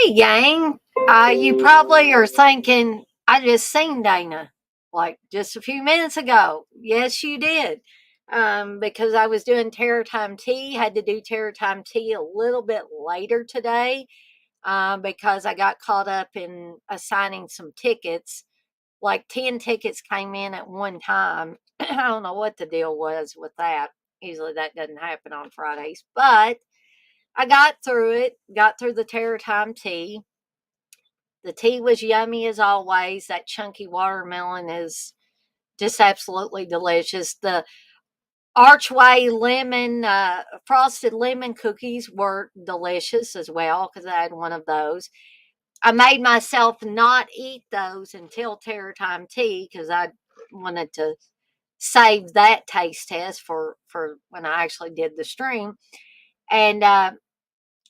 Hey, gang. You probably are thinking, I just seen Dana like just a few minutes ago. Yes, you did. Because I was doing Terror Time Tea, had to do Terror Time Tea a little bit later today because I got caught up in assigning some tickets. Like 10 tickets came in at one time. I don't know what the deal was with that. Usually that doesn't happen on Fridays, but I got through it, got through the Terror Time Tea. The tea was yummy as always. That chunky watermelon is just absolutely delicious. The Archway lemon, frosted lemon cookies were delicious as well because I had one of those. I made myself not eat those until Terror Time Tea because I wanted to save that taste test for when I actually did the stream. And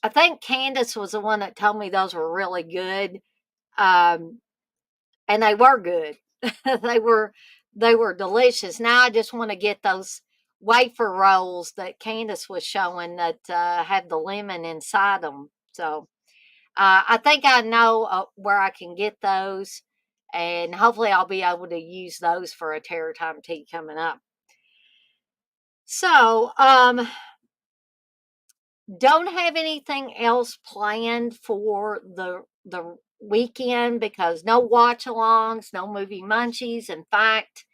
I think Candice was the one that told me those were really good. Um, and they were good. they were they were delicious. Now I just want to get those wafer rolls that Candace was showing that have the lemon inside them. So I think I know where I can get those, and hopefully I'll be able to use those for a Terror Time Tea coming up. So don't have anything else planned for the weekend because no watch alongs, no movie munchies. In fact,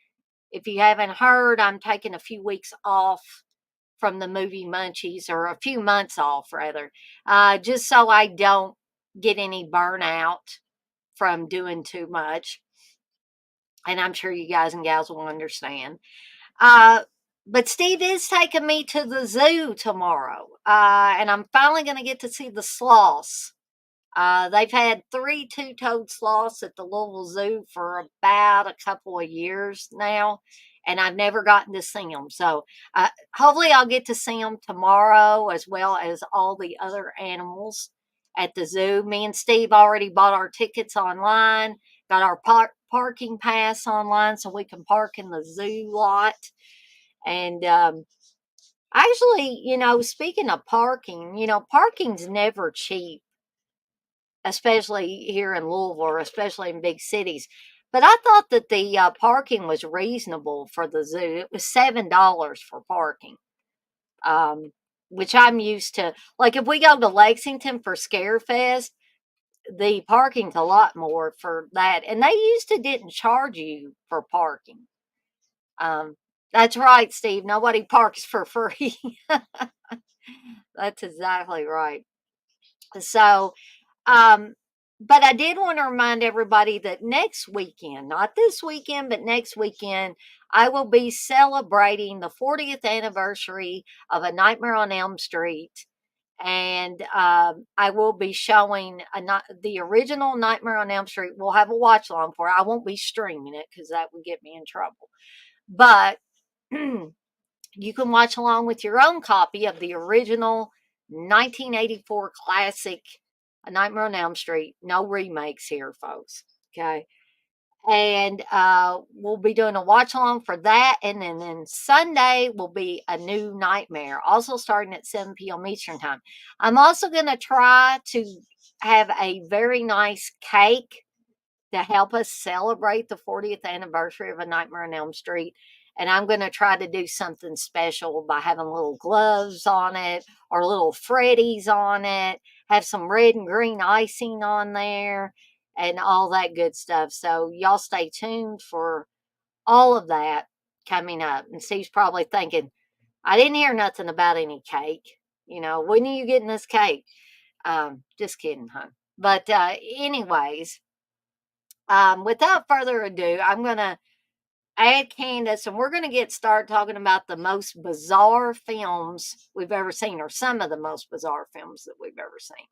if you haven't heard, I'm taking a few weeks off from the movie munchies, or a few months off rather, just so I don't get any burnout from doing too much. And I'm sure you guys and gals will understand. Uh, but Steve is taking me to the zoo tomorrow, and I'm finally going to get to see the sloths. They've had three two-toed sloths at the Louisville Zoo for about a couple of years now, and I've never gotten to see them. So hopefully I'll get to see them tomorrow, as well as all the other animals at the zoo. Me and Steve already bought our tickets online, got our parking pass online so we can park in the zoo lot. And actually, speaking of parking, parking's never cheap, especially here in Louisville, or especially in big cities. But I thought that the parking was reasonable for the zoo. It was $7 for parking, um, which I'm used to. Like if we go to Lexington for Scarefest, the parking's a lot more for that. And they used to didn't charge you for parking. Um, that's right, Steve. Nobody parks for free. That's exactly right. So, um, but I did want to remind everybody that next weekend, not this weekend, but next weekend, I will be celebrating the 40th anniversary of A Nightmare on Elm Street. And I will be showing the original Nightmare on Elm Street. We'll have a watch along for it. I won't be streaming it because that would get me in trouble. But you can watch along with your own copy of the original 1984 classic A Nightmare on Elm Street. No remakes here, folks. Okay. And we'll be doing a watch along for that. And then Sunday will be A New Nightmare, also starting at 7 p.m. Eastern Time. I'm also going to try to have a very nice cake to help us celebrate the 40th anniversary of A Nightmare on Elm Street. And I'm going to try to do something special by having little gloves on it or little Freddies on it, have some red and green icing on there, and all that good stuff. So y'all stay tuned for all of that coming up. And Steve's probably thinking, I didn't hear nothing about any cake. When are you getting this cake? Just kidding, huh? But anyways, without further ado, I'm going to add Candace, and we're going to get started talking about the most bizarre films we've ever seen, or some of the most bizarre films that we've ever seen.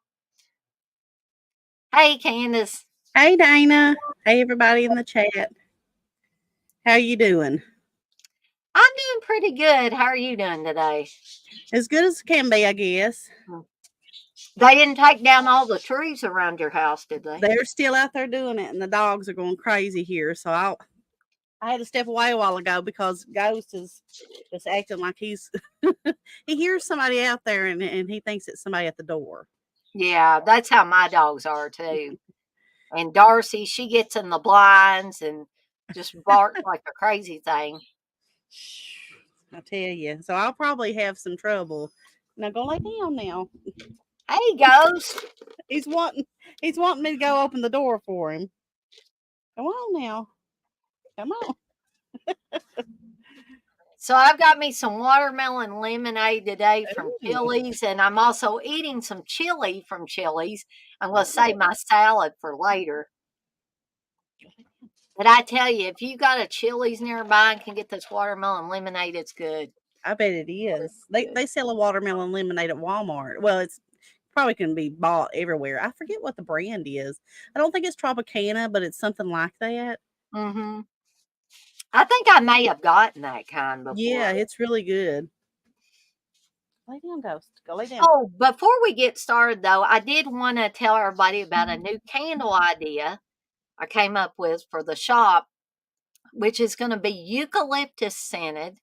Hey, Candace. Hey, Dana. Hey, everybody in the chat. How you doing? I'm doing pretty good. How are you doing today? As good as can be, I guess. They didn't take down all the trees around your house, did they? They're still out there doing it, and the dogs are going crazy here. So I had to step away a while ago because Ghost is just acting like he hears somebody out there, and he thinks it's somebody at the door. Yeah, that's how my dogs are too. And Darcy, she gets in the blinds and just barks like a crazy thing. I tell you. So I'll probably have some trouble. Now go lay down now. Hey, Ghost. He's wanting he's wanting me to go open the door for him. Come on now. Come on. So I've got me some watermelon lemonade today from Ooh. Chili's, and I'm also eating some chili from Chili's. I'm going to Oh, save my salad for later. But I tell you, if you got a Chili's nearby and can get this watermelon lemonade, it's good. I bet it is. They sell a watermelon lemonade at Walmart. Well, it's probably can be bought everywhere. I forget what the brand is. I don't think it's Tropicana, but it's something like that. Mm-hmm. I think I may have gotten that kind before. Yeah, it's really good. Lay down, Ghost. Go lay down. Oh, before we get started, though, I did want to tell everybody about a new candle idea I came up with for the shop, which is going to be eucalyptus scented,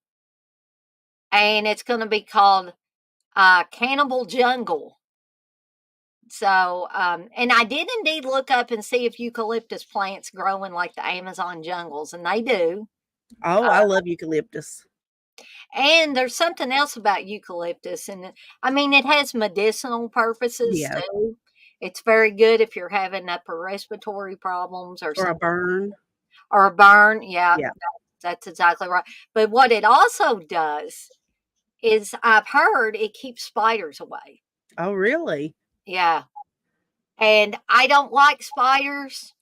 and it's going to be called Cannibal Jungle. So, and I did indeed look up and see if eucalyptus plants grow in like the Amazon jungles, and they do. Oh, I love eucalyptus. And there's something else about eucalyptus, and I mean, it has medicinal purposes Yeah. too. It's very good if you're having upper respiratory problems or Or a something, burn. or a burn. Yeah, Yeah. that's exactly right. But what it also does is I've heard it keeps spiders away. Oh, really? Yeah. And I don't like spiders.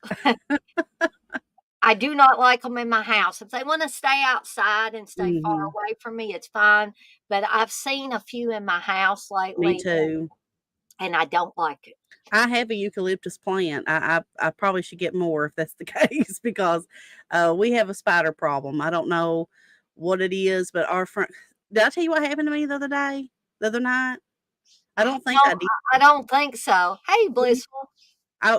I do not like them in my house. If they want to stay outside and stay far Mhm. away from me, it's fine. But I've seen a few in my house Me lately too. and I don't like it. I have a eucalyptus plant. I probably should get more if that's the case because we have a spider problem. I don't know what it is, but our front. Did I tell you what happened to me the other day? The other night? I don't think No, I did. I don't think so. Hey, Blissful.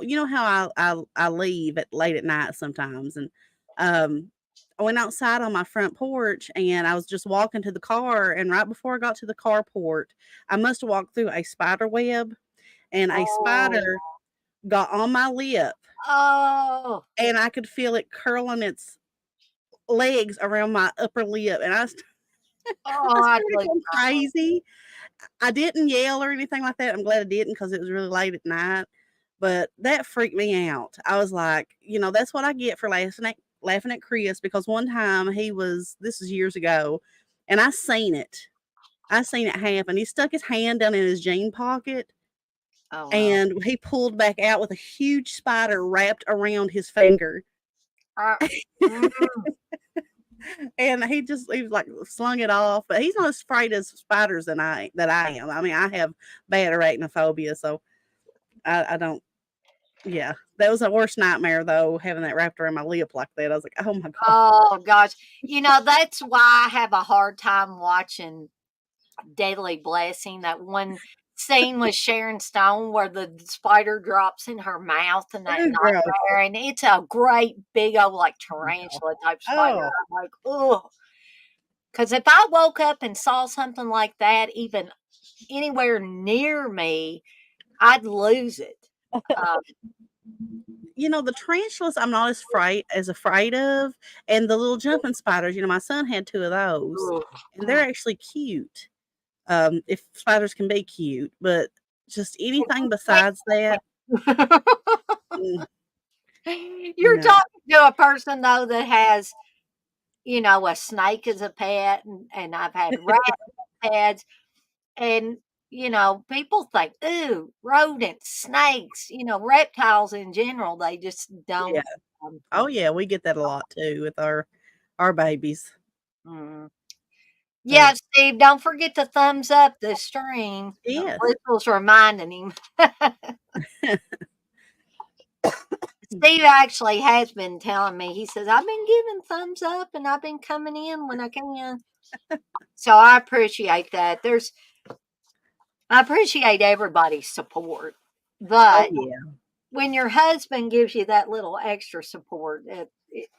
You know how I leave at late at night sometimes, and um, I went outside on my front porch, and I was just walking to the car, and right before I got to the carport, I must have walked through a spider web, and a Oh, spider got on my lip, oh, and I could feel it curling its legs around my upper lip, and I oh, I started believe. going crazy. I didn't yell or anything like that. I'm glad I didn't because it was really late at night. But that freaked me out. I was like, that's what I get for laughing at Chris because one time this is years ago, and I seen it. I seen it happen. He stuck his hand down in his jean pocket Oh no. and he pulled back out with a huge spider wrapped around his finger. Uh, mm, And he was like slung it off, but he's not as afraid of spiders that I am. I mean, I have bad arachnophobia, so I don't. Yeah, that was a worst nightmare though, having that wrapped around my lip like that. I was like, oh my god. oh gosh. That's why I have a hard time watching Daily Blessing. That one scene with Sharon Stone where the spider drops in her mouth and that Ooh, gross. nightmare, and it's a great big old like No. tarantula type spider. Oh, I'm like, oh, because if I woke up and saw something like that, even anywhere near me, I'd lose it. Um, the tarantulas I'm not as afraid of, and the little jumping spiders. My son had two of those, ugh, and they're actually cute. If spiders can be cute, but just anything besides that, mm, You're no. talking to a person though that has, a snake as a pet, and I've had rat pets, and people think, ooh, rodents, snakes, reptiles in general. They just Yeah. don't. Um, Oh yeah, we get that a lot too with our babies. mm. But Yeah, Steve, don't forget to thumbs up the stream. yes. Little's reminding him. Steve actually has been telling me. He says, I've been giving thumbs up and I've been coming in when I can. So I appreciate that. I appreciate everybody's support. Oh But yeah. when your husband gives you that little extra support,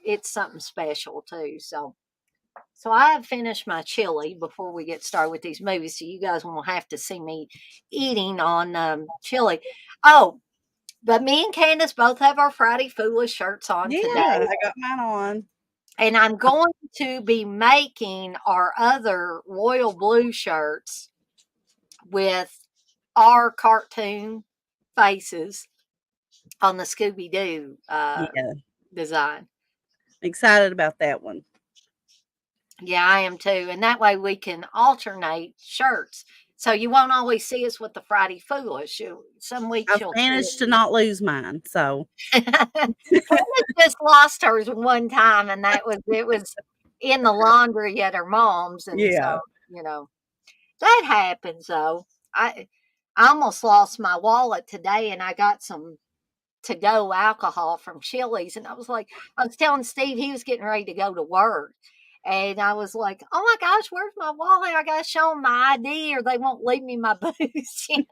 it's something special too. So So I have finished my chili before we get started with these movies, so you guys won't have to see me eating on chili. Oh, but me and Candace both have our Friday Foolish shirts on today, Yeah, I got mine on. and I'm going to be making our other royal blue shirts with our cartoon faces on the Scooby Doo Yeah, design. excited about that one. Yeah, I am too. And that way we can alternate shirts. So you won't always see us with the Friday Foolish. Some weeks I've you'll see managed to not lose mine, so it. Candace just lost hers one time, and it was in the laundry at her mom's, and so yeah. you know that happens. Though I almost lost my wallet today, and I got some to go alcohol from Chili's. And I was like, I was telling Steve he was getting ready to go to work. And I was like, oh my gosh, where's my wallet? I got to show them my ID or they won't leave me my booze. They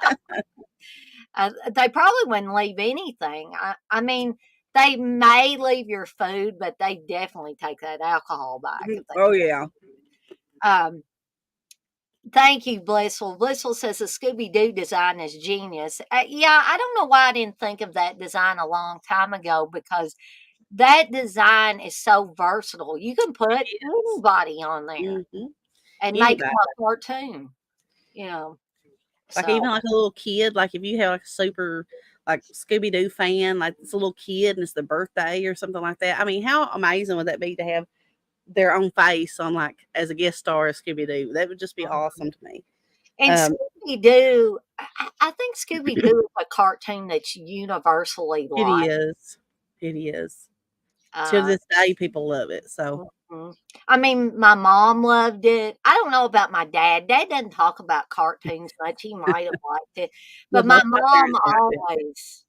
probably wouldn't leave anything. I mean, they may leave your food, but they definitely take that alcohol back if they Oh can. yeah. Thank you, Blissful. Blissful says the Scooby Doo design is genius. Yeah, I don't know why I didn't think of that design a long time ago because that design is so versatile. You can put Yes. anybody on there Mhm. and make them Anybody. a cartoon, you know. Like, So, even, like, a little kid, like, if you have, like, a super, like, Scooby-Doo fan, like, it's a little kid and it's their birthday or something like that. I mean, how amazing would that be to have their own face on, like, as a guest star as Scooby-Doo? That would just be awesome to me. and Um, Scooby Doo, I think Scooby Doo is a cartoon that's universally it liked. is. It is. To Uh, this day, people love it, so mhm. I mean, my mom loved it. I don't know about my dad. Dad doesn't talk about cartoons much. He might have liked it, well, but both my parents liked it.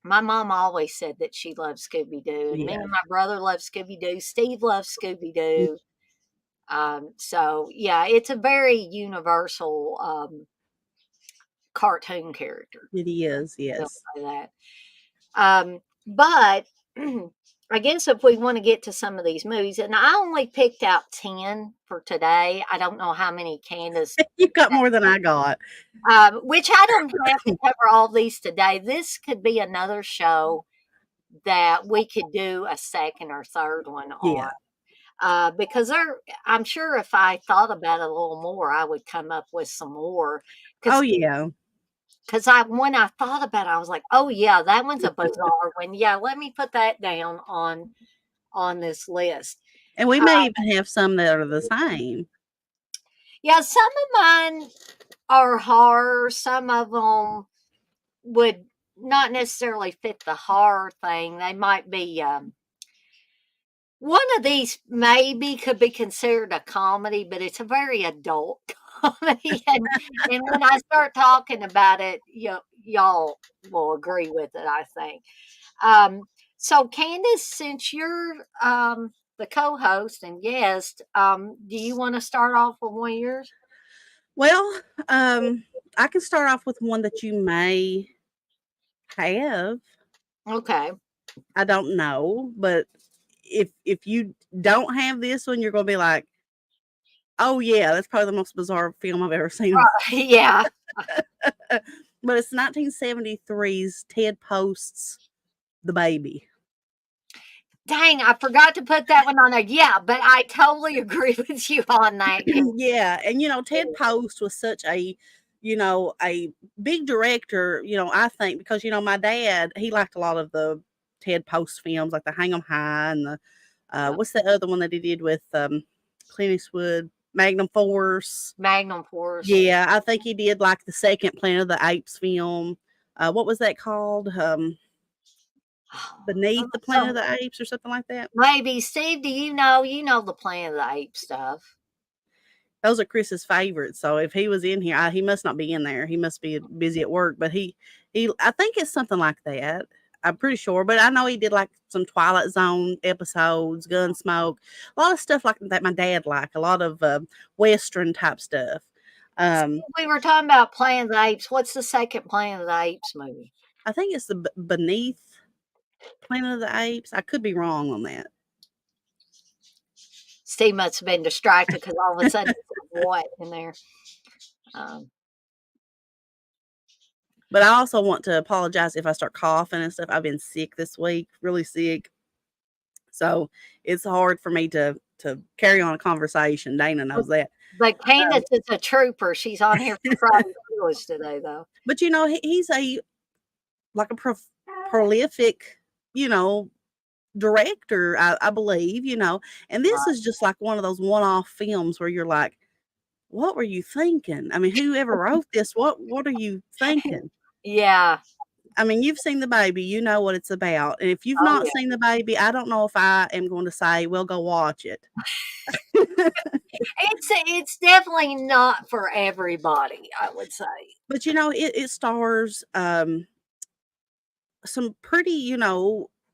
my mom always said that she loved Scooby Doo, and me Yeah. and my brother love Scooby Doo. Steve loves Scooby Doo. So yeah, it's a very universal cartoon character. It is, They'll yes. say that. But I guess if we want to get to some of these movies, and I only picked out 10 for today. I don't know how many Candace, You got more than I got. which I don't have to cover all these today. This could be another show that we could do a second or third one on. Yeah. Because I'm sure if I thought about it a little more, I would come up with some more. Oh, Because yeah. when I thought about it, I was like, oh yeah, that one's a bizarre one. Yeah, let me put that down on this list. And we Uh, may even have some that are the same. yeah, some of mine are horror. Some of them would not necessarily fit the horror thing. They might be. One of these maybe could be considered a comedy, but it's a very adult comedy. And when I start talking about it, y'all will agree with it, I think. So, Candace, since you're the co host and guest, do you want to start off with one of yours? Well, I can start off with one that you may have. Okay. I don't know, but if you don't have this one, you're gonna be like, "Oh yeah, that's probably the most bizarre film I've ever seen." Yeah. But it's 1973's Ted Post's The Baby. Dang, I forgot to put that one on there. Yeah, but I totally agree with you on that. Yeah. Yeah, and Ted Post was such a big director, I think because my dad, he liked a lot of the Ted Post films like the Hang 'em High and the Yeah. what's that other one that he did with Clint Eastwood, Magnum Force. Magnum Force. Yeah, I think he did like the second Planet of the Apes film. What was that called? Beneath the Planet of So the Apes or something like that. maybe Steve, do you know? You know the Planet of the Apes stuff. Those are Chris's favorites. So if he was in here, he must not be in there. He must be busy at work. But I think it's something like that. I'm pretty sure. But I know he did like some Twilight Zone episodes, Gunsmoke, a lot of stuff like that. My dad liked a lot of Western type stuff. Steve, Um, we were talking about Planet of the Apes. What's the second Planet of the Apes movie? I think it's the Beneath Planet of the Apes. I could be wrong on that. Steve must have been distracted because all of a sudden he said, "What?" in there. Um, But I also want to apologize if I start coughing and stuff. I've been sick this week, really sick. So it's hard for me to carry on a conversation. Dana but, knows that. but Um, Candace is a trooper. She's on here for Friday Feelers today, though. but he's a like a prolific, you know, director, I believe, and this is just like one of those one-off films where you're like, what were you thinking? I mean, whoever wrote this, what are you thinking? Yeah. I mean, you've seen the baby, you know what it's about. And if you've Oh not yeah. seen the baby, I don't know if I am going to say, well, go watch it. It's definitely not for everybody, I would say. But it stars some pretty,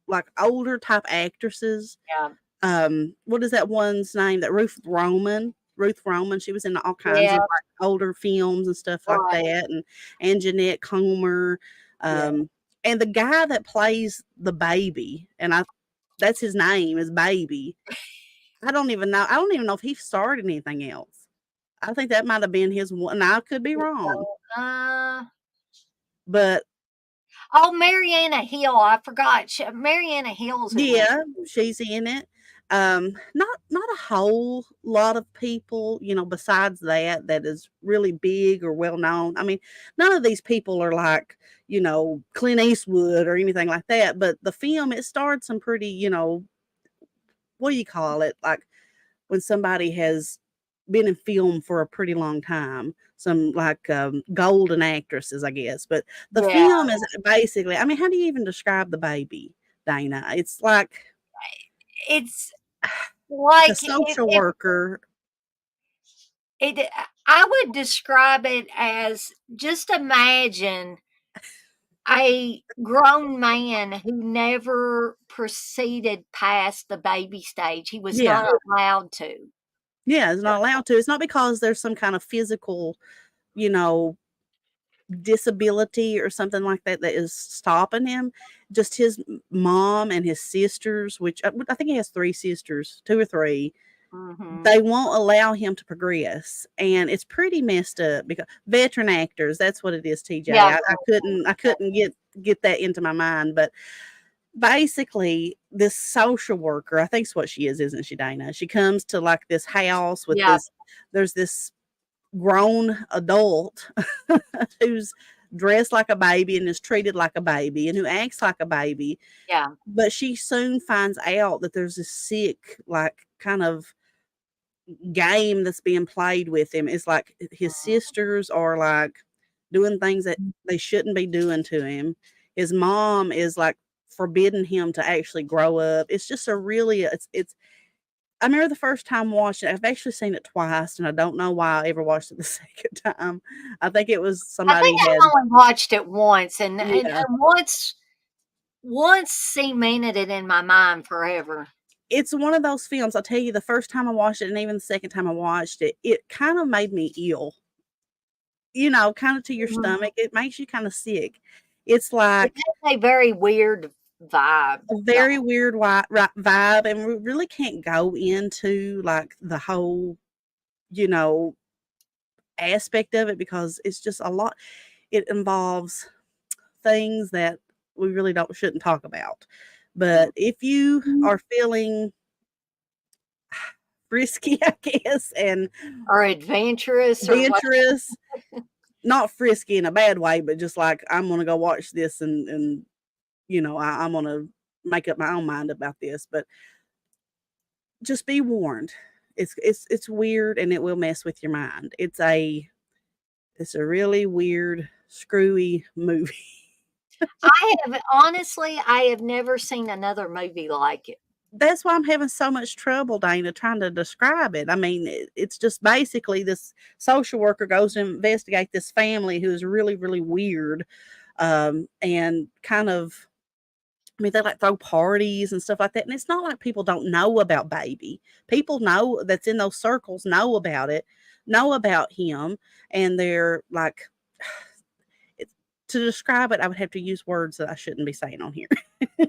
like older type actresses. Yeah. What is that one's name? That Ruth Roman. She was in all kinds Yeah. of like older films and stuff like Right. that. And Jeanette Comer. Yeah. And the guy that plays the baby, that's his name is Baby. I don't even know. I don't even know if he starred in anything else. I think that might have been his one. Now I could be wrong, Uh, but oh, Mariana Hill. I forgot. Mariana Hill's in that. yeah, she's in it. Not a whole lot of people, besides that is really big or well known. I mean, none of these people are like, Clint Eastwood or anything like that. But the film, it starred some pretty, what do you call it? Like when somebody has been in film for a pretty long time, some like golden actresses, I guess. But the Yeah. film is basically, I mean, how do you even describe the baby, Dana? It's like It's a like social worker. it I would describe it as just imagine a grown man who never proceeded past the baby stage. He was Yeah. not allowed to. Yeah, it's not allowed to. It's not because there's some kind of physical, you know, disability or something like that that is stopping him. Just his mom and his sisters, which I think he has 3 sisters, 2 or 3. Mhm. They won't allow him to progress, and it's pretty messed up because veteran actors, that's what it is, TJ. Yeah, I couldn't get that into my mind, but basically this social worker, I think's what she is, isn't she, Dana? She comes to like this house with yeah, there's this grown adult who's dressed like a baby and is treated like a baby and who acts like a baby. yeah. But she soon finds out that there's this sick, like kind of game that's being played with him. It's like his sisters are like doing things that they shouldn't be doing to him. His mom is like forbidding him to actually grow up. It's just a really it's I remember the first time watching it. I've actually seen it twice, and I don't know why I ever watched it the second time. I think it was I think somebody I had only watched it once, and yeah. once cemented it in my mind forever. It's one of those films, I'll tell you, the first time I watched it and even the second time I watched it, it kind of made me ill. Kinda to your Mhm. stomach, it makes you kinda sick. It's It like has a very weird vibe, a though. very weird vibe, and we really can't go into, like, the whole, you know, aspect of it because it's just a lot. It involves things that we really don't shouldn't talk about. Mm. But if you are feeling frisky, I guess, and Or adventurous or what. adventurous, not frisky in a bad way, but just like, "I'm gonna go watch this and I'm gonna make up my own mind about this," but just be warned. It's weird and it will mess with your mind. It's a really weird, screwy movie. I have never seen another movie like it. That's why I'm having so much trouble, Dana, trying to describe it. I mean, it's just basically this social worker goes to investigate this family who is really, really weird, and kind of I mean, they like throw parties and stuff like that. And it's not like people don't know about baby. People know that's in those circles know about it, know about him, and they're like, it's, to describe it, I would have to use words that I shouldn't be saying on here.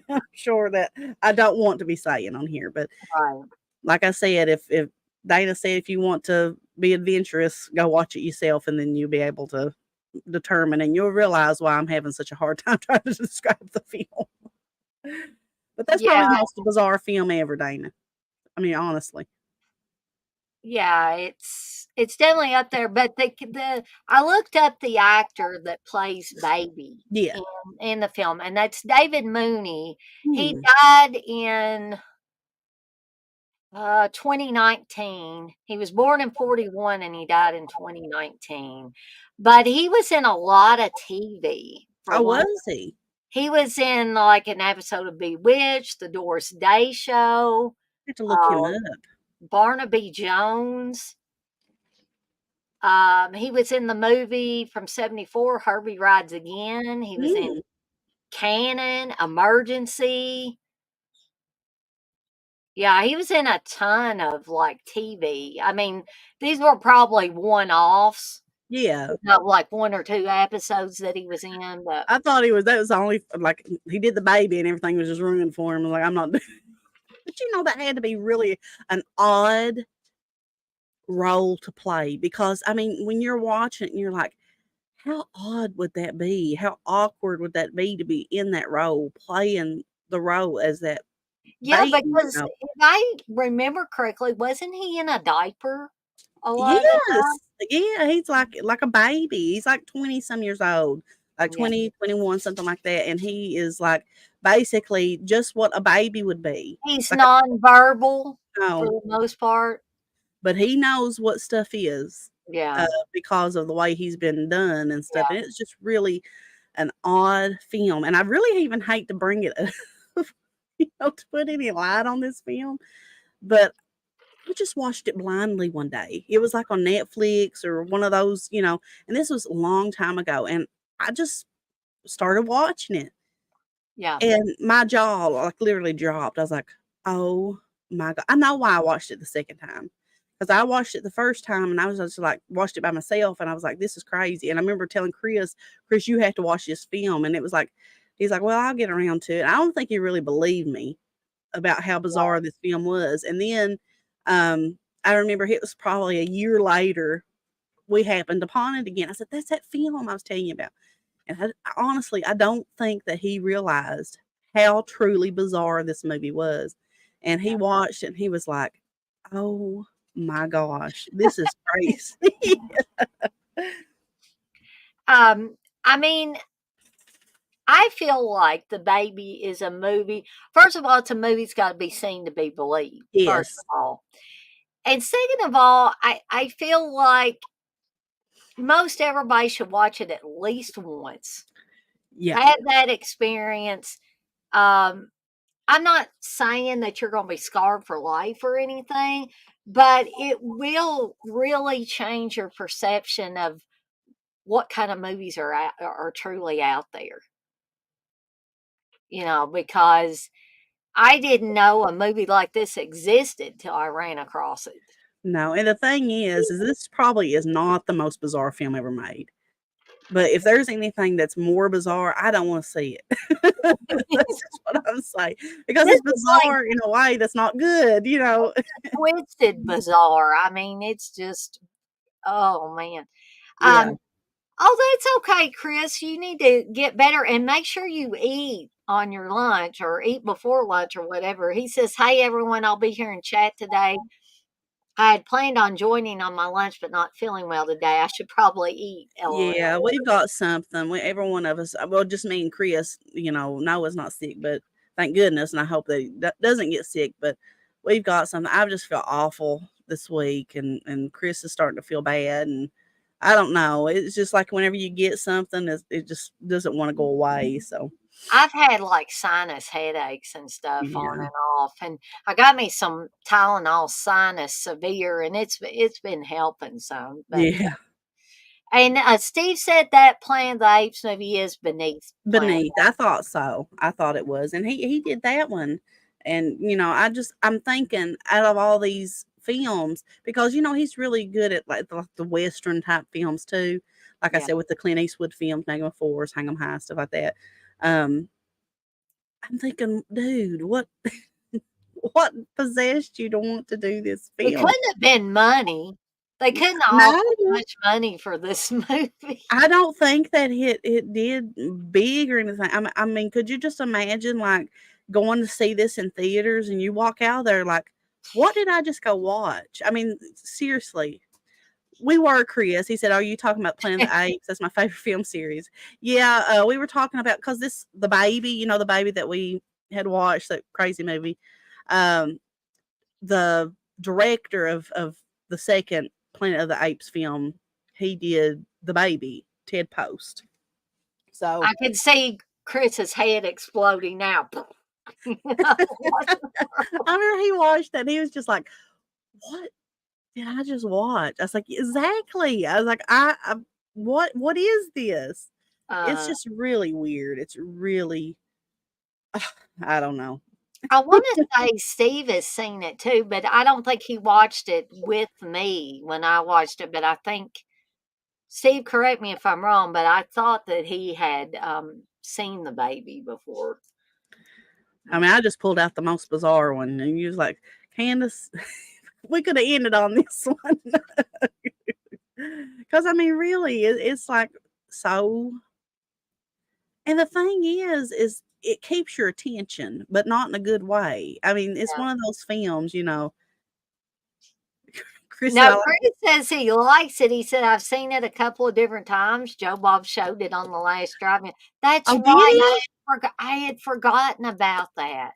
I'm sure that I don't want to be saying on here, but Right. like I said, if Dana said if you want to be adventurous, go watch it yourself, and then you'll be able to determine, and you'll realize why I'm having such a hard time trying to describe the film. But that's Yeah, probably the most bizarre film ever, Dana. I mean, honestly. yeah, it's definitely up there. But the I looked up the actor that plays Baby Yeah. in the film, and that's David Mooney. He Hmm. died in 2019. He was born in 41 and he died in 2019. But he was in a lot of TV for Oh, one. was he? He was in like an episode of Bewitched, The Doris Day Show, I have to look him uh, up. Barnaby Jones. He was in the movie from 74, Herbie Rides Again. He was in Mm, Cannon, Emergency. Yeah, he was in a ton of like TV. I mean, these were probably one offs, yeah. not like one or two episodes that he was in, but I thought that was the only, like, he did the baby and everything was just ruined for him. I was like, I'm not, but that had to be really an odd role to play because, I mean, when you're watching it and you're like, how odd would that be? How awkward would that be to be in that role, playing the role as that yeah, because baby? if I remember correctly, wasn't he in a diaper a lot of the time? Yes. Yeah, he's like a baby. He's like 20 some years old, like Yeah. 20, 21, something like that. And he is like basically just what a baby would be. He's Like a nonverbal for no, the most part. but he knows what stuff is Yeah. because of the way he's been done and stuff. Yeah. And it's just really an odd film. And I really even hate to bring it to put any light on this film, but I just watched it blindly one day. It was like on Netflix or one of those, and this was a long time ago. And I just started watching it. Yeah. And my jaw like literally dropped. I was like, oh my God. I know why I watched it the second time. Because I watched it the first time and I was just like, watched it by myself. And I was like, this is crazy. And I remember telling Chris, you have to watch this film. And it was like, he's like, well, I'll get around to it. I don't think he really believed me about how bizarre this film was. And then I remember it was probably a year later we happened upon it again. I said, "That's that film I was telling you about." And honestly, I don't think that he realized how truly bizarre this movie was. And he watched it and he was like, "Oh my gosh, this is crazy." I mean, I feel like The Baby is a movie. First of all, it's a movie's got to be seen to be believed, first Yes. of all. And second of all, I feel like most everybody should watch it at least once. Yeah. Have that experience. Um, I'm not saying that you're going to be scarred for life or anything, but it will really change your perception of what kind of movies are truly out there. Because I didn't know a movie like this existed till I ran across it. No, and the thing is this probably is not the most bizarre film ever made. But if there's anything that's more bizarre, I don't wanna see it. That's just what I'm saying, because This it's is like bizarre in a way that's not good, you know? twisted bizarre. I mean, it's just oh man. Yeah. Um, oh, that's okay, Chris. You need to get better and make sure you eat on your lunch or eat before lunch or whatever. He says, "Hey everyone, I'll be here in chat today. I had planned on joining on my lunch, but not feeling well today. I should probably eat." Yeah, LOL. we've got something. Every one of us, well, just me and Chris, Noah's not sick, but thank goodness, and I hope that he doesn't get sick. But we've got something. I've just felt awful this week, and Chris is starting to feel bad, and I don't know. It's just like whenever you get something, it just doesn't want to go away. So I've had like sinus headaches and stuff on yeah, and off, and I got me some Tylenol sinus severe, and it's been helping some. But yeah. and Steve said that Planet of the Apes movie is beneath Planet. Beneath, I thought so. I thought it was, and he did that one, and I'm thinking out of all these films because he's really good at like the western type films too. Like I Yeah, said, with the Clint Eastwood films, Magnum Force, Hang 'em High, stuff like that. Um, I'm thinking, dude, what what possessed you to want to do this It film? couldn't have been money. They couldn't have No, offered much money for this movie. I don't think that it did big or anything. I mean, could you just imagine like going to see this in theaters and you walk out there like, what did I just go watch? I mean, seriously. We were, Chris. He said, "Are you talking about Planet of the Apes? That's my favorite film series." Yeah, we were talking about because the baby, the baby that we had watched, that crazy movie. Um, the director of the second Planet of the Apes film, he did the baby, Ted Post. So I could see Chris's head exploding now. You know, I remember he watched that and he was just like, "What did I just watch?" I was like, "Exactly." I was like, I what is this?" It's uh, just really weird. It's really I don't know. I want to say Steve has seen it too, but I don't think he watched it with me when I watched it. But I think Steve, correct me if I'm wrong, but I thought that he had seen the baby before. I mean, I just pulled out the most bizarre one, and you was like, "Candice, we could have ended on this one." Because I mean, really, it's like so. And the thing is it keeps your attention, but not in a good way. I mean, it's one of those films, Chris said, No, "I like." Chris says he likes it. He said, I've seen it a couple of different times. Joe Bob showed it on the last drive-in. That's Oh, did right. he? I had forgotten about that.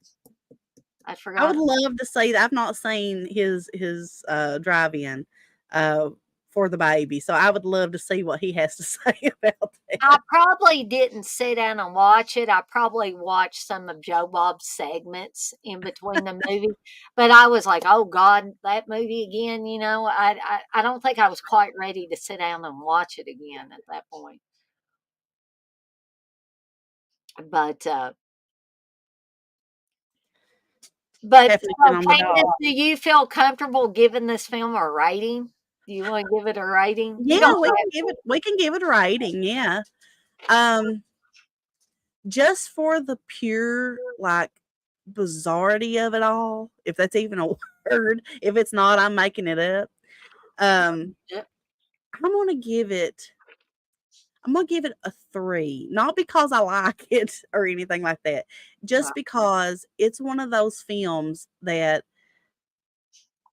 I'd I would forgotten. love to see that. I've not seen his drive-in uh, for the baby, so I would love to see what he has to say about I that. probably didn't sit down and watch it. I probably watched some of Joe Bob's segments in between the movie, but I was like, "Oh God, that movie again!" I don't think I was quite ready to sit down and watch it again at that point. But Have to get so on the Candace, dog. do you feel comfortable giving this film a rating? Do you want to give it a rating? You Yeah, don't have to. we can give it a rating. Yeah, um, just for the pure like bizarrety of it all, if that's even a word. If it's not, I'm making it up. Um, Yep. I'm gonna give it. I'm gonna give it a 3, not because I like it or anything like that, just Right. because it's one of those films that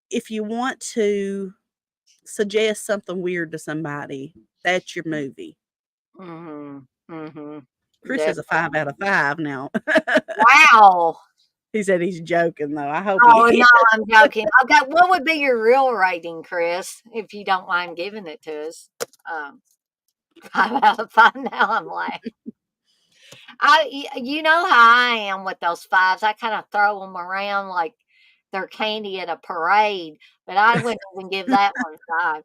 if you want to suggest something weird to somebody, that's your movie. Mhm. Mhm. Chris is a 5 Definitely. out of 5 now. Wow. He said he's joking though. I hope he Oh, no, is. I'm joking. Okay, what would be your real rating, Chris, if you don't mind giving it to us? Um, 5 out of 5 now, I'm laughing. You know how I am with those 5s, I kinda throw them around like they're candy at a parade, but I wouldn't even give that one 5.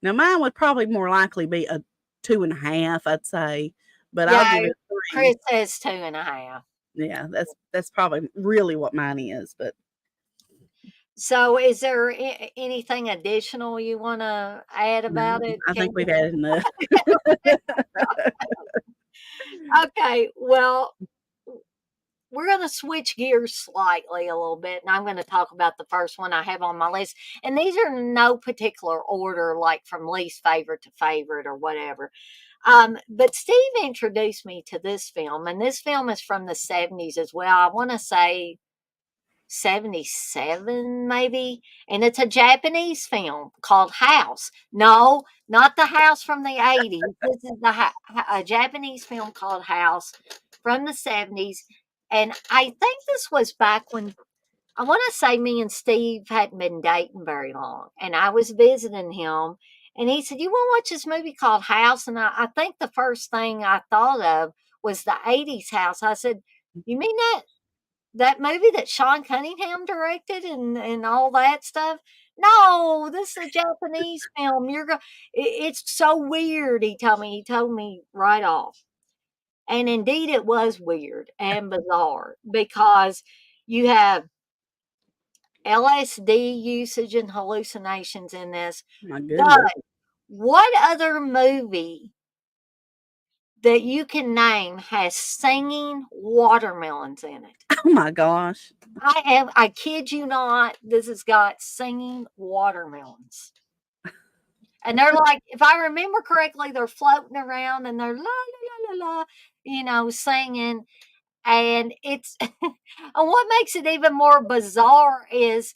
Now mine would probably more likely be a 2.5, I'd say, but I'll Yeah, give it a Chris 3. says 2.5. Yeah, that's probably really what mine is, but So is there anything additional you wanna add no, about it, I think Candace? we've had enough. Okay, well, we're going to switch gears slightly a little bit, and I'm going to talk about the first one I have on my list. And these are in no particular order, like from least favorite to favorite or whatever. But Steve introduced me to this film, and this film is from the 70s as well. I want to say 77 maybe, and it's a Japanese film called House. No, not the House from the 80s. This is a Japanese film called House from the 70s, and I think this was back when I want to say me and Steve hadn't been dating very long, and I was visiting him, and he said, "You want to watch this movie called House?" And I think the first thing I thought of was the 80s House. I said, "You mean that movie that Sean Cunningham directed and all that stuff?" No, this is a Japanese film. It's so weird. He told me right off, and indeed it was weird and bizarre because you have LSD usage and hallucinations in this. My But goodness. what other movie that you can name has singing watermelons in it. Oh my gosh. I kid you not, this has got singing watermelons. And they're like, if I remember correctly, they're floating around and they're la la la la la, singing. And it's and what makes it even more bizarre is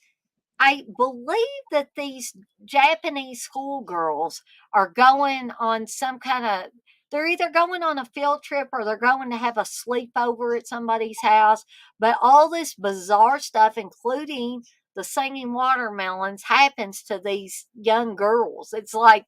I believe that these Japanese schoolgirls are going on some kind of they're either going on a field trip or they're going to have a sleepover at somebody's house. But all this bizarre stuff, including the singing watermelons, happens to these young girls. It's like,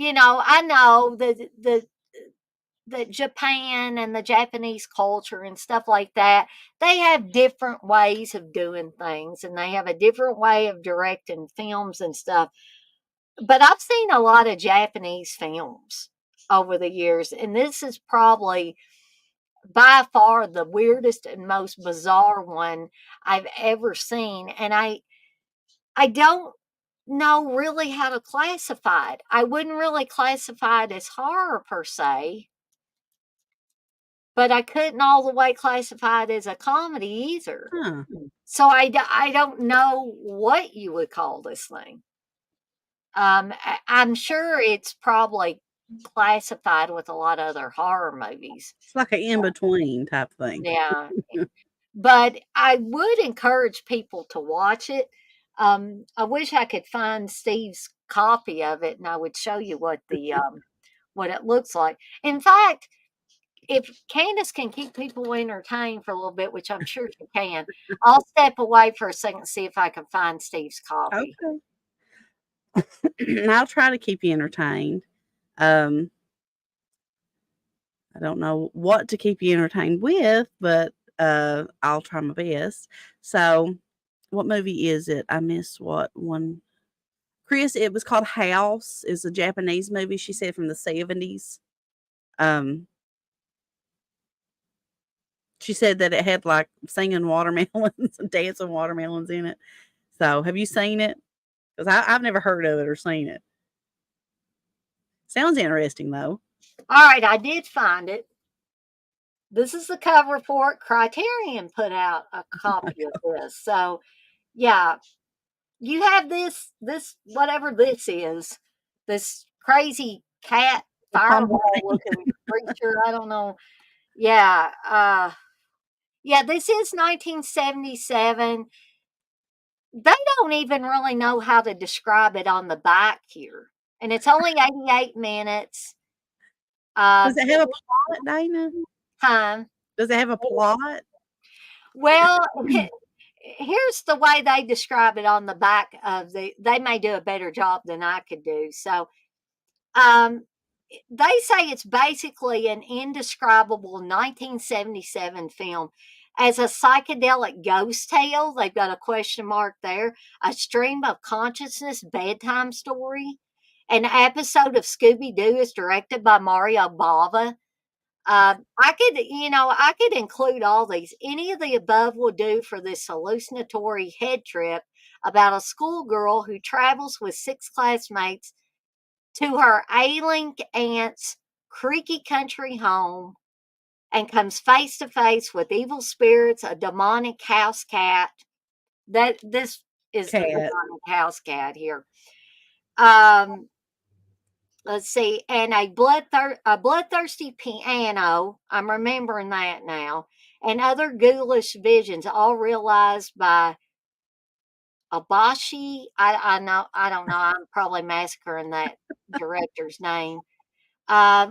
I know that Japan and the Japanese culture and stuff like that, they have different ways of doing things and they have a different way of directing films and stuff. But I've seen a lot of Japanese films over the years, and this is probably by far the weirdest and most bizarre one I've ever seen. And I don't know really how to classify it. I wouldn't really classify it as horror per se, but I couldn't all the way classify it as a comedy either. Huh. So I don't know what you would call this thing. I'm sure it's probably classified with a lot of other horror movies. It's like an in between type thing. Yeah, but I would encourage people to watch it. I wish I could find Steve's copy of it, and I would show you what it looks like. In fact, if Candice can keep people entertained for a little bit, which I'm sure she can, I'll step away for a second and see if I can find Steve's copy. Okay. I'll try to keep you entertained. Um, I don't know what to keep you entertained with, but I'll try my best. So, what movie is it? I missed what one. Chris, it was called House. It's a Japanese movie. She said from the 70s. Um, she said that it had like singing watermelons and dancing watermelons in it. So, have you seen it? Because I've never heard of it or seen it. Sounds interesting though. All right, I did find it. This is the cover for it. Criterion put out a copy of this. So, yeah, you have this whatever this is, this crazy cat The palm firewall looking creature. I don't know. Yeah, yeah, this is 1977. They don't even really know how to describe it on the back here. And it's only 88 minutes. Does it have a plot, Dana? Huh? Does it have a plot? Well, here's the way they describe it on the back of they may do a better job than I could do. So, um, they say it's basically an indescribable 1977 film as a psychedelic ghost tale. They've got a question mark there. A stream of consciousness bedtime story. An episode of Scooby Doo is directed by Mario Bava. I could include all these. Any of the above will do for this hallucinatory head trip about a schoolgirl who travels with six classmates to her ailing aunt's creaky country home and comes face to face with evil spirits, a demonic house cat. That this is the Cat. demonic house cat here. Um, let's see, and a bloodthirsty piano. I'm remembering that now, and other ghoulish visions, all realized by Abashi. I don't know. I'm probably massacring that director's name.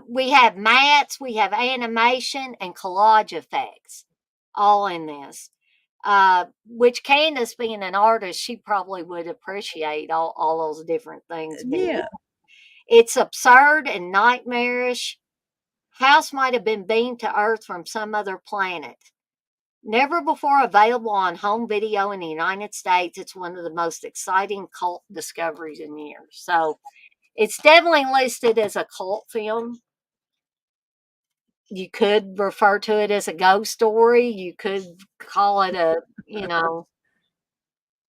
We have mats, we have animation, and collage effects all in this. Which Candace, being an artist, she probably would appreciate all those different things being. Yeah. It's absurd and nightmarish. House might have been beamed to Earth from some other planet. Never before available on home video in the United States, it's one of the most exciting cult discoveries in years. So it's definitely listed as a cult film. You could refer to it as a ghost story. You could call it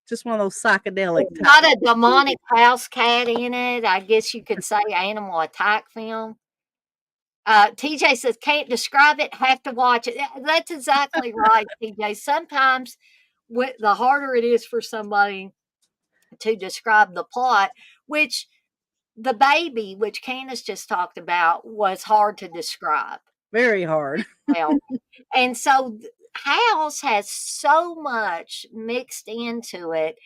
Just one of those psychedelic it's type. got a demonic house cat in it. I guess you could say animal attack film. TJ says, can't describe it, have to watch it. That's exactly right, TJ. Sometimes the harder it is for somebody to describe the plot, which the baby, which Candace just talked about, was hard to describe. Very hard. Well, and so House has so much mixed into it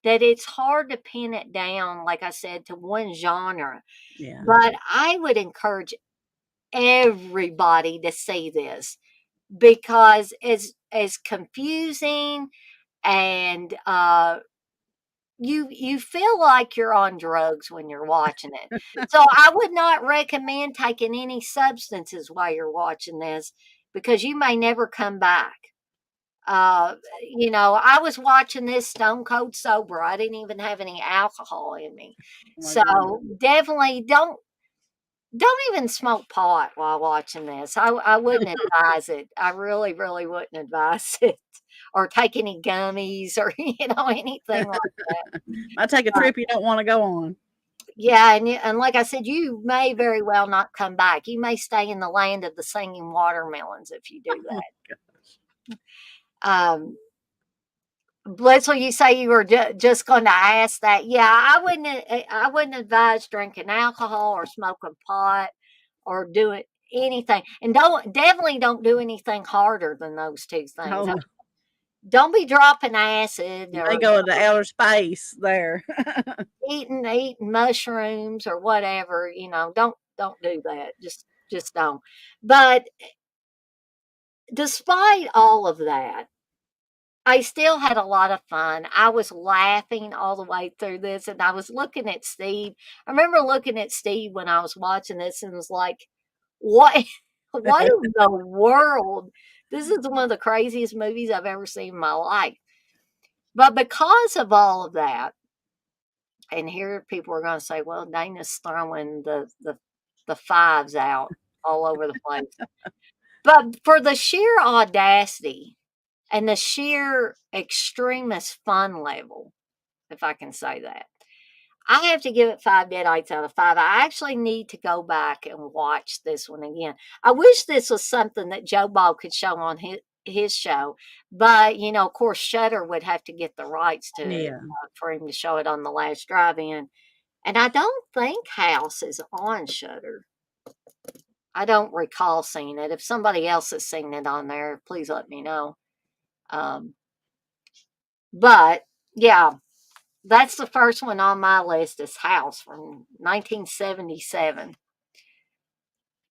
that it's hard to pin it down, like I said, to one genre. Yeah. But I would encourage everybody to see this because as confusing and you feel like you're on drugs when you're watching it. So I would not recommend taking any substances while you're watching this because you may never come back. I was watching this stone cold sober. I didn't even have any alcohol in me. Oh my So goodness. definitely don't even smoke pot while watching this. I wouldn't advise it. I really, really wouldn't advise it. Or take any gummies or anything like that. Might take a Uh, trip you don't want to go on. yeah, and like I said, you may very well not come back. You may stay in the land of the singing watermelons if you do Oh my that. Blitzle, you say you were just going to ask that. Yeah, I wouldn't advise drinking alcohol or smoking pot or doing anything, and definitely don't do anything harder than those two things. God. Oh, Don't be dropping acid you may or go into outer space there. eating mushrooms or whatever. Don't do that. Just don't. But despite all of that, I still had a lot of fun. I was laughing all the way through this, and I was looking at Steve. I remember looking at Steve when I was watching this and was like, "What? What in the world? This is one of the craziest movies I've ever seen in my life." But because of all of that, and here people are going to say, "Well, Dana's throwing the fives out all over the place," but for the sheer audacity and the sheer extremist fun level, if I can say that. I have to give it 5 deadites out of 5. I actually need to go back and watch this one again. I wish this was something that Joe Ball could show on his show, but of course, Shutter would have to get the rights to it Yeah. for him to show it on the last drive-in. And I don't think House is on Shutter. I don't recall seeing it. If somebody else has seen it on there, please let me know. Um, but yeah, that's the first one on my list is House from 1977.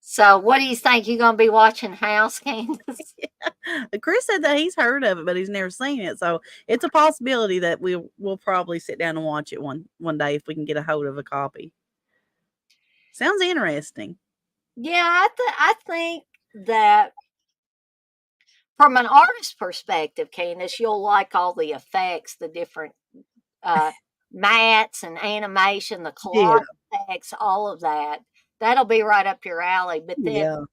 So, what do you think? You gonna be watching House, Candace? Chris said that he's heard of it, but he's never seen it. So it's a possibility that we'll probably sit down and watch it one day if we can get a hold of a copy. Sounds interesting. Yeah, I think that from an artist perspective, Candace, you'll like all the effects, the different uh, mats and animation, the Yeah. collage effects, all of that. That'll be right up your alley. But then Yeah.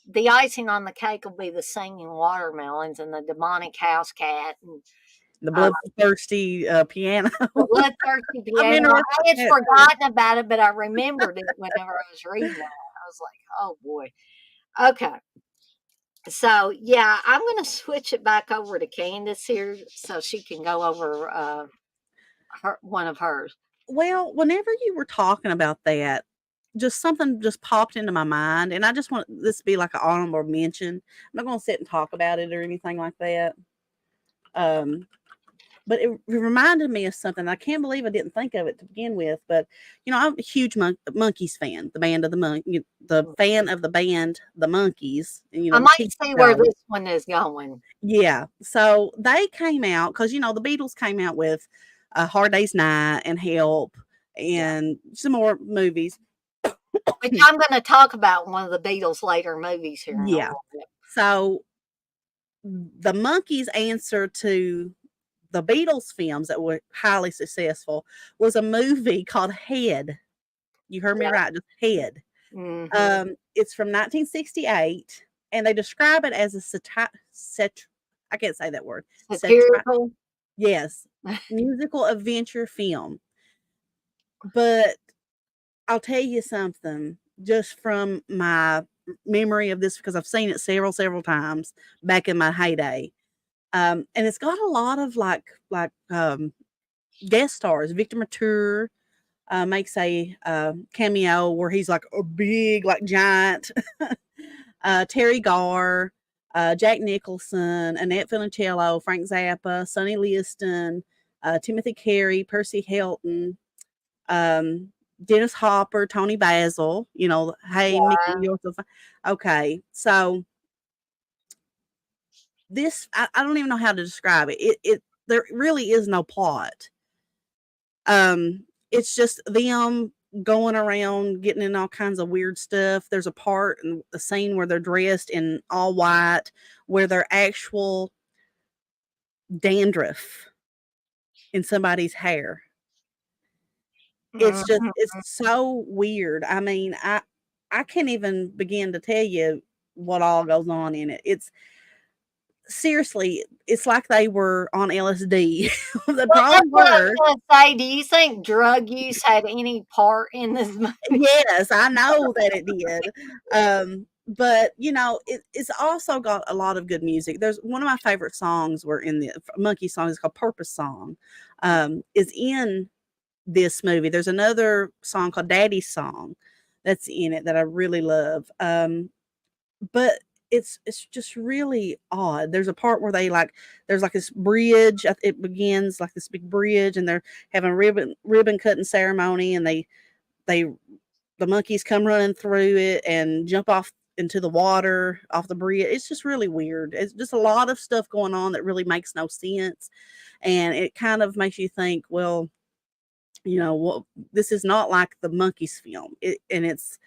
the icing on the cake will be the singing watermelons and the demonic house cat and The uh, bloodthirsty piano. the bloodthirsty I'm piano. interested I had in that too. forgotten about it, but I remembered it whenever I was reading that. I was like, oh boy. Okay. So yeah, I'm gonna switch it back over to Candace here so she can go over one of hers. Well, whenever you were talking about that, just something just popped into my mind, and I just want this to be like an honorable mention. I'm not going to sit and talk about it or anything like that. Um, but it reminded me of something. I can't believe I didn't think of it to begin with. But I'm a huge Monkeys fan. The band of the fan of the band, the Monkeys, and I the might TV see where show. this one is going. Yeah. So they came out because the Beatles came out with a Hard Day's Night and Help Yeah. and some more movies. Which I'm gonna talk about one of the Beatles later movies here in a Yeah. little bit. So the Monkeys' answer to the Beatles films that were highly successful was a movie called Head. You heard me Yeah. right, just Head. Hmm. It's from 1968, and they describe it as a I can't say that word. Satirical. Yes, musical adventure film. But I'll tell you something, just from my memory of this because I've seen it several times back in my heyday. And it's got a lot of guest stars. Victor Mature makes a cameo where he's like a big, like giant. Terry Garr, Jack Nicholson, Annette Funicello, Frank Zappa, Sonny Liston, Timothy Carey, Percy Hilton, um, Dennis Hopper, Tony Basil. You know, hey Mickey, Yeah. you're so fine. Okay, so this I don't even know how to describe it. It there really is no plot. It's just them going around getting in all kinds of weird stuff. There's a part in the scene where they're dressed in all white, where they're actual dandruff in somebody's hair. Mhm. It's so weird. I mean, I can't even begin to tell you what all goes on in it. It's seriously, it's like they were on LSD. They Well, that's probably what I was were. gonna say. Do you think drug use had any part in this movie? Yes, I know that it did. But you know, it's also got a lot of good music. There's one of my favorite songs were in the Monkey song. It's called Purpose Song. Is in this movie. There's another song called Daddy's Song that's in it that I really love. But it's just really odd. There's a part where there's like this bridge. It begins like this big bridge, and they're having a ribbon cutting ceremony, and they the monkeys come running through it and jump off into the water off the bridge. It's just really weird. It's just a lot of stuff going on that really makes no sense, and it kind of makes you think, well, you know, what this is not like the monkeys film. And it's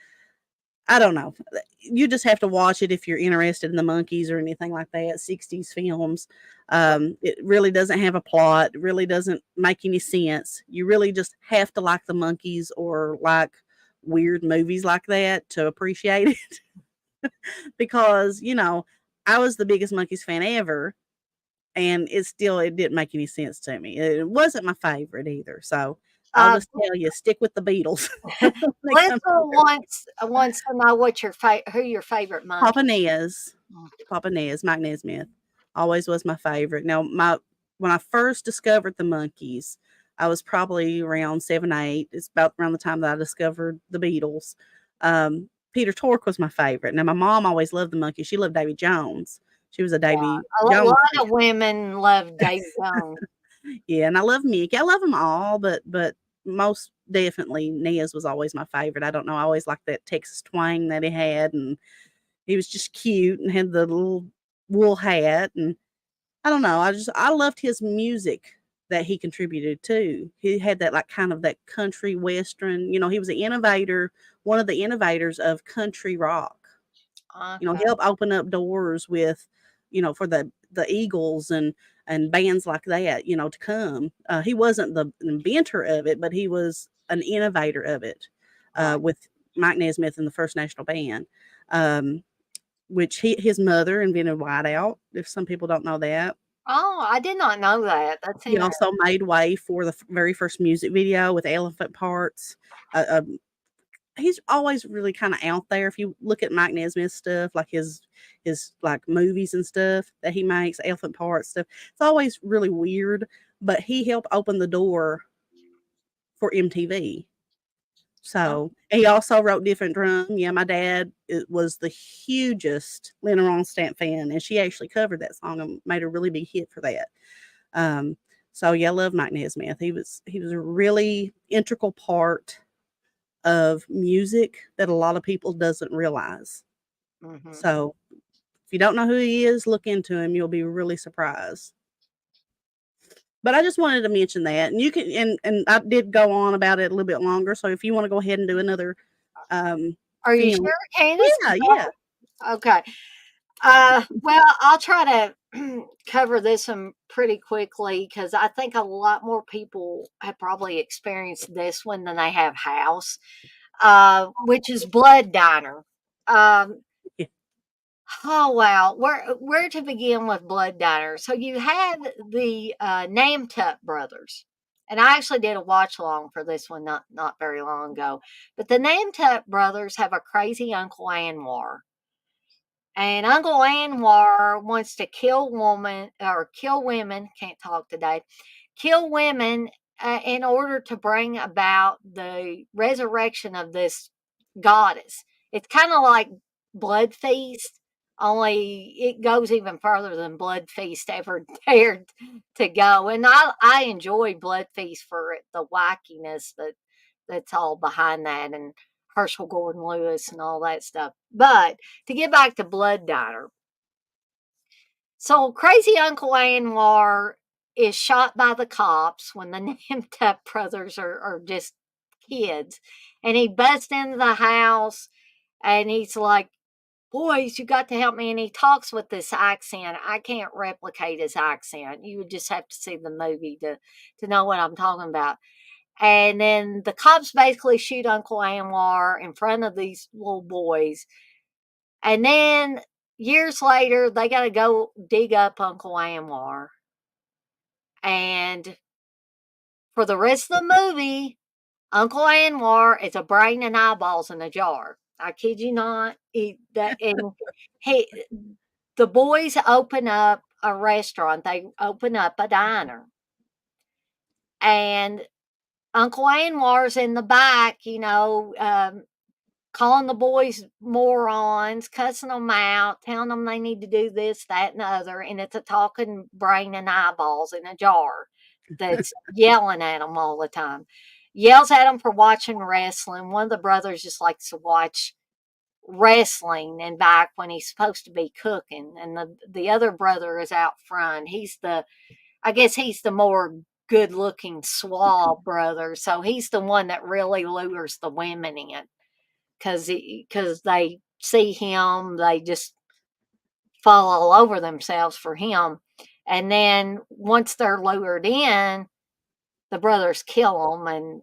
I don't know. You just have to watch it if you're interested in the monkeys or anything like that. 60s films. It really doesn't have a plot. It really doesn't make any sense. You really just have to like the monkeys or like weird movies like that to appreciate it. Because, you know, I was the biggest monkeys fan ever, and it didn't make any sense to me. It wasn't my favorite either. So I'll Uh, just tell you, stick with the Beatles. They Lisa come wants to know who your favorite Papa monkey. Nez. Papa Nez, Mike Nesmith, always was my favorite. Now, my when I first discovered the monkeys, I was probably around 7, 8. It's about around the time that I discovered the Beatles. Peter Tork was my favorite. Now, my mom always loved the monkeys. She loved Davy Jones. She was a Davy A Jones lot fan. of women love Dave Jones. Yeah, and I love Mickey. I love them all, but most definitely Nez was always my favorite. I don't know. I always liked that Texas twang that he had, and he was just cute and had the little wool hat, and I don't know, I loved his music that he contributed to. He had that, like, kind of that country western, you know, he was an innovator, one of the innovators of country rock. You know, Okay. he helped open up doors with, you know, for the Eagles and bands like that, you know, to come. He wasn't the inventor of it, but he was an innovator of it, Right. with Mike Nesmith and the First National Band. Um, which his mother invented whiteout, if some people don't know that. Oh, I did not know that. That's He interesting. also made way for the very first music video with elephant parts. He's always really kinda out there. If you look at Mike Nesmith's stuff, like like, movies and stuff that he makes, elephant parts stuff, it's always really weird, but he helped open the door for MTV. Oh, So, he also wrote Different Drum. Yeah, my dad was the hugest Lena Ronstadt fan, and she actually covered that song and made a really big hit for that. Um, so yeah, I love Mike Nesmith. He was a really integral part of music that a lot of people doesn't realize. mhm. So if you don't know who he is, look into him. You'll be really surprised. But I just wanted to mention that, and you can, and I did go on about it a little bit longer. So if you want to go ahead and do another Are you film, sure, Candace? yeah, yeah. Okay. Well, I'll try to cover this one pretty quickly because I think a lot more people have probably experienced this one than they have House, which is Blood Diner. Um, Yeah. oh wow, where to begin with Blood Diner? So you have the Namtup brothers, and I actually did a watch along for this one not very long ago. But the Namtup brothers have a crazy uncle Anwar, And Uncle Anwar wants to kill women, can't talk today, kill women in order to bring about the resurrection of this goddess. It's kind of like Blood Feast, only it goes even further than Blood Feast ever dared to go. And I enjoy Blood Feast for the wackiness that's all behind that, and Herschel Gordon Lewis and all that stuff. But to get back to Blood Diner, so crazy Uncle Anwar is shot by the cops when the Namtup brothers are just kids. And he busts into the house and he's like, "Boys, you got to help me." And he talks with this accent. I can't replicate his accent. You would just have to see the movie to know what I'm talking about. And then the cops basically shoot Uncle Anwar in front of these little boys. And then years later, they got to go dig up Uncle Anwar. And for the rest of the movie, Uncle Anwar is a brain and eyeballs in a jar. I kid you not. He, the boys open up a restaurant. They open up a diner, and Uncle Anwar's in the back. Calling the boys morons, cussing them out, telling them they need to do this, that, and the other. And it's a talking brain and eyeballs in a jar that's yelling at them all the time. Yells at them for watching wrestling. One of the brothers just likes to watch wrestling and back when he's supposed to be cooking. And the other brother is out front. I guess he's the more good looking suave brother. So he's the one that really lures the women in because they see him, they just fall all over themselves for him. And then once they're lured in, the brothers kill them and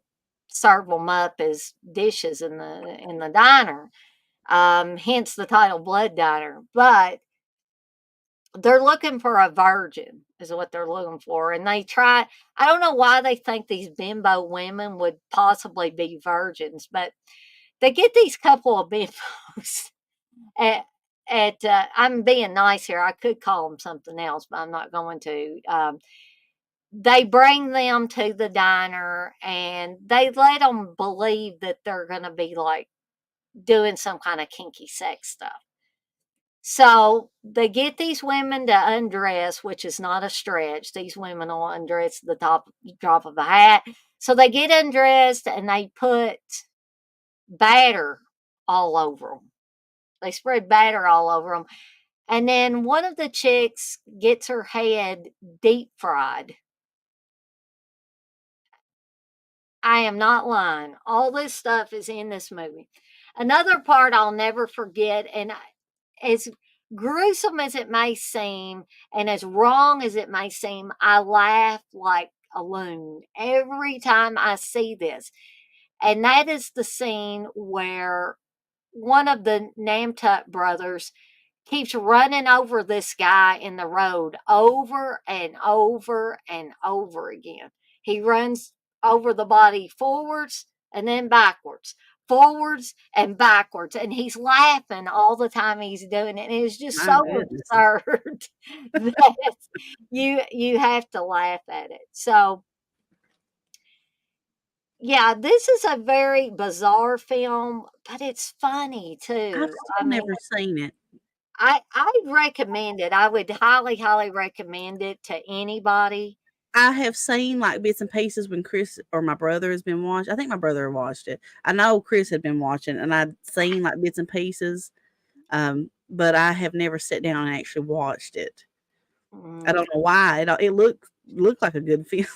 serve them up as dishes in the diner. Hence the title Blood Diner. But they're looking for a virgin, is what they're looking for. And they try, I don't know why they think these bimbo women would possibly be virgins, but they get these couple of bimbos at I'm being nice here. I could call them something else, but I'm not going to. They bring them to the diner and they let them believe that they're going to be like doing some kind of kinky sex stuff. So they get these women to undress, which is not a stretch. These women will undress at the drop of a hat. So they get undressed and they put batter all over them. They spread batter all over them. And then one of the chicks gets her head deep fried. I am not lying. All this stuff is in this movie. Another part I'll never forget, and as gruesome as it may seem, and as wrong as it may seem, I laugh like a loon every time I see this. And that is the scene where one of the Namtup brothers keeps running over this guy in the road over and over and over again. He runs over the body forwards and then backwards, forwards and backwards. And he's laughing all the time he's doing it. And it's just My so goodness. absurd that you have to laugh at it. So yeah, this is a very bizarre film, but it's funny I've too. I still mean, never seen it. I recommend it. I would highly, highly recommend it to anybody. I have seen like bits and pieces when Chris or my brother has been watching. I think my brother watched it. I know Chris had been watching, and I'd seen like bits and pieces. But I have never sat down and actually watched it. I Mm. don't know why. It looked like a good film.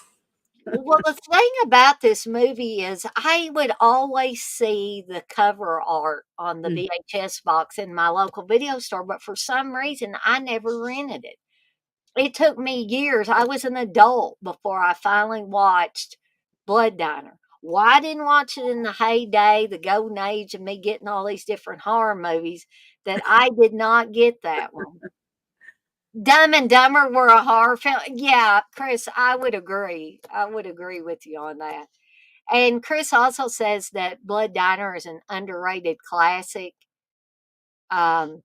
Well, the thing about this movie is I would always see the cover art on the Mm. VHS box in my local video store, but for some reason I never rented it. It took me years. I was an adult before I finally watched Blood Diner. Why I didn't watch it in the heyday, the golden age of me getting all these different horror movies, that I did not get that one. Dumb and Dumber were a horror film. Yeah, Chris, I would agree. I would agree with you on that. And Chris also says that Blood Diner is an underrated classic. Um,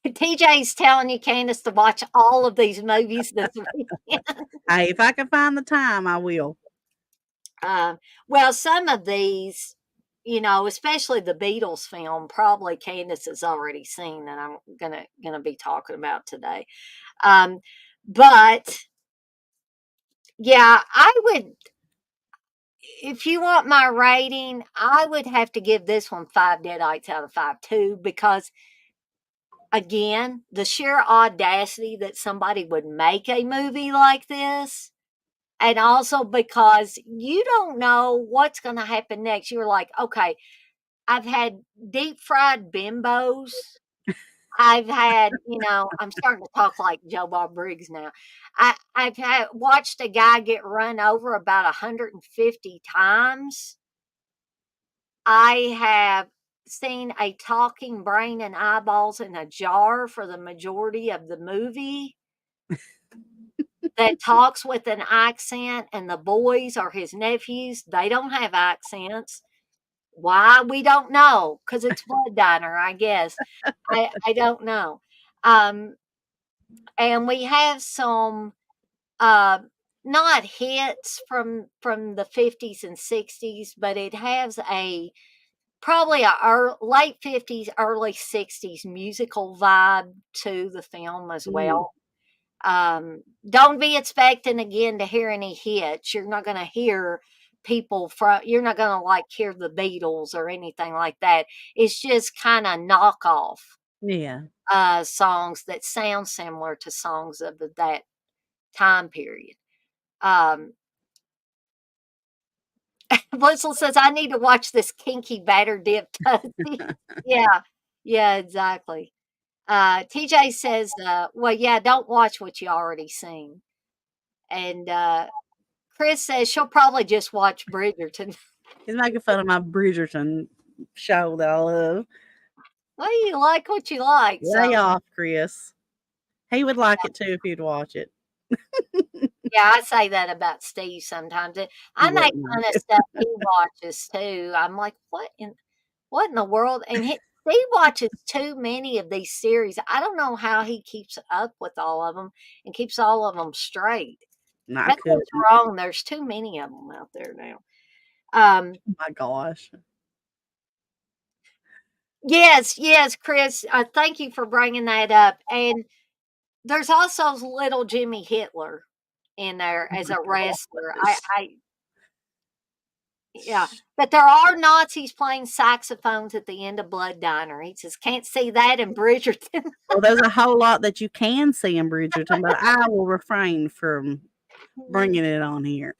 TJ's telling you, Candace, to watch all of these movies this weekend. Hey, if I can find the time, I will. Uh, well, some of these, especially the Beatles film, probably Candace has already seen that I'm gonna be talking about today. Um, but yeah, I would. If you want my rating, I would have to give this one 5 deadites out of 5 too, because again, the sheer audacity that somebody would make a movie like this, and also because you don't know what's going to happen next. You're like, okay, I've had deep fried bimbos. I've had, I'm starting to talk like Joe Bob Briggs now. I've watched a guy get run over about 150 times. I have seen a talking brain and eyeballs in a jar for the majority of the movie that talks with an accent, and the boys are his nephews. They don't have accents. Why? We don't know, because it's Blood Diner, I guess. I don't know. Um, and we have some uh, not hits from the 50s and 60s, but it has a probably a late 50s, early 60s musical vibe to the film as Mm, well. Don't be expecting again to hear any hits. You're not going to hear you're not going to like hear the Beatles or anything like that. It's just kind of knockoff yeah. songs that sound similar to songs of that time period. Um, Blissel says, I need to watch this kinky batter dip toasty. Yeah, yeah, exactly. TJ says, well, yeah, don't watch what you already seen. And Chris says she'll probably just watch Bridgerton. He's making fun of my Bridgerton show that I love. Well, you like what you like. So, Lay off, Chris. He would like it too if he'd watch it. yeah, I say that about Steve sometimes. He I make wouldn't fun like of it. stuff he watches too. I'm like, what in the world? And he watches too many of these series. I don't know how he keeps up with all of them and keeps all of them straight. No, I That's what's couldn't. wrong. There's too many of them out there now. Um, Oh my gosh. yes, yes, Chris. Thank you for bringing that up. And there's also little Jimmy Hitler in there Oh as my a wrestler. gosh. Yeah, but there are Nazis playing saxophones at the end of Blood Diner. He says, can't see that in Bridgerton. Well, there's a whole lot that you can see in Bridgerton, but I will refrain from bringing it on here.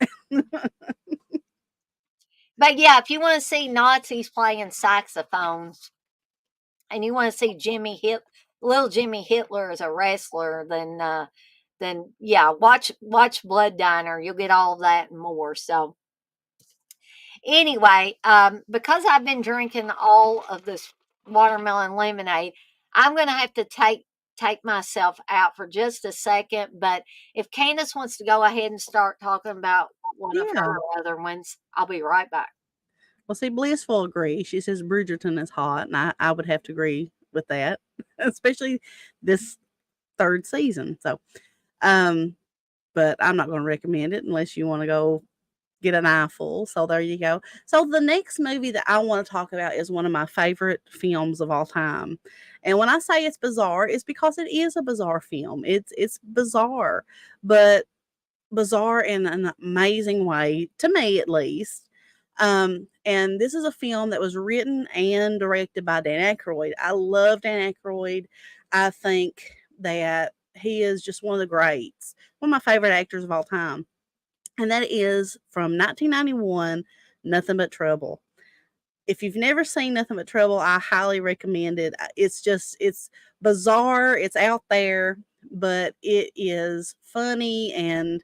But yeah, if you want to see Nazis playing saxophones and you want to see little Jimmy Hitler as a wrestler, then yeah, watch Blood Diner. You'll get all of that and more. So anyway, because I've been drinking all of this watermelon lemonade, I'm gonna have to take myself out for just a second. But if Candace wants to go ahead and start talking about one of Yeah. her other ones, I'll be right back. Well, see, Blissful agree. She says Bridgerton is hot, and I would have to agree with that, especially this third season. So, um, but I'm not going to recommend it unless you want to go get an eyeful. So there you go. So the next movie that I want to talk about is one of my favorite films of all time. And when I say it's bizarre, it's because it is a bizarre film. It's bizarre, but bizarre in an amazing way, to me at least. And this is a film that was written and directed by Dan Aykroyd. I love Dan Aykroyd. I think that he is just one of the greats, one of my favorite actors of all time. And that is from 1991, Nothing But Trouble. If you've never seen Nothing But Trouble, I highly recommend it. It's bizarre, it's out there, but it is funny and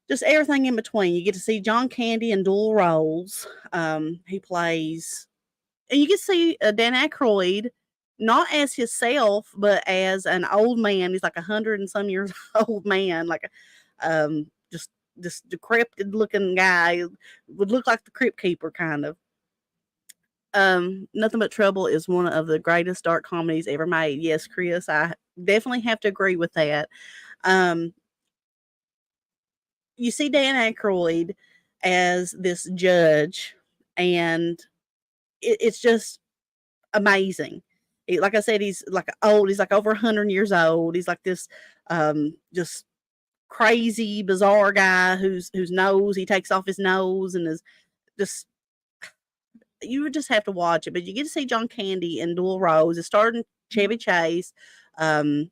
just everything in between. You get to see John Candy in dual roles. He plays, and you get to see Dan Aykroyd not as himself, but as an old man. He's like 100 and some years old man, like just this decrepit looking guy would look like the crypt keeper kind of. Nothing But Trouble is one of the greatest dark comedies ever made. Yes, Chris, I definitely have to agree with that. Um, you see Dan Aykroyd as this judge, and it's just amazing. Like I said, he's like old. He's like over 100 years old. He's like this, just crazy, bizarre guy whose nose he takes off his nose and is just. You would just have to watch it, but you get to see John Candy and Dual Rose. It's starring Chevy Chase. Um,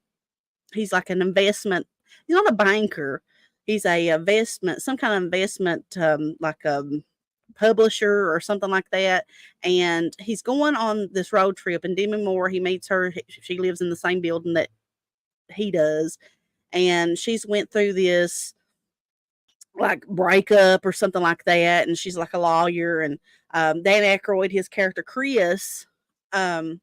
he's like an investment. He's not a banker. He's a investment, some kind of investment, like a publisher or something like that. And he's going on this road trip. And Demi Moore, he meets her. She lives in the same building that he does, and she's went through this like breakup or something like that. And she's like a lawyer. And Dan Aykroyd, his character Chris, um,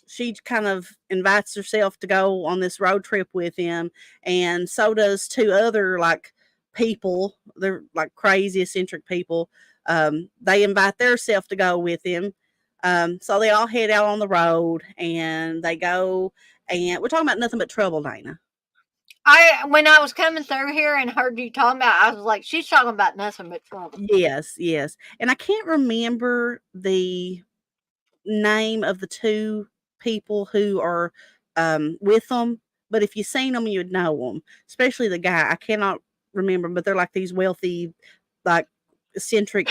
she kind of invites herself to go on this road trip with him, and so does two other like people. They're like crazy eccentric people. They invite their self to go with him. So they all head out on the road, and they go, and we're talking about Nothing But Trouble, Dana. When I was coming through here and heard you talking about, I was like, she's talking about nothing but trouble. Yes, yes. And I can't remember the name of the two people who are with them, but if you seen them, you would know them. Especially the guy. I cannot remember, but they're like these wealthy, like eccentric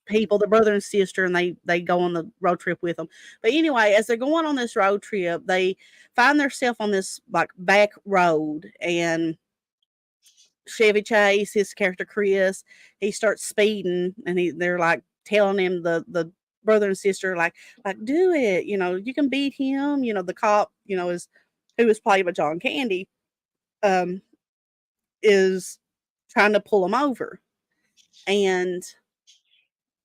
people. They're brother and sister, and they go on the road trip with them. But anyway, as they're going on this road trip, they find themselves on this like back road, and Chevy Chase, his character Chris, he starts speeding, and they're like telling him, the brother and sister, like do it, you can beat him. The cop, is who was played by John Candy, um, is trying to pull him over, and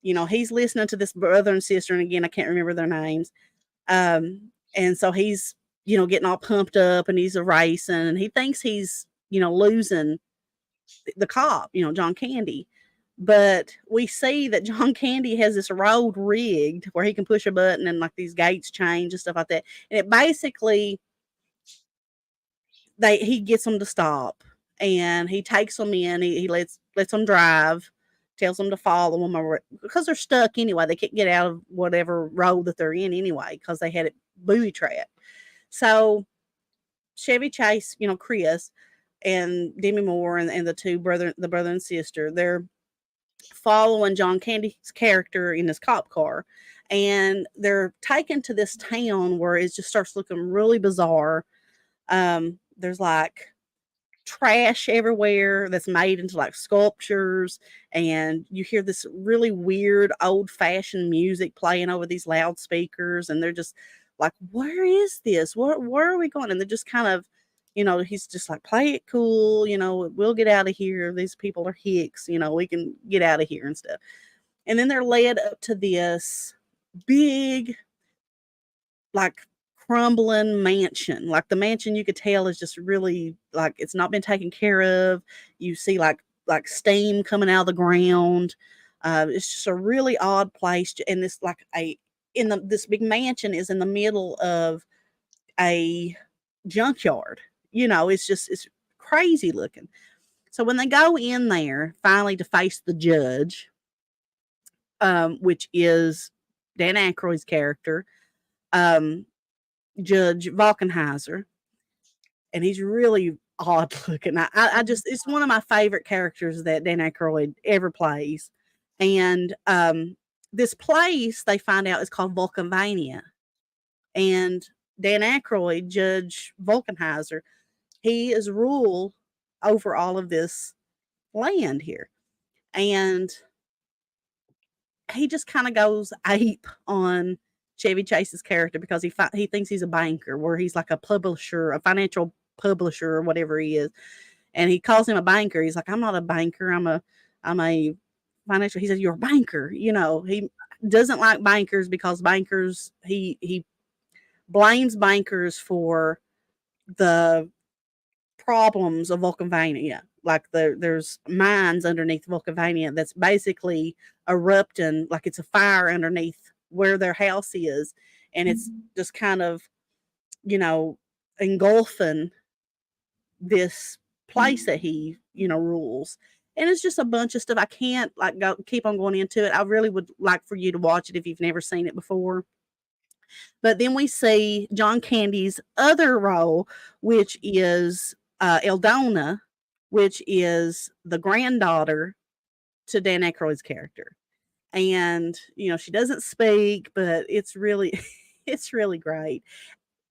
he's listening to this brother and sister, and again I can't remember their names, and so he's getting all pumped up, and he's a racing, and he thinks he's losing the cop, John Candy. But we see that John Candy has this road rigged where he can push a button and like these gates change and stuff like that. And it basically he gets them to stop, and he takes them in. He lets them drive, tells them to follow him, or because they're stuck anyway. They can't get out of whatever road that they're in anyway because they had it booby trapped. So Chevy Chase, Chris and Demi Moore and the brother and sister, they're following John Candy's character in his cop car, and they're taken to this town where it just starts looking really bizarre. There's like trash everywhere that's made into like sculptures, and you hear this really weird old fashioned music playing over these loudspeakers, and they're just like, where is this, where are we going? And they're just kind of, he's just like, play it cool, we'll get out of here, these people are hicks, we can get out of here and stuff. And then they're led up to this big, like, crumbling mansion. Like the mansion, you could tell is just really like it's not been taken care of. You see like steam coming out of the ground. It's just a really odd place. And this like a in the this big mansion is in the middle of a junkyard. It's crazy looking. So when they go in there finally to face the judge, which is Dan Aykroyd's character, um, Judge Valkenheiser, and he's really odd looking. I just it's one of my favorite characters that Dan Aykroyd ever plays. And this place they find out is called Vulcanvania, and Dan Aykroyd, Judge Valkenheiser, he is rule over all of this land here, and he just kind of goes ape on Chevy Chase's character because he thinks he's a banker, where he's like a publisher, a financial publisher, or whatever he is, and he calls him a banker. He's like, I'm not a banker. I'm a financial. He says, you're a banker. He doesn't like bankers because bankers. He blames bankers for the problems of Vulcanvania. Like there's mines underneath Vulcanvania that's basically erupting, like it's a fire underneath where their house is, and it's just kind of, you know, engulfing this place that he, rules. And it's just a bunch of stuff. I can't like go keep on going into it. I really would like for you to watch it if you've never seen it before. But then we see John Candy's other role, which is Eldona, which is the granddaughter to Dan Aykroyd's character. And she doesn't speak, but it's really it's really great.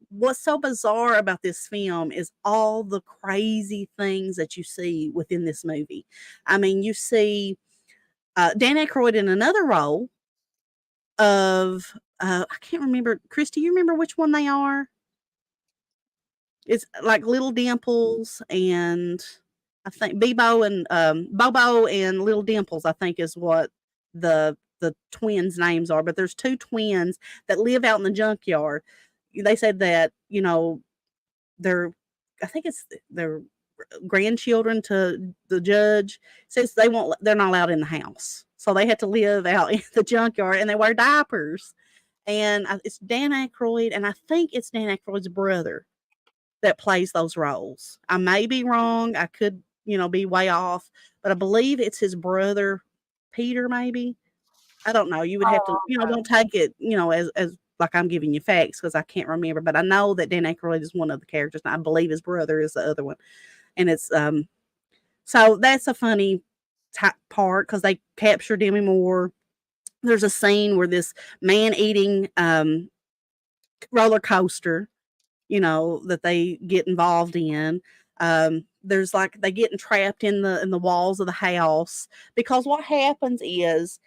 What's so bizarre about this film is all the crazy things that you see within this movie. I mean, you see Dan Aykroyd in another role of I can't remember. Christy, you remember which one they are? It's like Little Dimples and I think Bebo and Bobo and Little Dimples. I think is what the twins' names are. But there's two twins that live out in the junkyard. They said that they're I think it's their grandchildren to the judge says they're not allowed in the house. So they had to live out in the junkyard and they wear diapers. And it's Dan Aykroyd, and I think it's Dan Aykroyd's brother that plays those roles. I may be wrong. I could, be way off, but I believe it's his brother, Peter, maybe. I don't know. You would have to, Oh, okay. don't take it, as like I'm giving you facts because I can't remember. But I know that Dan Aykroyd is one of the characters, and I believe his brother is the other one. And it's so that's a funny part because they capture Demi Moore. There's a scene where this man eating roller coaster, that they get involved in. There's like they get entrapped in the walls of the house because what happens is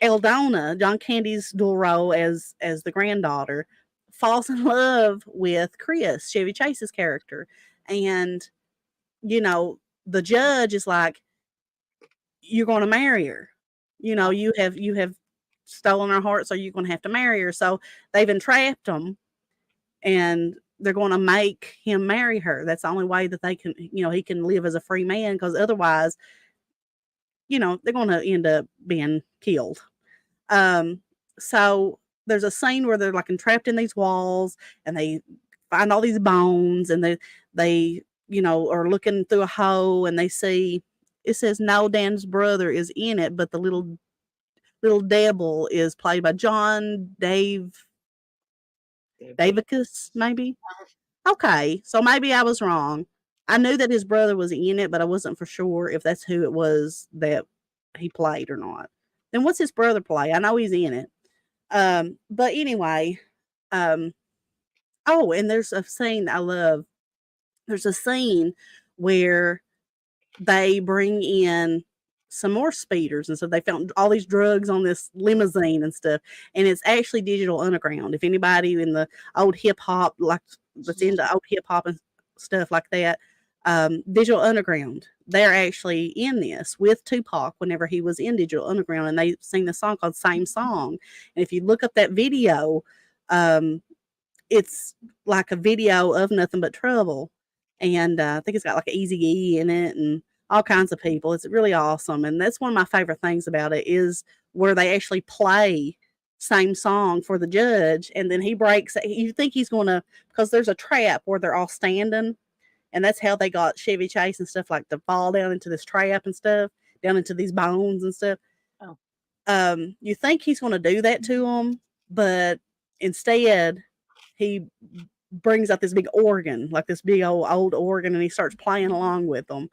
Eldona, John Candy's dual role as the granddaughter, falls in love with Chris, Chevy Chase's character. And, you know, the judge is like, you're gonna marry her. You have stolen her heart, so you're gonna have to marry her. So they've entrapped him and they're gonna make him marry her. That's the only way that they can, he can live as a free man because otherwise, they're gonna end up being killed. Um, so there's a scene where they're like entrapped in these walls and they find all these bones and they are looking through a hole and they see it says no Dan's brother is in it, but the little devil is played by John Davicus, maybe. Okay, so maybe I was wrong. I knew that his brother was in it, but I wasn't for sure if that's who it was that he played or not. Then what's his brother play? I know he's in it. But anyway, um, oh, and there's a scene I love. There's a scene where they bring in some more speeders, and so they found all these drugs on this limousine and stuff, and it's actually Digital Underground. If anybody in the old hip hop, like that's into old hip hop and stuff like that, Digital Underground, they're actually in this with Tupac whenever he was in Digital Underground, and they sing the song called Same Song. And if you look up that video, um, it's like a video of Nothing But Trouble. And I think it's got like Easy E in it and all kinds of people. It's really awesome. And that's one of my favorite things about it is where they actually play same song for the judge. And then he breaks, you think he's going to, because there's a trap where they're all standing. And that's how they got Chevy Chase and stuff like to fall down into this trap and stuff, down into these bones and stuff. Oh. You think he's going to do that to them, but instead he brings out this big organ, like this big old organ, and he starts playing along with them.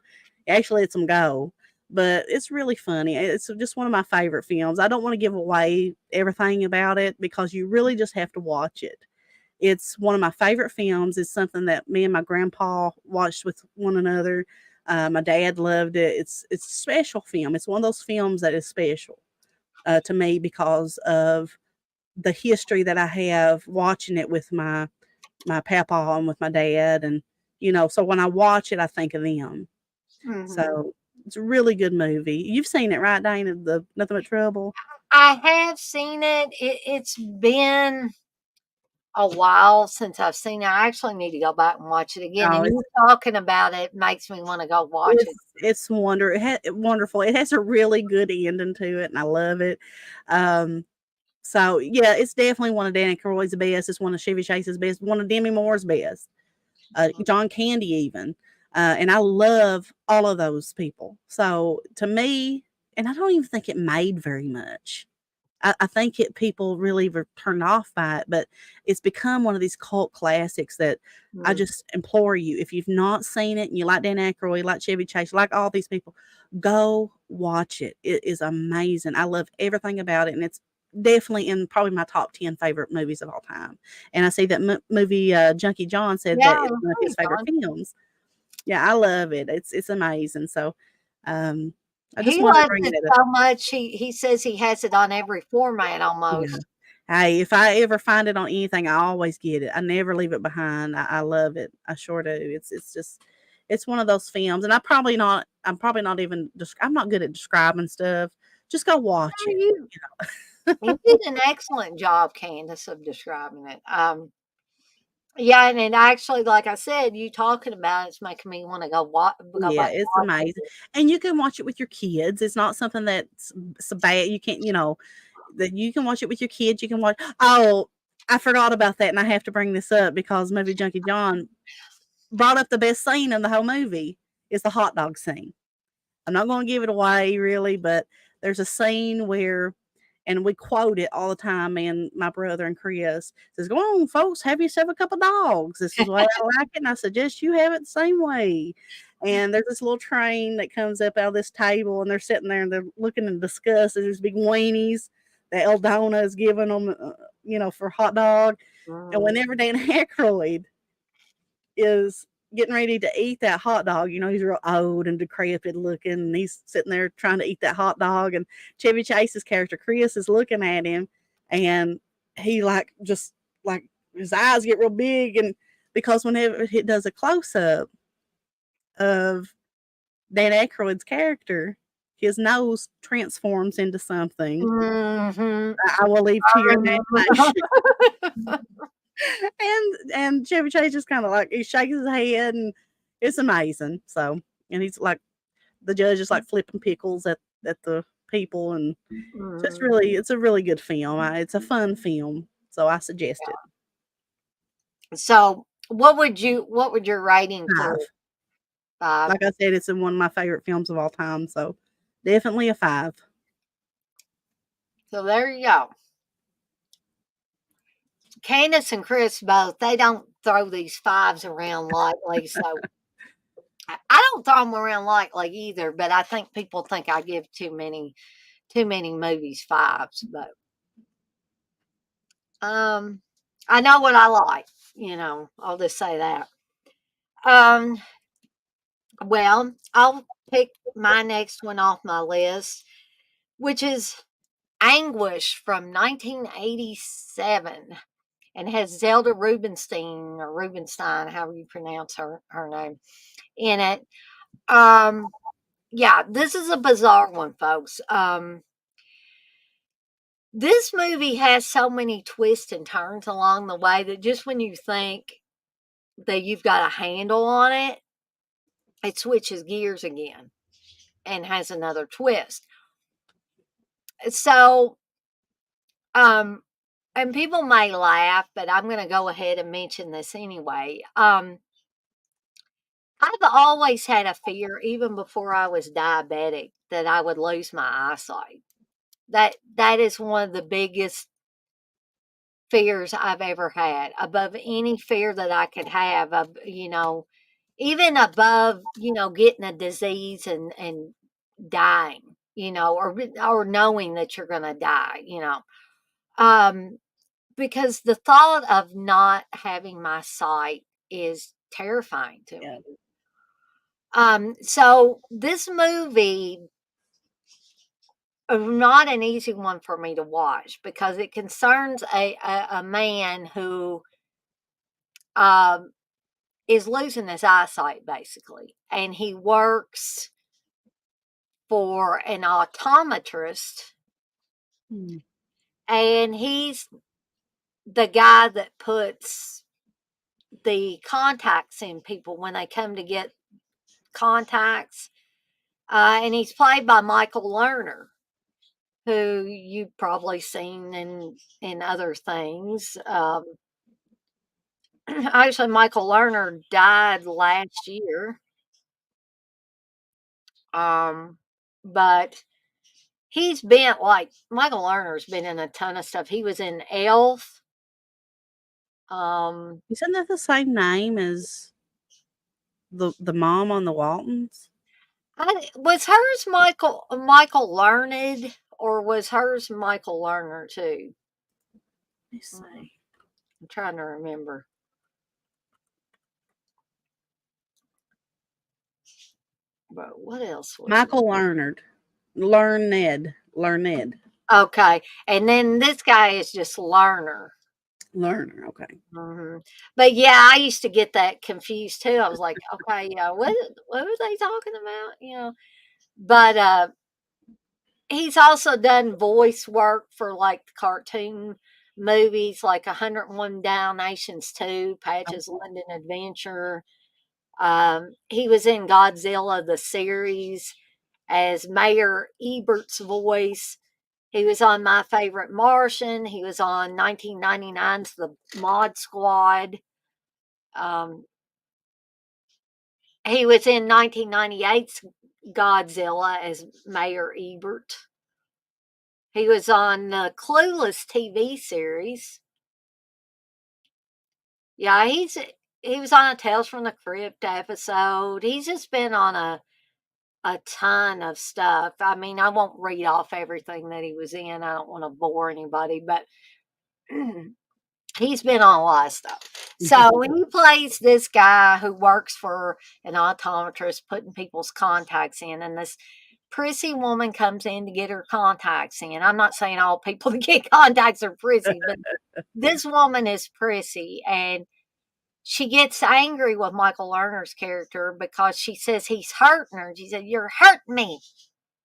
He actually lets them go, but it's really funny. It's just one of my favorite films. I don't want to give away everything about it because you really just have to watch it. It's one of my favorite films. It's something that me and my grandpa watched with one another. My dad loved it. It's a special film. It's one of those films that is special to me because of the history that I have watching it with my papa and with my dad, and so when I watch it, I think of them. Mm-hmm. So it's a really good movie. You've seen it, right, Dana? The Nothing But Trouble. I have seen it. It's been a while since I've seen it. I actually need to go back and watch it again. Oh, And you talking about it makes me want to go watch it's it. it's wonderful. It has a really good ending to it, and I love it. Um, So yeah, it's definitely one of Dan Aykroyd's best. It's one of Chevy Chase's best. One of Demi Moore's best. John Candy even. And I love all of those people. So to me, and I don't even think it made very much. I think people really were turned off by it, but it's become one of these cult classics that I Mm. just implore you, if you've not seen it and you like Dan Aykroyd, like Chevy Chase, like all these people, go watch it. It is amazing. I love everything about it, and it's definitely in probably my top 10 favorite movies of all time. And I see that movie Junkie John said Yeah, that it's one of his favorite John. films. Yeah, I love it. It's amazing. So um, I just He wanted to loves bring it that up. so much, he says he has it on every format Yeah. almost. Hey, if I ever find it on anything, I always get it. I never leave it behind. I love it. I sure do. It's just it's one of those films, and I'm probably not even I'm not good at describing stuff. Just go watch Yeah, it. you did an excellent job, Candace, of describing it. Yeah, and actually, like I said, you talking about it's making me wanna go Yeah, back it's and watch amazing. it. And you can watch it with your kids. It's not something that's so bad. You can't, that you can watch it with your kids. You can watch Oh, I forgot about that, and I have to bring this up because Movie Junkie John brought up the best scene in the whole movie is the hot dog scene. I'm not going to give it away really, but there's a scene where, and we quote it all the time. And my brother and Chris says, "Go on, folks, have yourself a couple dogs. This is the way I like it, and I suggest you have it the same way." And there's this little train that comes up out of this table, and they're sitting there and they're looking in disgust at these big weenies that Eldona is giving them, for hot dog. And Mm, whenever Dan Aykroyd is getting ready to eat that hot dog. He's real old and decrepit looking, and he's sitting there trying to eat that hot dog. And Chevy Chase's character, Chris, is looking at him, and he just like his eyes get real big. And because whenever he does a close up of Dan Aykroyd's character, his nose transforms into something. mhm. I will leave to I your remember. imagination. And Chevy Chase just kind of like he shakes his head, and it's amazing. So, and he's like the judge is like flipping pickles at the people, and Mhm. it's a really good film. It's a fun film, so I suggest it. So, what would your rating for 5. 5? Like I said, it's in one of my favorite films of all time, so definitely a 5. So there you go. Candace and Chris both, they don't throw these 5s around lightly, so I don't throw them around lightly either, but I think people think I give too many movies 5s, but, um, I know what I like, I'll just say that. Um, well, I'll pick my next one off my list, which is Anguish from 1987, and has Zelda Rubinstein or Rubenstein, however you pronounce her name, in it. Um, yeah, this is a bizarre one, folks. This movie has so many twists and turns along the way that just when you think that you've got a handle on it, it switches gears again and has another twist. So, um, and people may laugh, but I'm going to go ahead and mention this anyway. I've always had a fear, even before I was diabetic, that I would lose my eyesight. That is one of the biggest fears I've ever had, above any fear that I could have, even above, getting a disease and dying, or knowing that you're going to die. Um, because the thought of not having my sight is terrifying to Yeah, me. So this movie not an easy one for me to watch because it concerns a man who um, is losing his eyesight basically, and he works for an optometrist, mm, and he's the guy that puts the contacts in people when they come to get contacts, and he's played by Michael Lerner, who you've probably seen in other things. Actually, Michael Lerner died last year. Um, but he's been like Michael Lerner's been in a ton of stuff. He was in Elf. Um, Isn't that the same name as the mom on the Waltons? was hers Michael Learned, or was hers Michael Lerner too? Let me Mm, see. I'm trying to remember. But what else was it? Michael Learned. Learned. Okay, and then this guy is just Lerner. Learner, okay. But yeah, I used to get that confused too. I was like, okay, yeah, what were they talking about? But he's also done voice work for like cartoon movies like 101 Dalmatians 2, Patch's Oh, London Adventure. He was in Godzilla the series as Mayor Ebert's voice. He was on My Favorite Martian. He was on 1999's The Mod Squad. Um, he was in 1998's Godzilla as Mayor Ebert. He was on the Clueless TV series. Yeah, he was on a Tales from the Crypt episode. He's just been on a ton of stuff. I mean, I won't read off everything that he was in. I don't want to bore anybody, but he's been on a lot of stuff. So he plays this guy who works for an optometrist putting people's contacts in, and this prissy woman comes in to get her contacts in. I'm not saying all people that get contacts are prissy, but this woman is prissy, and she gets angry with Michael Lerner's character because she says he's hurting her. She said, "You're hurting me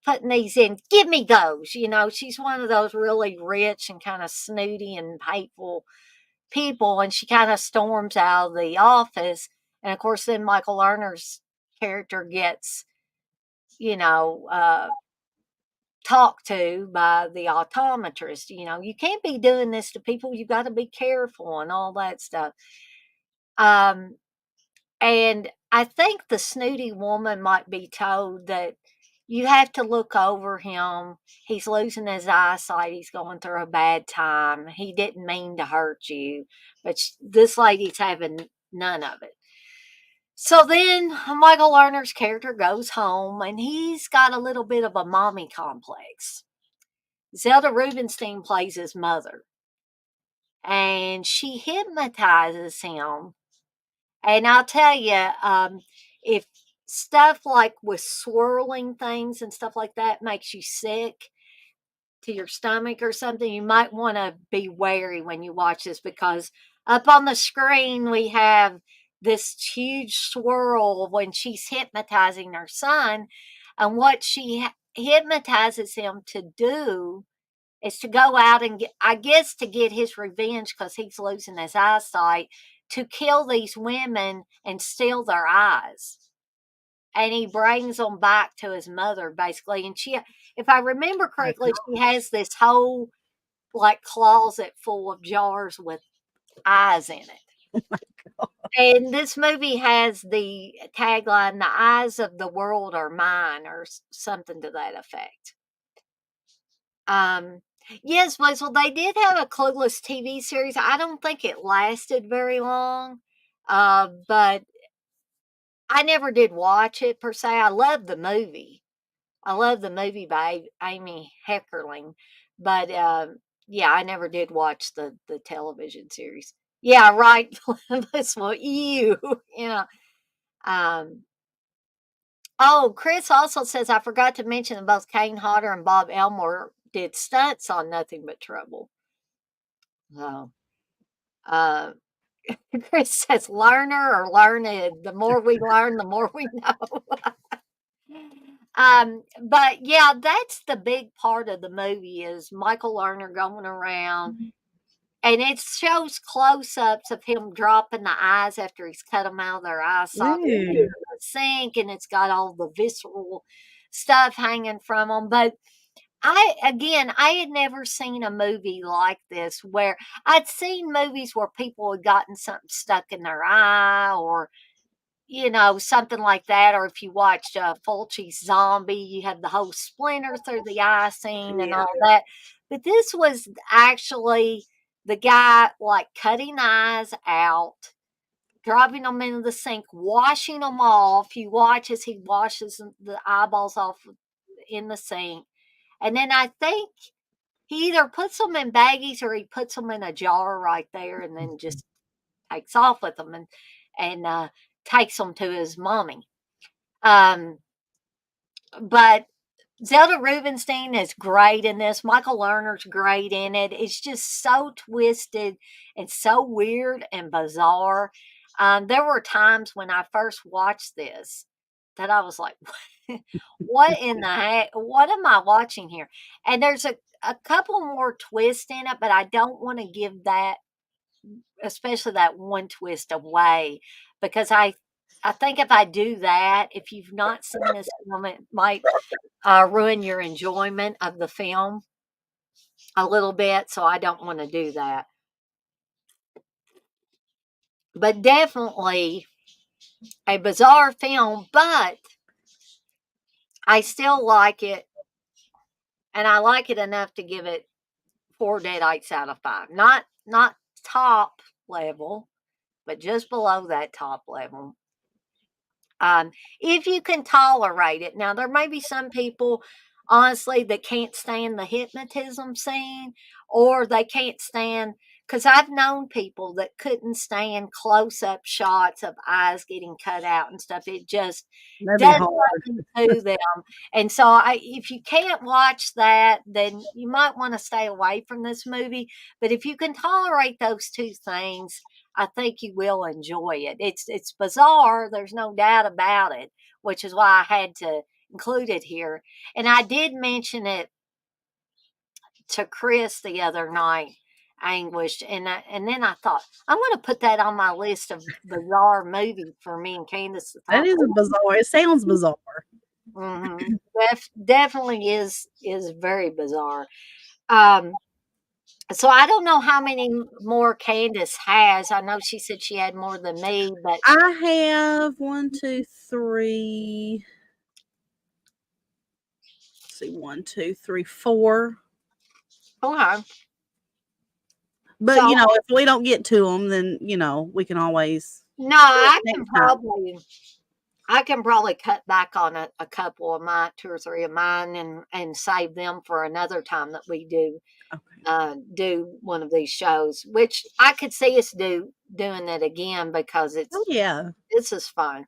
putting these in. Give me those." She's one of those really rich and kind of snooty and hateful people, and she kind of storms out of the office. And of course, then Michael Lerner's character gets, you know, talked to by the optometrist. You can't be doing this to people. You got to be careful and all that stuff. Um, and I think the snooty woman might be told that you have to look over him. He's losing his eyesight. He's going through a bad time. He didn't mean to hurt you, but this lady's having none of it. So then Michael Lerner's character goes home and he's got a little bit of a mommy complex. Zelda Rubinstein plays his mother, and she hypnotizes him. And I'll tell you, if stuff like with swirling things and stuff like that makes you sick to your stomach or something, you might want to be wary when you watch this, because up on the screen we have this huge swirl when she's hypnotizing her son. And what she hypnotizes him to do is to go out and get, I guess, to get his revenge because he's losing his eyesight, to kill these women and steal their eyes. And he brings them back to his mother, basically. And she, if I remember my correctly, she has this whole like closet full of jars with eyes in it. God. And this movie has the tagline, "The eyes of the world are mine," or something to that effect. Um, yes, well, they did have a Clueless TV series. I don't think it lasted very long, but I never did watch it per se. I love the movie. I love the movie by Amy Heckerling, but yeah, I never did watch the television series. Yeah, right. This one, you, you know. Um, oh, Chris also says I forgot to mention that both Kane Hodder and Bob Elmore did stunts on Nothing But Trouble. So, uh, Chris says learner or learned. The more we learn, the more we know. But yeah, that's the big part of the movie is Michael Lerner going around, and it shows close-ups of him dropping the eyes after he's cut them out of their eye socket Ew. into the sink, and it's got all the visceral stuff hanging from them. But I had never seen a movie like this where I'd seen movies where people had gotten something stuck in their eye or, something like that. Or if you watched Fulci's Zombie, you have the whole splinter through the eye scene and Yeah. all that. But this was actually the guy like cutting eyes out, dropping them into the sink, washing them off. You watch as he washes the eyeballs off in the sink. And then I think he either puts them in baggies or he puts them in a jar right there and then just takes off with them and takes them to his mommy. Um, but Zelda Rubinstein is great in this. Michael Lerner's great in it. It's just so twisted and so weird and bizarre. There were times when I first watched this that I was like, what in the heck? What am I watching here? And there's a couple more twists in it, but I don't want to give that, especially that one twist away, because I think if I do that, if you've not seen this film, it might ruin your enjoyment of the film a little bit. So I don't want to do that. But definitely a bizarre film, but I still like it. And I like it enough to give it 4 deadites out of 5. Not top level, but just below that top level. If you can tolerate it. Now, there may be some people, honestly, that can't stand the hypnotism scene, or they can't stand, because I've known people that couldn't stand close up shots of eyes getting cut out and stuff. It just That'd be does hard. nothing to them. And so, if you can't watch that, then you might want to stay away from this movie. But if you can tolerate those two things, I think you will enjoy it. It's bizarre, there's no doubt about it, which is why I had to include it here. And I did mention it to Chris the other night, Anguished, and then I thought I'm going to put that on my list of bizarre movies for me and Candace to That talk is a bizarre. It sounds bizarre. about. Definitely is very bizarre. Um, so I don't know how many more Candace has. I know she said she had more than me, but I have one, two, three. Let's see, one, two, three, four. okay. But So if we don't get to them, then we can always no, do it next time. I can probably cut back on a couple of my 2 or 3 of mine and save them for another time that we Okay. do one of these shows, which I could see us doing it again because Oh yeah. this is fun.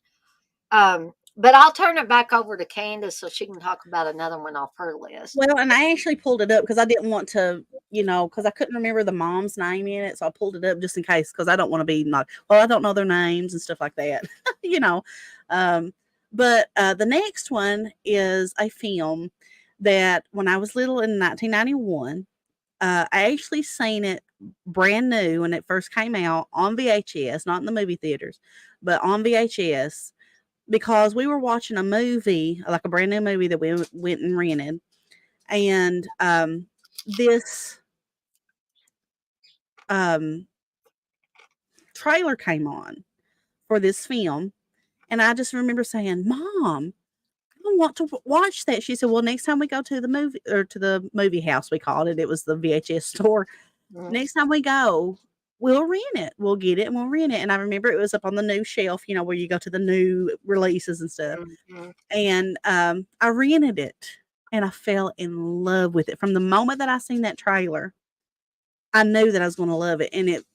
But I'll turn it back over to Candace so she can talk about another one off her list. Well, and I actually pulled it up because I didn't want to, because I couldn't remember the mom's name in it, so I pulled it up just in case because I don't want to be not. Well, I don't know their names and stuff like that, you know. Um, but the next one is a film that when I was little in 1991, I actually seen it brand new when it first came out on VHS, not in the movie theaters, but on VHS because we were watching a movie, like a brand new movie that we went and rented, and this um, trailer came on for this film, and I just remember saying, "Mom, I want to watch that." She said, "Well, next time we go to the movie or to the movie house, we called it. It was the VHS store. Mhm, Next time we go, we'll rent it. We'll get it and we'll rent it." And I remember it was up on the new shelf, where you go to the new releases and stuff. mhm. And I rented it, and I fell in love with it from the moment that I seen that trailer. I knew that I was going to love it, and it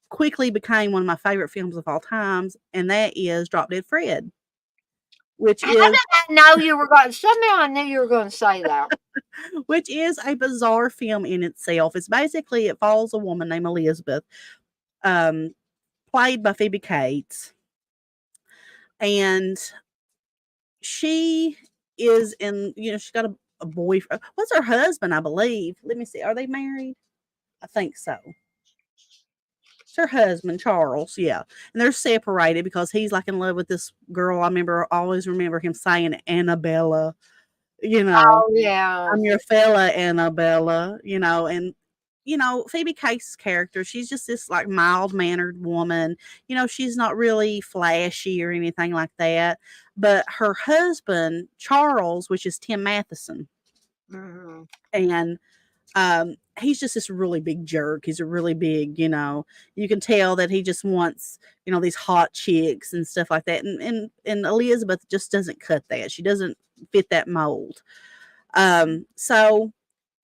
quickly became one of my favorite films of all times, and that is Drop Dead Fred, which How did is I know you were going? Somehow I knew you were going to say that. a bizarre film in itself. It's basically it follows a woman named Elizabeth, um, played by Phoebe Cates, and she is in. She's got a boyfriend. What's her husband? I believe. Let me see. Are they married? I think so. It's her husband, Charles. Yeah, and they're separated because he's like in love with this girl. I always remember him saying Annabella. you know, Oh, yeah. I'm your fella, Annabella, and Phoebe Case's character, she's just this like mild mannered woman. She's not really flashy or anything like that. But her husband, Charles, which is Tim Matheson, Mhm. and he's just this really big jerk. He's a really big, you can tell that he just wants, these hot chicks and stuff like that. And Elizabeth just doesn't cut that. She doesn't fit that mold. So,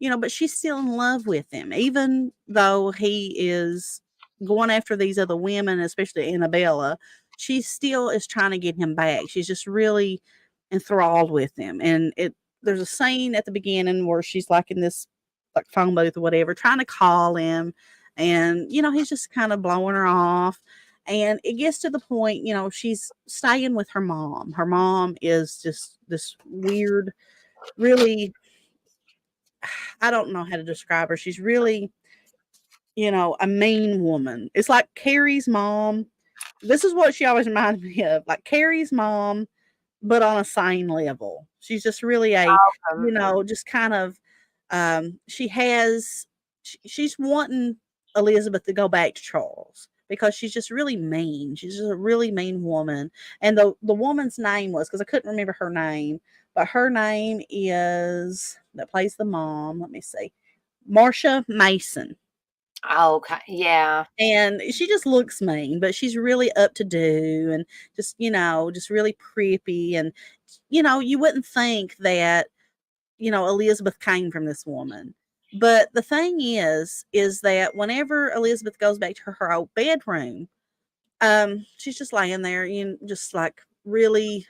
but she's still in love with him, even though he is going after these other women, especially Annabella. She still is trying to get him back. She's just really enthralled with him. And there's a scene at the beginning where she's like in this like phone booth or whatever, trying to call him, and he's just kind of blowing her off. And it gets to the point, she's staying with her mom. Her mom is just this weird, really, I don't know how to describe her. She's really, a mean woman. It's like Carrie's mom. This is what she always reminds me of, like Carrie's mom, but on a sane level. She's just really Mhm. just kind of, she has, she's wanting Elizabeth to go back to Charles because she's just really mean. She's just a really mean woman. And the woman's name was, because I couldn't remember her name, but her name is, that plays the mom. Let me see. Marsha Mason. Okay, yeah. And she just looks mean, but she's really up to do, and just, just really preppy. And, you wouldn't think that, Elizabeth came from this woman. But the thing is that whenever Elizabeth goes back to her old bedroom, she's just laying there, just like really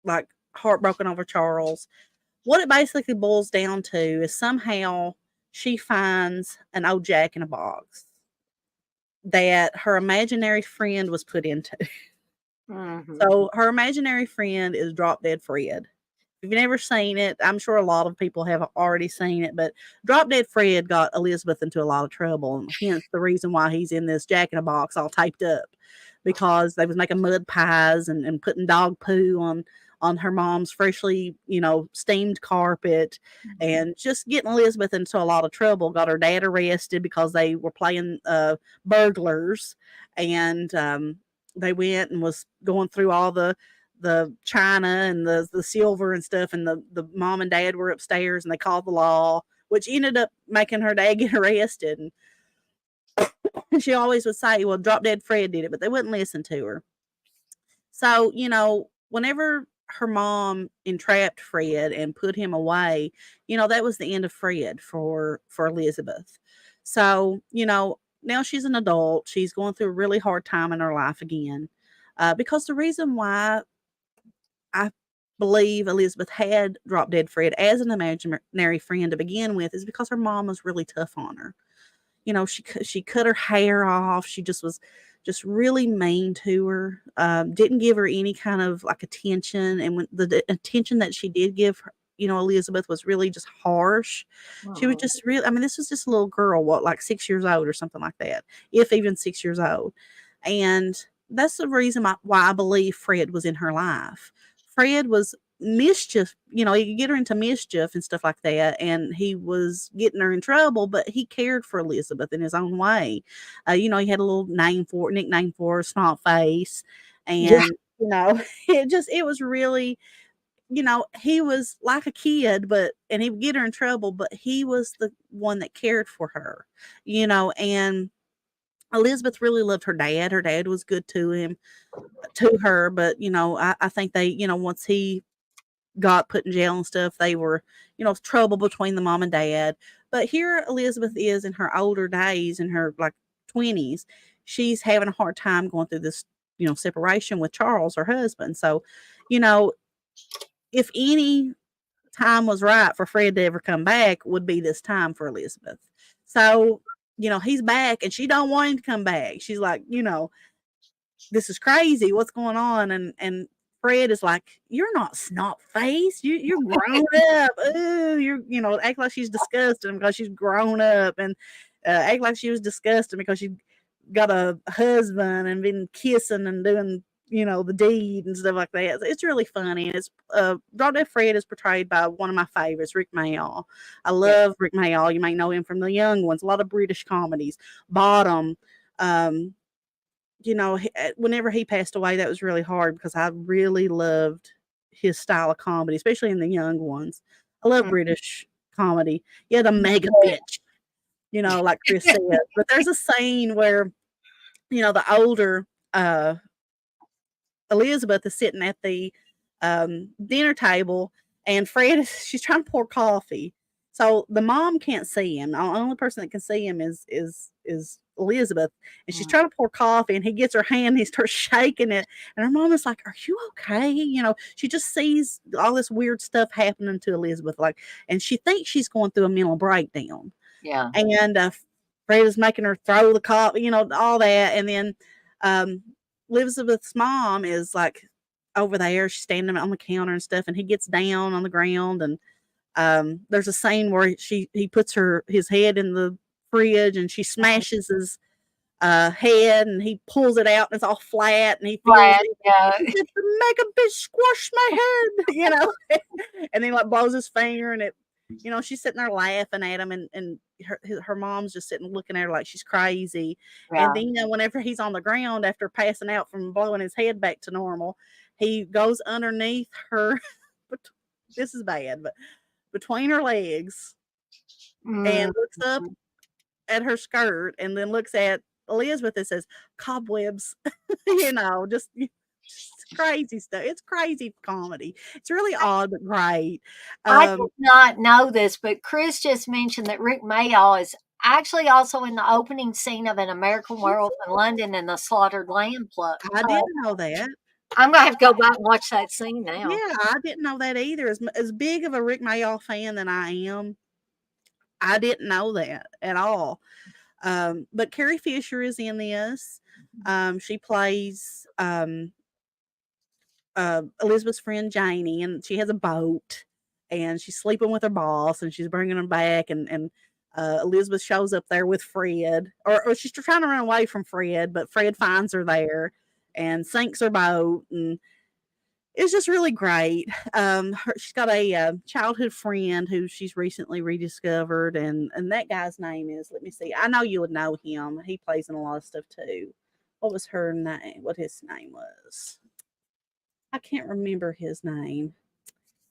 like heartbroken over Charles. What it basically boils down to is somehow she finds an old Jack in a box that her imaginary friend was put into. Mhm. So her imaginary friend is Drop Dead Fred. If you've never seen it, I'm sure a lot of people have already seen it, but Drop Dead Fred got Elizabeth into a lot of trouble, and hence the reason why he's in this Jack in a Box all taped up, because they was making mud pies and putting dog poo on her mom's freshly, steamed carpet, and just getting Elizabeth into a lot of trouble. Got her dad arrested because they were playing burglars, and they went and was going through all the china and the silver and stuff, and the mom and dad were upstairs, and they called the law, which ended up making her dad get arrested. And she always would say, well, Drop Dead Fred did it, but they wouldn't listen to her. So, whenever her mom entrapped Fred and put him away, that was the end of Fred for Elizabeth. So, now she's an adult. She's going through a really hard time in her life again. Because the reason why I believe Elizabeth had Drop Dead Fred as an imaginary friend to begin with is because her mom was really tough on her. She cut her hair off. She just was just really mean to her. Didn't give her any kind of like attention, and when the attention that she did give her, Elizabeth, was really just harsh. She was Mhm. just really. I mean, this was just a little girl, what, like 6 years old or something like that, if even 6 years old, and that's the reason why I believe Fred was in her life. Fred was mischief, he could get her into mischief and stuff like that, and he was getting her in trouble, but he cared for Elizabeth in his own way. He had a little nickname for her, Snot Face, Yeah. and it was really, he was like a kid, and he would get her in trouble, but he was the one that cared for her, and Elizabeth really loved her dad. Her dad was good to her, but I think they, once he got put in jail and stuff, they were, trouble between the mom and dad. But here Elizabeth is in her older days, in her like 20s. She's having a hard time going through this, separation with Charles, her husband. So, you know, if any time was right for Fred to ever come back, would be this time for Elizabeth. So, he's back and she don't want him to come back. She's like, this is crazy. What's going on? And Fred is like, you're not snot face. You're grown up. Ooh, act like she's disgusting because she's grown up, and act like she was disgusting because she got a husband and been kissing and doing the deed and stuff like that. It's really funny. And it's Drop Dead Fred is portrayed by one of my favorites, Rick Mayall. I Yeah. love Rick Mayall. You may know him from the young ones, a lot of British comedies. Bottom. Um, Whenever he passed away, that was really hard because I really loved his style of comedy, especially in the young ones. I love Mm. British comedy. Yeah, the mega bitch, like Chris said. But there's a scene where, the older Elizabeth is sitting at the dinner table, and she's trying to pour coffee. So the mom can't see him. The only person that can see him is Elizabeth, and she's Mm. trying to pour coffee, and he gets her hand, and he starts shaking it, and her mom is like, "Are you okay?" She just sees all this weird stuff happening to Elizabeth, and she thinks she's going through a mental breakdown, Yeah. and Fred is making her throw the coffee, all that, and then um, Elizabeth's mom is like over there, she's standing on the counter and stuff, and he gets down on the ground, and there's a scene where he puts his head in the fridge, and she smashes his head, and he pulls it out, and it's all flat, and he feels Flat. it. Yeah. He said, "The mega bitch squashed my head," and then like blows his finger, and she's sitting there laughing at him, and her mom's just sitting looking at her like she's crazy. And Yeah. then whenever he's on the ground after passing out from blowing his head back to normal, he goes underneath her. But this is bad, but between her legs, Mm. and looks up at her skirt, and then looks at Elizabeth and says, "Cobwebs," just crazy stuff. It's crazy comedy. It's really odd but great. I did Um, not know this, but Chris just mentioned that Rick Mayall is actually also in the opening scene of An American Werewolf in London in the Slaughtered Lamb plot. I didn't know that. I'm gonna have to go back and watch that scene now. Yeah, I didn't know that either. As big of a Rick Mayall fan that I am, I didn't know that at all. But Carrie Fisher is in this. She plays Elizabeth's friend Janie, and she has a boat, and she's sleeping with her boss, and she's bringing him back, and Elizabeth shows up there with Fred, or she's trying to run away from Fred, but Fred finds her there and sinks her boat, and it's just really great. She's got a childhood friend who she's recently rediscovered, and that guy's name is, let me see, I know you would know him. He plays in a lot of stuff too. What was her name? What his name was? I can't remember his name.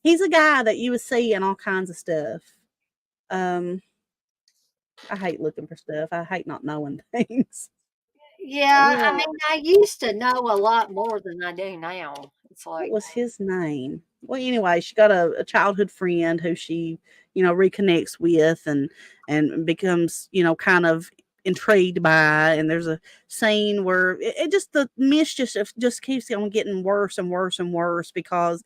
He's a guy that you would see in all kinds of stuff. Um, I hate looking for stuff. I hate not knowing things. Yeah, I Yeah. mean, I used to know a lot more than I do now. It's What like, was his name? Well, anyway, she got a childhood friend who she, reconnects with, and becomes, kind of intrigued by. And there's a scene where it just, the mischief just keeps on getting worse and worse and worse because,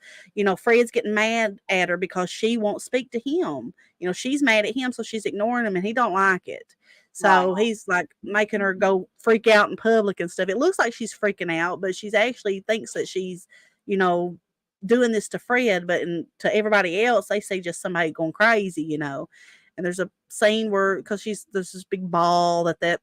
Fred's getting mad at her because she won't speak to him. She's mad at him, so she's ignoring him, and he don't like it. right, So he's like making her go freak out in public and stuff. It looks like she's freaking out, but she's actually thinks that she's, you know, doing this to Fred, but to everybody else, they see just somebody going crazy. And there's a scene where, because there's this big ball that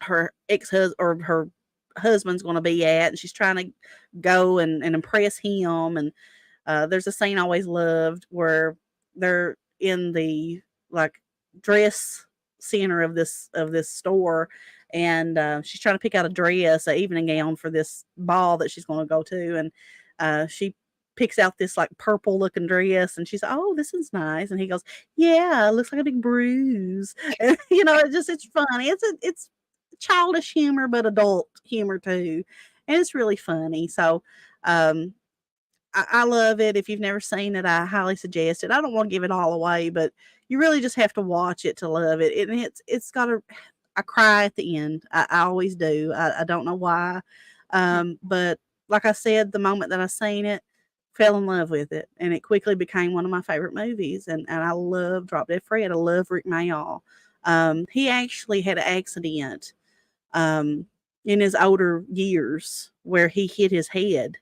her ex-husband or her husband's going to be at, and she's trying to go and impress him. And there's a scene I always loved where they're in the like dress center of this store, and she's trying to pick out a dress, a evening gown for this ball that she's going to go to, and she picks out this like purple looking dress, and she's like, "Oh, this is nice," and he goes, "Yeah, it looks like a big bruise." And, it's funny. It's childish humor, but adult humor too, and it's really funny. So um I love it. If you've never seen it, I highly suggest it. I don't want to give it all away, but you really just have to watch it to love it. And it's got a I cry at the end. I always do. I don't know why. But like I said, the moment that I seen it, fell in love with it. And it quickly became one of my favorite movies. And I love Drop Dead Fred. I love Rick Mayall. He actually had an accident um, in his older years where he hit his head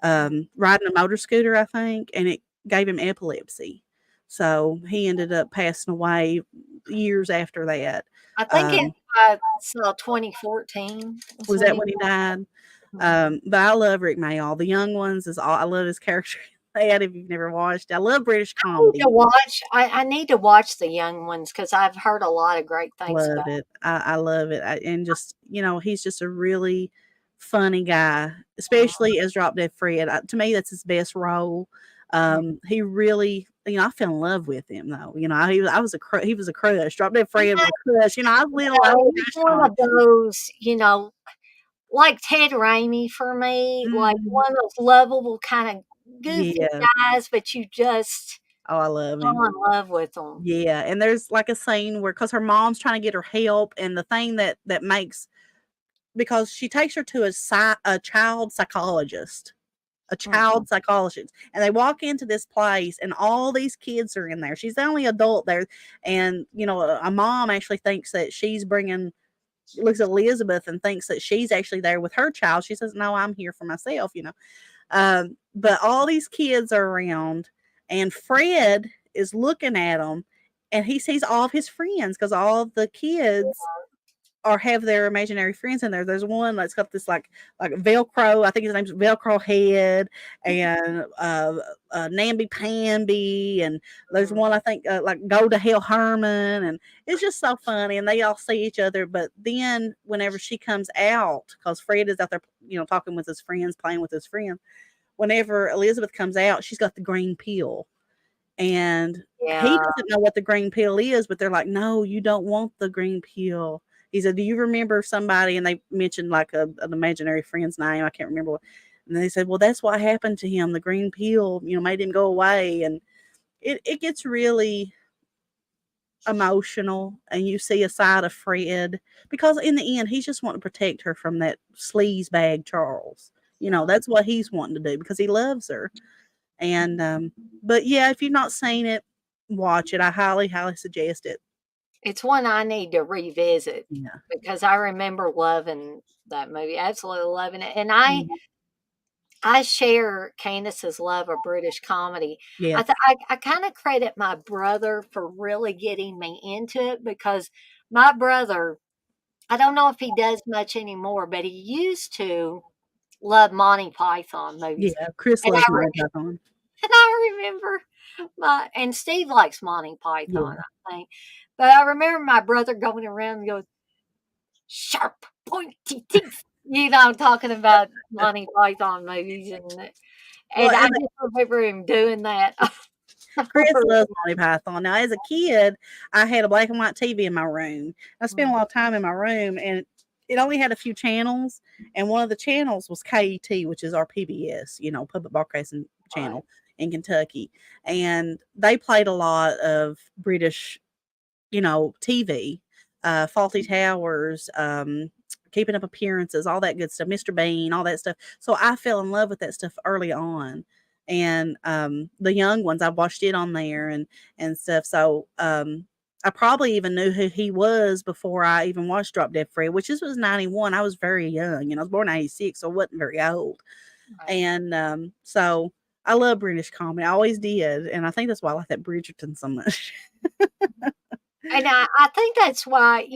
riding a motor scooter, I think, and it gave him epilepsy. So he ended up passing away years after that. I think Um, I saw 2014 is was when that he. when he died? But I love Rick Mayall. The young ones is all I love his character. That if you've never watched, I love British Need to comedy. watch. I need to watch the young ones because I've heard a lot of great things Love about. it. I love it. And just he's just a really funny guy, Mhm. especially as Drop Dead Fred. To me, that's his best role. Mhm. He really, I fell in love with him though. I was he was a crush. Drop Dead Fred was a crush. I was little, I was He's crushed one on of those, like Ted Raimi for me, like him. one of those lovable kind of goofy Yeah. guys, but you just Oh, I love him. fall in love with them. Yeah, and there's like a scene where because her mom's trying to get her help, and the thing that makes because she takes her to a child psychologist, a Mhm. child psychologist, and they walk into this place, and all these kids are in there. She's the only adult there, and a mom actually thinks that she's bringing looks at Elizabeth and thinks that she's actually there with her child. She says, "No, I'm here for myself." But all these kids are around, and Fred is looking at them, and he sees all of his friends because all the kids or have their imaginary friends in there. There's one that's got this like Velcro. I think his name's Velcro Head, and Namby Pamby, and there's one I think like Go to Hell Herman, and it's just so funny. And they all see each other. But then whenever she comes out, because Fred is out there, talking with his friends, playing with his friends. Whenever Elizabeth comes out, she's got the green peel, and he Yeah, doesn't know what the green peel is, but they're like, "No, you don't want the green peel." He said, "Do you remember somebody?" And they mentioned like an imaginary friend's name. I can't remember what. And they said, "Well, that's what happened to him. The green peel, made him go away." And it gets really emotional, and you see a side of Fred because in the end, he's just wanting to protect her from that sleaze bag Charles. yeah. That's what he's wanting to do because he loves her. And but yeah, if you've not seen it, watch it. I highly, highly suggest it. It's one I need to revisit Yeah. because I remember loving that movie, absolutely loving it. And I share Candace's love of British comedy. Yes. I kind of credit my brother for really getting me into it because my brother, I don't know if he does much anymore, but he used to love Monty Python movies. Yeah. Chris And loves Monty Python. I remember and Steve likes Monty Python, Yeah. I think. But I remember my brother going around and going, sharp, pointy teeth, talking about Monty Python movies. Well, And I just remember him doing that. Chris loves Monty Python. Now, as a kid, I had a black and white TV in my room. I spent a lot of time in my room, and it only had a few channels. And one of the channels was KET, which is our PBS, Public Broadcasting Right. Channel in Kentucky. And they played a lot of British, TV, Faulty Towers, Keeping Up Appearances, all that good stuff, Mr. Bean, all that stuff. So I fell in love with that stuff early on. And the young ones, I watched it on there and stuff. So I probably even knew who he was before I even watched Drop Dead Fred, which this was 91. I was very young. I was born in 86, so I wasn't very old. Right. And so I love British comedy. I always did. And I think that's why I like that Bridgerton so much. And I think that's why,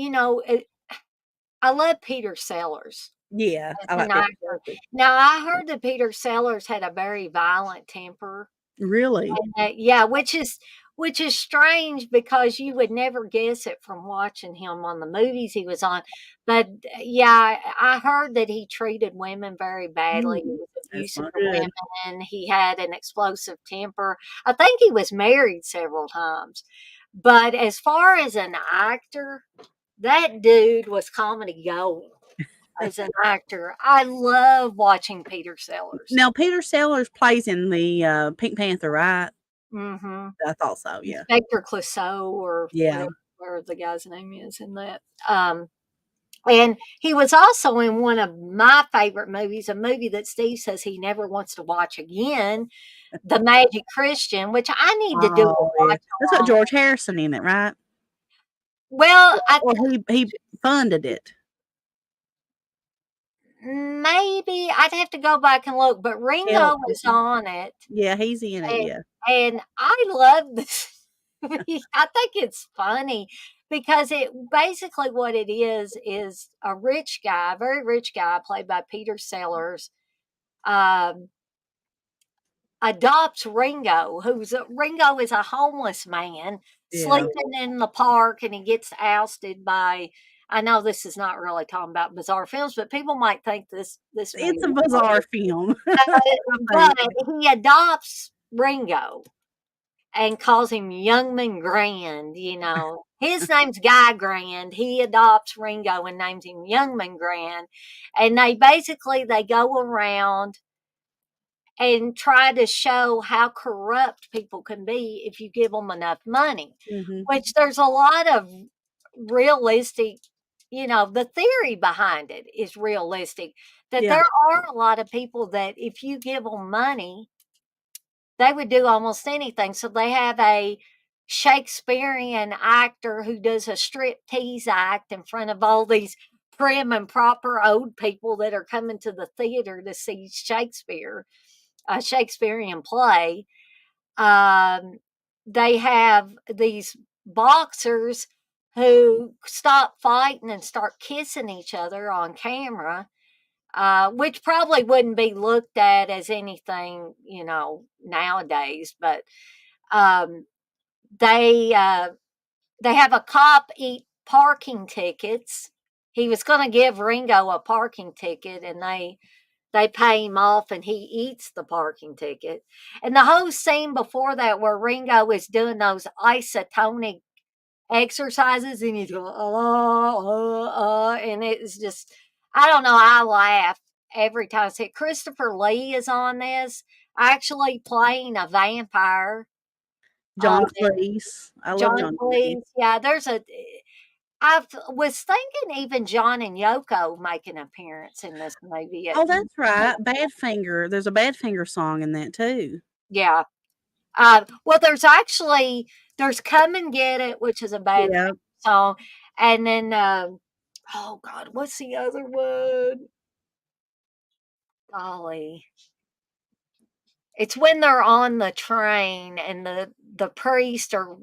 I love Peter Sellers Yeah, as I an like Peter actor. Sellers. Now, I heard that Peter Sellers had a very violent temper. Really? And yeah, which is strange because you would never guess it from watching him on the movies he was on. But yeah, I heard that he treated women very badly. He Mm, was that's abusive not to good. women. He had an explosive temper. I think he was married several times. But as far as an actor, that dude was comedy gold as an actor. I love watching Peter Sellers. Now Peter Sellers plays in the, Pink Panther, right? Hmm. I thought so, yeah. Inspector Clouseau or Yeah. whatever the guy's name is in that. And he was also in one of my favorite movies, a movie that Steve says he never wants to watch again, The Magic Christian, which I need to do a Oh, yeah. watch That's got along. George Harrison in it, right? Well, Or he funded it. maybe I'd have to go back and look, but Help, Ringo was maybe? on it, Yeah, he's in it, and yeah. and I love this movie. I think it's funny, because it basically what it is a rich guy, a very rich guy, played by Peter Sellers, um, adopts Ringo, Ringo is a homeless man Yeah. sleeping in the park, and he gets ousted by. I know this is not really talking about bizarre films, but people might think this movie It's a is bizarre film. I but think. he adopts Ringo and calls him Youngman Grand, you know. His name's Guy Grand. He adopts Ringo and names him Youngman Grand. And they go around and try to show how corrupt people can be if you give them enough money, Mhm. which there's a lot of realistic, the theory behind it is realistic, that Yeah. there are a lot of people that if you give them money, they would do almost anything. So they have a Shakespearean actor who does a strip tease act in front of all these prim and proper old people that are coming to the theater to see Shakespeare, a Shakespearean play. Um, they have these boxers who stop fighting and start kissing each other on camera, which probably wouldn't be looked at as anything, nowadays. But um, they they have a cop eat parking tickets. He was going to give Ringo a parking ticket, and they pay him off, and he eats the parking ticket. And the whole scene before that, where Ringo is doing those isotonic exercises, and he's going, and it's just, I don't know, I laugh every time I see it. Christopher Lee is on this, actually playing a vampire. Uh, John Cleese. I love John John Cleese. Cleese, yeah, I was thinking even John and Yoko make an appearance in this movie. Oh, that's right. Badfinger. There's a Badfinger song in that too. Yeah. Well, there's "Come and Get It," which is a bad Yeah. song, and then oh God, what's the other one? Golly, it's when they're on the train and the priest or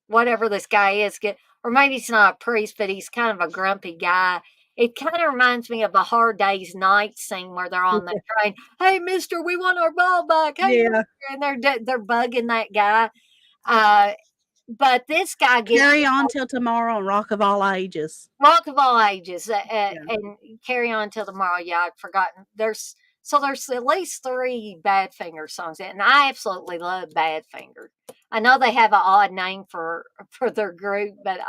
whatever this guy is get, or maybe he's not a priest, but he's kind of a grumpy guy. It kind of reminds me of a Hard Day's Night scene where they're on the train. Hey, Mister, we want our ball back. Hey, Mister, Yeah. and they're bugging that guy. Uh, but this guy gets Carry On Till Tomorrow and Rock of All Ages. Rock of All Ages, Yeah. and Carry On Till Tomorrow. Yeah, I'd forgotten. There's at least three Badfinger songs, and I absolutely love Badfinger. I know they have an odd name for their group, but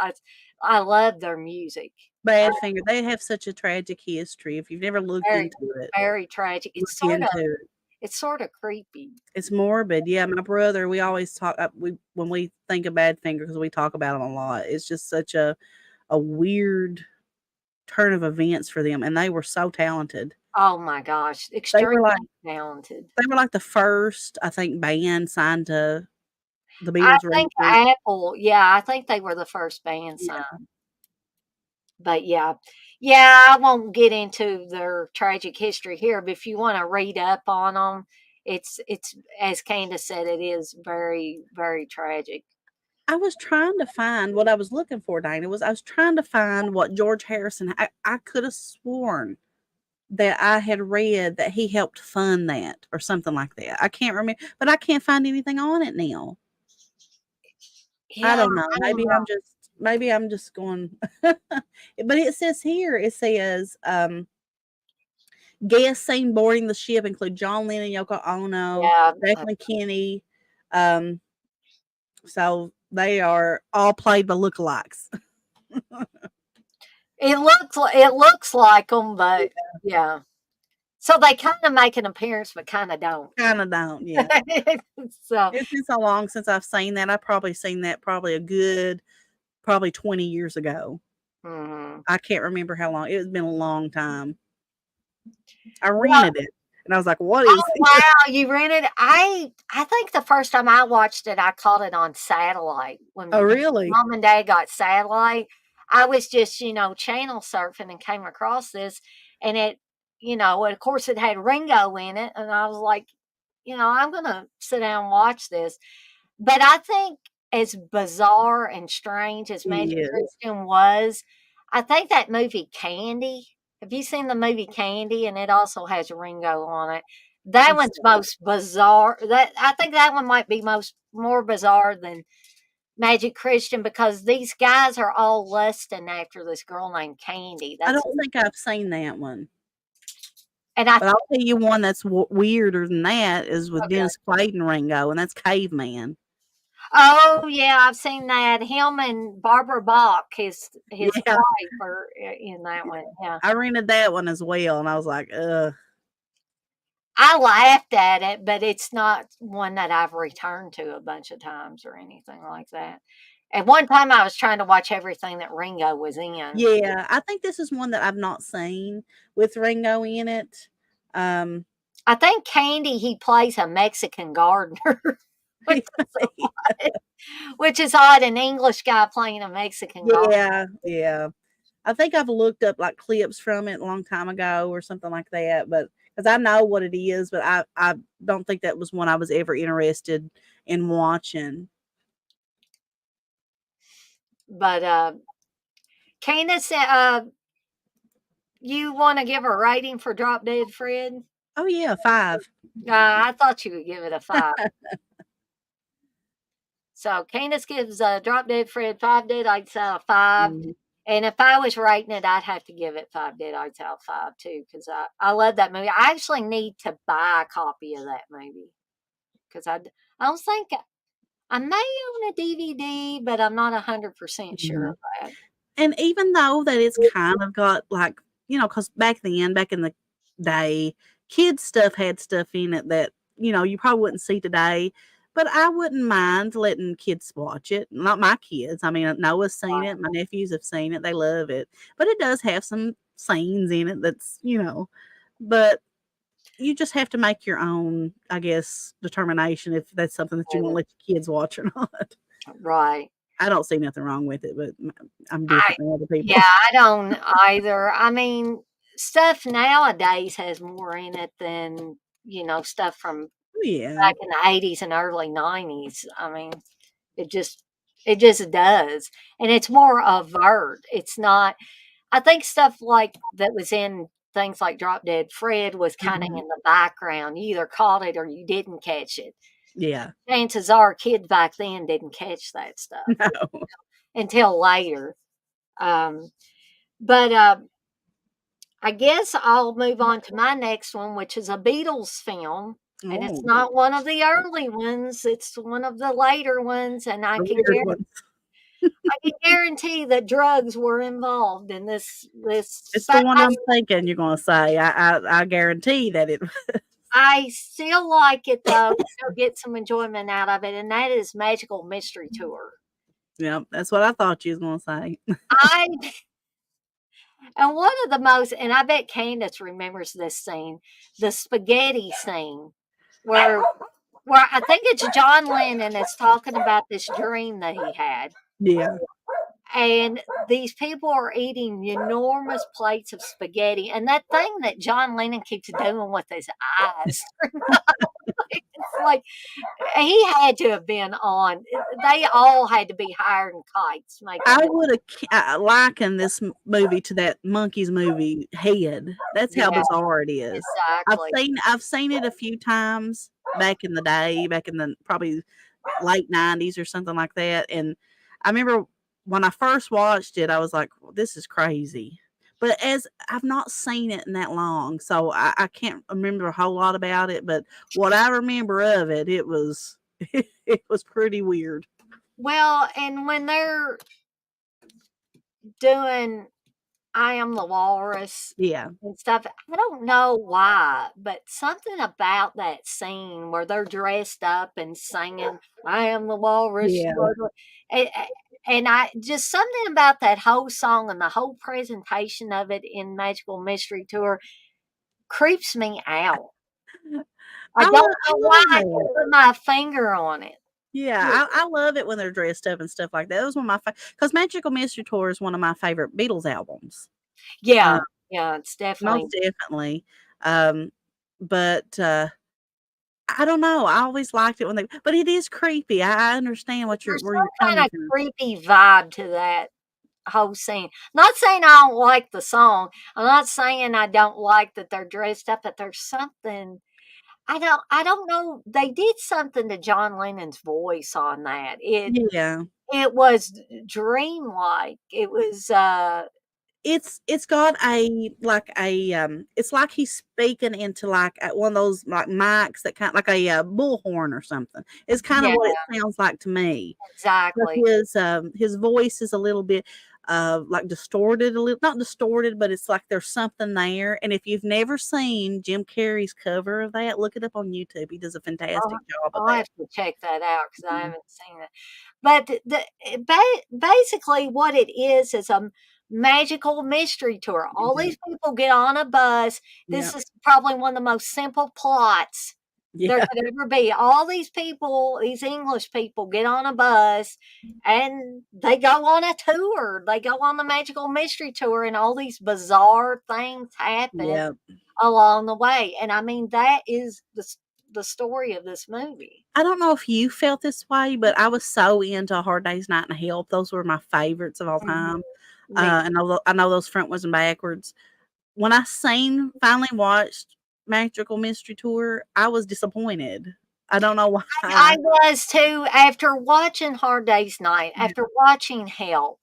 I love their music. Uh, Badfinger. They have such a tragic history. If you've never looked very into it, very tragic. look into it. It's sort of creepy. It's morbid. Yeah, my brother, we always talk we when we think of Badfinger because we talk about them a lot. It's just such a weird turn of events for them, and they were so talented. Oh my gosh, They were extremely like talented. they were like the first, I think, band signed to the I Beatles think record. Apple, yeah, I think they were the first band signed. Yeah. But yeah. Yeah, I won't get into their tragic history here, but if you wanna read up on them, it's as Candace said, it is very, very tragic. I was trying to find what I was looking for, Dana, was I was trying to find what George Harrison I could have sworn that I had read that he helped fund that or something like that. I can't remember, but I can't find anything on it now. I Yeah, don't know. I don't know. Maybe I'm just going but it says here, it says, guests seen boarding the ship include John Lennon, Yoko Ono, Yeah, Jacqueline Kennedy. Um, so they are all played by lookalikes. it looks like them, but yeah. So they kinda make an appearance, but kinda don't. Kinda don't, yeah. So, It's been so long since I've seen that. I've probably seen that probably a good probably 20 years ago. mhm. I can't remember how long. It's been a long time. I Well, rented it, and I was like, "What is oh, this?" wow, you rented I think the first time I watched it, I caught it on satellite. Oh, When really? mom and dad got satellite, I was just, channel surfing and came across this, and of course, it had Ringo in it, and I was like, I'm gonna sit down and watch this. But I think as bizarre and strange as Magic Yes. Christian was, I think that movie Candy, have you seen the movie Candy? And it also has Ringo on it. That Let's one's see. most bizarre. That I think that one might be more bizarre than Magic Christian because these guys are all lusting after this girl named Candy. I That's don't think I've seen that one. and I But I'll tell you one that's weirder than that is with okay. Dennis Quaid and Ringo, and that's Caveman. Oh yeah, I've seen that. Him and Barbara Bach, his Yeah, wife, are in that one. Yeah, I rented that one as well, and I was like, ugh. I laughed at it, but it's not one that I've returned to a bunch of times or anything like that. At one time, I was trying to watch everything that Ringo was in. Yeah, I think this is one that I've not seen with Ringo in it. Um, I think Candy he plays a Mexican gardener, which which is odd. An English guy playing a Mexican gardener. yeah, yeah. I think I've looked up like clips from it a long time ago or something like that, but because I know what it is, but I don't think that was one I was ever interested in watching. But Candace, you want to give a rating for Drop Dead Fred? Oh yeah, 5. I thought you would give it a 5. So Candace gives Drop Dead Fred 5 Deadites out of 5. Mhm. And if I was rating it, I'd have to give it 5 Deadites out of 5 too, because I love that movie. I actually need to buy a copy of that movie because I don't think I may own a DVD, but I'm not 100% sure Mhm. of that. And even though that it's kind of got like, because back in the day, kids stuff had stuff in it that, you probably wouldn't see today. But I wouldn't mind letting kids watch it. Not my kids. I mean, Noah's seen it. My nephews have seen it. They love it. But it does have some scenes in it but you just have to make your own, I guess, determination if that's something that you want to let your kids watch or not. Right. I don't see nothing wrong with it, but I'm I different than other people. Yeah, I don't either. I mean, stuff nowadays has more in it than, stuff from Yeah. back in the 80s and early 90s. I mean, it just it just does. And it's more overt. It's not I think stuff like that was in things like Drop Dead Fred was kinda Mhm. in the background. You either caught it or you didn't catch it. Yeah. Chances are kids back then didn't catch that stuff No. until later. Um, but, I guess I'll move on to my next one, which is a Beatles film, and it's Oh, not one of the early ones, it's one of the later ones, and the weird ones. I can guarantee that drugs were involved in this It's the but one I'm thinking you're gonna say. I guarantee that it I still like it, though, still get some enjoyment out of it, and that is Magical Mystery Tour. Yeah, that's what I thought you was gonna say. I And one of the most and I bet Candace remembers this scene, the spaghetti scene, where where I think it's John Lennon is talking about this dream that he had. Yeah. And these people are eating enormous plates of spaghetti. And that thing that John Lennon keeps doing with his eyes, it's like he had to have been on. They all had to be hiring kites making I this. woulda likened this movie to that Monkeys movie, Head. That's how Yeah, bizarre it is. exactly. I've seen it a few times back in the day, back in the probably late '90s or something like that, and I remember when I first watched it, I was like, "Well, this is crazy." But as I've not seen it in that long, so I can't remember a whole lot about it, but what I remember of it, it was it was pretty weird. Well, and when they're doing I Am the Walrus Yeah. and stuff. I don't know why, but something about that scene where they're dressed up and singing, I am the walrus. Yeah. And, and I just something about that whole song and the whole presentation of it in Magical Mystery Tour creeps me out. I don't I know why love I can that. put my finger on it. Yeah, I love it when they're dressed up and stuff like that. That was one of my because Magical Mystery Tour is one of my favorite Beatles albums. Uh, Yeah, yeah, it's definitely most definitely. Um, but I don't know. I always liked it when they, but it is creepy. I understand what There's where you're some coming kind of from. creepy vibe to that whole scene. Not saying I don't like the song. I'm not saying I don't like that they're dressed up, but there's something I don't know. They did something to John Lennon's voice on that. Yeah. It was dreamlike. It was It's got a like a it's like he's speaking into like one of those like mics that kind like a bullhorn or something. It's kind of yeah, what it sounds like to me. But exactly. his voice is a little bit like distorted a little, not distorted, but it's like there's something there. And if you've never seen Jim Carrey's cover of that, look it up on YouTube. He does a I'll, fantastic job of I'll that. have to check that out because I Mhm. haven't seen it. But basically, what it is a magical mystery tour. All Yeah. these people get on a bus. Yeah. This is probably one of the most simple plots there Yeah. could ever be. All these people, these English people, get on a bus and they go on a tour. They go on the magical mystery tour, and all these bizarre things happen Yeah. along the way. And I mean, that is the story of this movie. I don't know if you felt this way, but I was so into A Hard Day's Night and Help. Those were my favorites of all Mhm. time. Me And I know those front ones and backwards. When I finally watched Magical Mystery Tour, I was disappointed. I don't know why. I was too after watching Hard Day's Night, Yeah. after watching Help.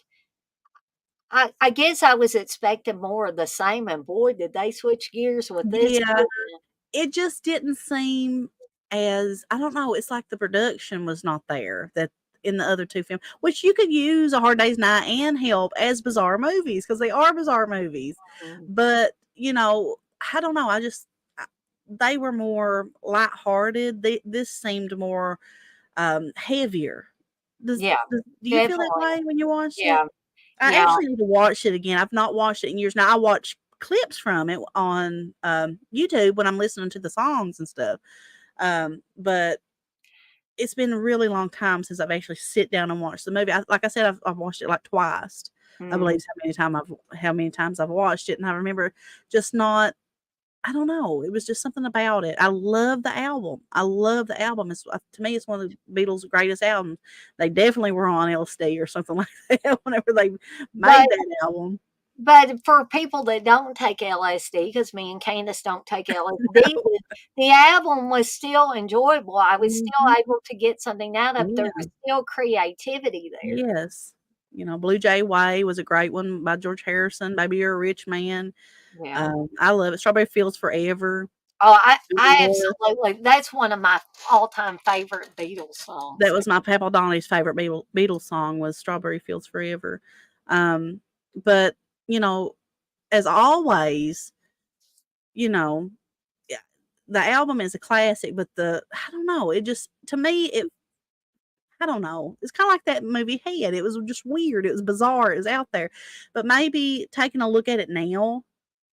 I guess I was expecting more of the same, and boy, did they switch gears with this Yeah. movie. It just didn't seem as I don't know, it's like the production was not there that in the other 2 films, which you could use A Hard Day's Night and Help as bizarre movies because they are bizarre movies. Mhm. But, I don't know, they were more lighthearted. This seemed more, heavier. Yeah, Do you feel that definitely. way when you watched it? Yeah, I yeah. actually need to watch it again. I've not watched it in years now. I watch clips from it on, YouTube when I'm listening to the songs and stuff. But it's been a really long time since I've actually sit down and watched the movie. Like I said, I've watched it like twice. I believe Mhm. is how many times I've watched it, and I remember just not. I don't know. It was just something about it. I love the album. I love the album. To me, it's one of the Beatles' greatest albums. They definitely were on LSD or something like that whenever they But made that album. for people that don't take LSD, because me and Candace don't take LSD, the album was still enjoyable. I was Mhm. still able to get something out of it. There Yeah. was still creativity there. Yes. Blue Jay Way was a great one by George Harrison, Baby You're a Rich Man. Yeah. I love it. Strawberry Fields Forever. Oh, I War. absolutely that's one of my all-time favorite Beatles That songs. was my Papa Donnie's favorite Beatles song was Strawberry Fields Forever. Um, but, you know, as always, you know, yeah, the album is a classic, but I don't know, it just to me I don't know. It's kinda like that movie Head. It was just weird. It was bizarre. It was out there. But maybe taking a look at it now,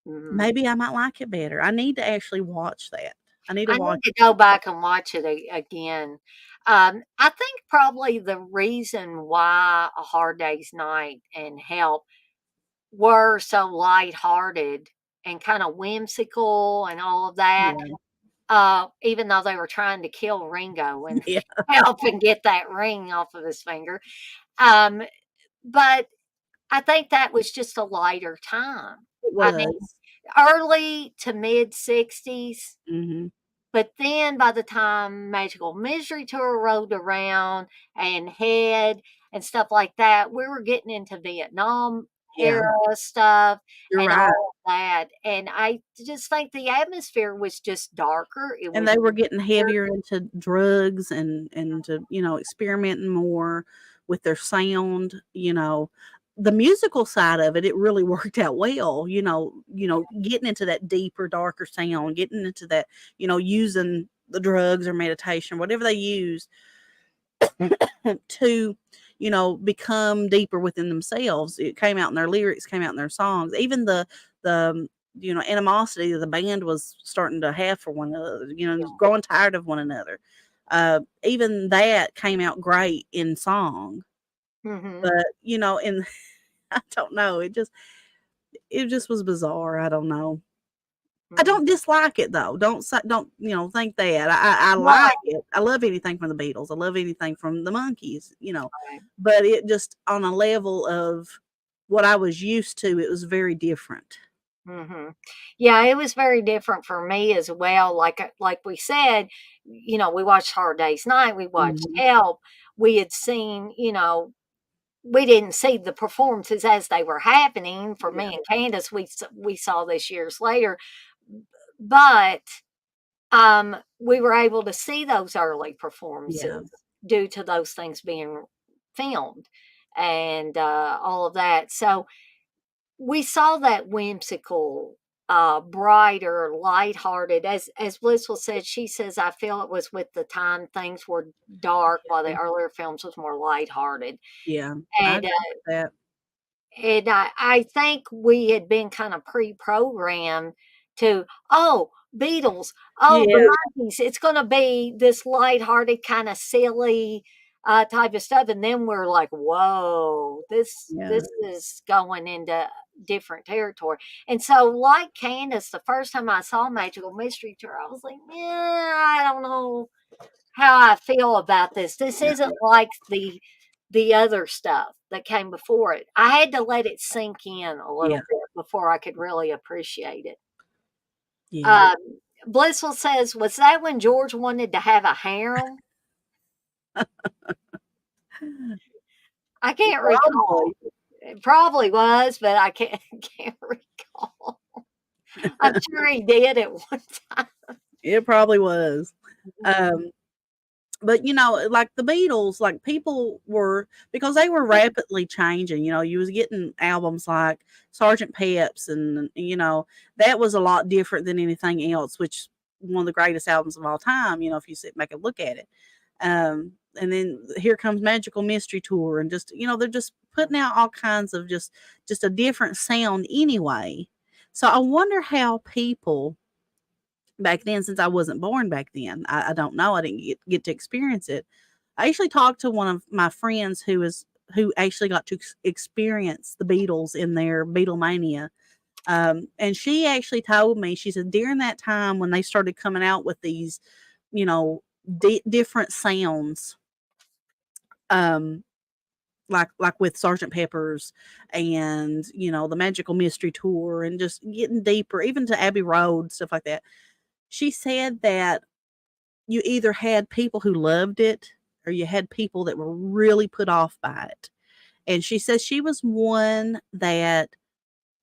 Mhm. maybe I might like it better. I need to actually watch that. I need to I watch need to it. go back and watch it again. I think probably the reason why A Hard Day's Night and Help were so lighthearted and kind of whimsical and all of that, Yeah. even though they were trying to kill Ringo and Yeah, help and get that ring off of his finger. Um, but I think that was just a lighter time. it I mean, was. early to mid 60s. Mhm. But then by the time Magical Mystery Tour rolled around and Head and stuff like that, we were getting into Vietnam Yeah, era stuff you're and right. all of that. And I just think the atmosphere was just darker. It And was they were getting weird. heavier into drugs and to, experimenting more with their sound, The musical side of it, it really worked out well, getting into that deeper, darker sound, getting into that, using the drugs or meditation, whatever they use to, become deeper within themselves. It came out in their lyrics, came out in their songs. Even the animosity that the band was starting to have for one another, growing tired of one another. Even that came out great in song. Mhm. But, in I don't know, it just was bizarre. I don't know. I Mhm. don't dislike it though. Don't think that. I like Right, it. I love anything from the Beatles. I love anything from the Monkees. right. But it just on a level of what I was used to, it was very different. Mhm. Yeah, it was very different for me as well. Like we said, we watched Hard Day's Night, we watched Mhm. Help. We had seen, we didn't see the performances as they were happening. For Yeah, me and Candace, we saw this years later, but we were able to see those early yeah, performances due to those things being filmed and all of that. So we saw that whimsical, brighter, lighthearted. As Blissful said, she says, "I feel it was with the time things were dark, while the earlier films was more lighthearted." yeah. I And agree with that. I think we had been kind of pre-programmed to, oh, Beatles, oh, the Yeah, Monkees, it's going to be this lighthearted, kind of silly type of stuff, and then we're like, whoa, yeah, this is going into different territory. And so, like Candace, the first time I saw Magical Mystery Tour, I was like, yeah, I don't know how I feel about this. This yeah, isn't like the other stuff that came before it. I had to let it sink in a yeah, little bit before I could really appreciate it. yeah. Um, Blissful says, "Was that when George wanted to have a harem?" I can't recall. Probably. It probably was, but I can't can't recall. I'm sure he did at one time. It probably was. Mhm. Um, but like the Beatles, like people were because they were rapidly changing. You was getting albums like Sergeant Pep's, and that was a lot different than anything else. Which one of the greatest albums of all time. If you sit back and look at it. And then here comes Magical Mystery Tour, and just they're just putting out all kinds of just a different sound anyway. So I wonder how people back then, since I wasn't born back then, I don't know. I didn't get to experience it. I actually talked to one of my friends who actually got to experience the Beatles in their Beatlemania. And she actually told me, she said during that time when they started coming out with these, you know, different sounds, um, like with Sergeant Pepper's and the Magical Mystery Tour and just getting deeper, even to Abbey Road, stuff like that. She said that you either had people who loved it or you had people that were really put off by it. And she says she was one that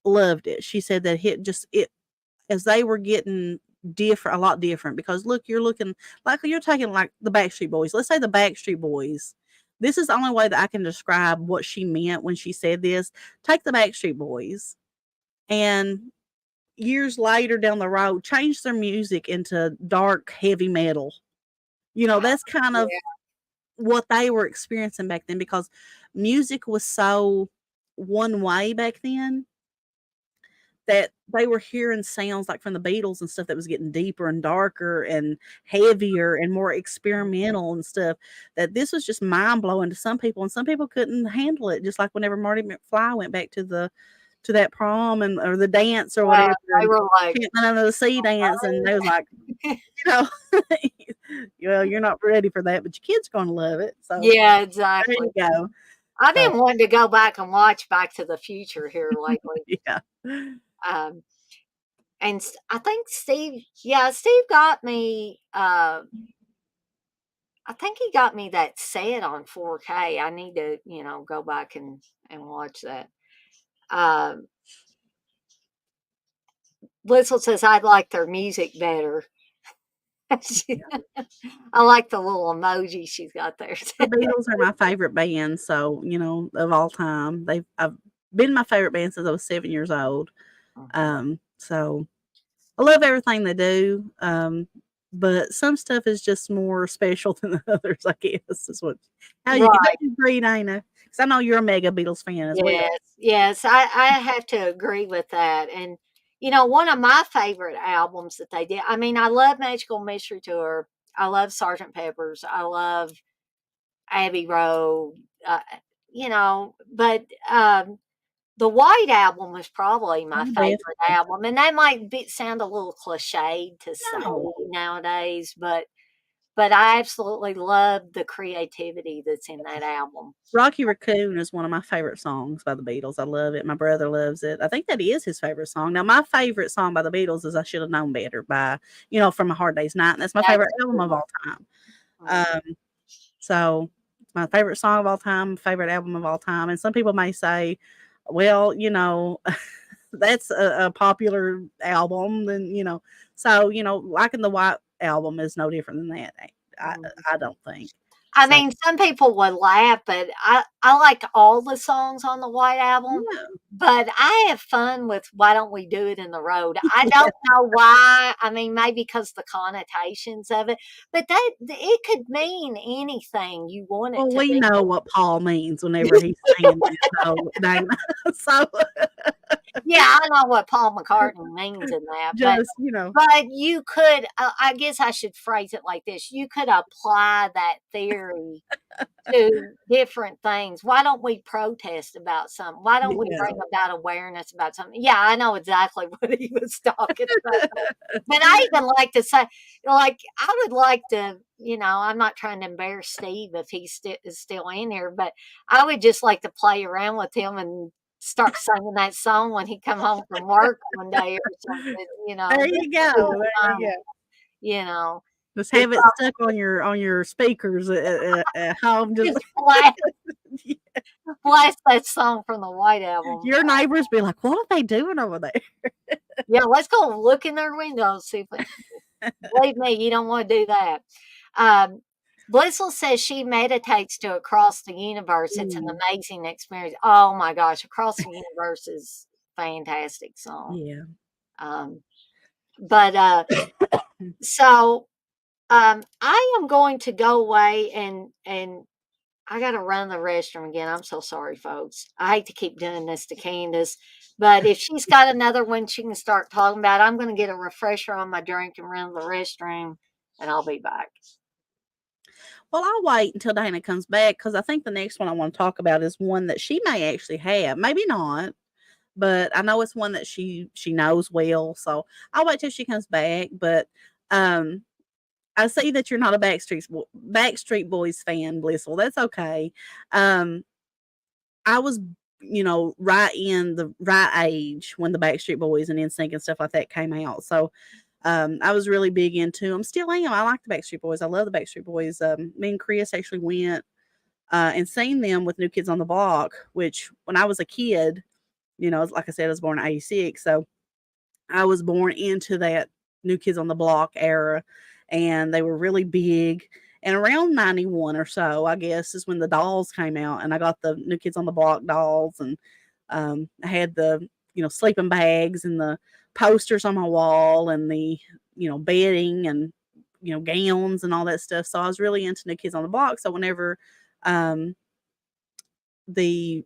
loved it. She said that it as they were getting different, a lot different. Because look, you're looking like you're taking like the Backstreet Boys. Let's say the Backstreet Boys. This is the only way that I can describe what she meant when she said this. Take the Backstreet Boys and years later down the road, change their music into dark heavy metal. That's kind of Yeah, what they were experiencing back then because music was so one way back then that they were hearing sounds like from the Beatles and stuff that was getting deeper and darker and heavier and more experimental and stuff, that this was just mind blowing to some people, and some people couldn't handle it. Just like whenever Marty McFly went back to that prom and or the dance or yeah, whatever, they and were like, Camping Under the Sea dance, and they was like, you know, well, you're not ready for that, but your kid's gonna love it. So yeah, there exactly. you go. I've So been wanting to go back and watch Back to the Future here lately. yeah. Um, and I think Steve got me. I think he got me that set on 4K. I need to, go back and watch that. Um, Blissful says I'd like their music better. I like the little emoji she's got there. The Beatles are my favorite band, so, of all time. I've been my favorite band since I was 7 years old. Mhm. So I love everything they do, but some stuff is just more special than others, I guess, is what how Right. you agree, Dana? 'Cause I know you're a mega Beatles fan as well. Yes, yes, I have to agree with that, and, one of my favorite albums that they did, I mean, I love Magical Mystery Tour, I love Sergeant Pepper's, I love Abbey Road, but, the White Album was probably my Oh, favorite definitely. album, and that might sound a little cliched to say No. nowadays, but I absolutely love the creativity that's in that album. Rocky Raccoon is one of my favorite songs by the Beatles. I love it. My brother loves it. I think that is his favorite song. Now, my favorite song by the Beatles is "I Should Have Known Better" by, From A Hard Day's Night, and that's my That's favorite a album good of all time. one. Um, so it's my favorite song of all time, favorite album of all time. And some people may say, well, that's a popular album, then so liking the White Album is no different than that. I Mhm. I don't think I so. mean, some people would laugh, but I like all the songs on the White Album, Yeah, but I have fun with "Why Don't We Do It in the Road." I don't know why. I mean, maybe because the connotations of it, but it could mean anything you want it well, to we be. know what Paul means whenever he's singing it, so it ain't so Yeah, I know what Paul McCartney means in that, just, but you could, I guess I should phrase it like this: you could apply that theory to different things. Why don't we protest about something? Why don't we yeah. bring about awareness about something? Yeah, I know exactly what he was talking about. But I even like to say, like, I would like to, I'm not trying to embarrass Steve if he is still in here, but I would just like to play around with him and start singing that song when he come home from work one day or something, There just you to do go, the there you song, go. you know. Just He have it stuck on your speakers at home, just just blast that song from the White Album. your neighbors be like, "What are they doing over there?" Yeah, let's go look in their windows, see if they believe me, you don't wanna do that. Um, Blissel says she meditates to Across the Universe. It's an Mm, amazing experience. Oh my gosh, Across the Universe is fantastic song. yeah. Um, but so, I am going to go away and I gotta run the restroom again. I'm so sorry, folks. I hate to keep doing this to Candace, but if she's got another one she can start talking about, I'm gonna get a refresher on my drink and run to the restroom, and I'll be back. Well, I'll wait until Dana comes back because I think the next one I wanna talk about is one that she may actually have, maybe not, but I know it's one that she knows well, so I'll wait till she comes back, but, um, I see that you're not a Backstreet Boys fan, Blissful, that's okay. Um, I was, right in the right age when the Backstreet Boys and NSYNC and stuff like that came out, so, I was really big into them. Still am, I like the Backstreet Boys, I love the Backstreet Boys. Me and Chris actually went, and seen them with New Kids on the Block, which when I was a kid, like I said, I was born in '86, so I was born into that New Kids on the Block era, and they were really big. And around 91 or so, I guess, is when the dolls came out, and I got the New Kids on the Block dolls, and I had the sleeping bags and the posters on my wall, and the bedding and gowns and all that stuff. So I was really into New Kids on the Block. So whenever um, the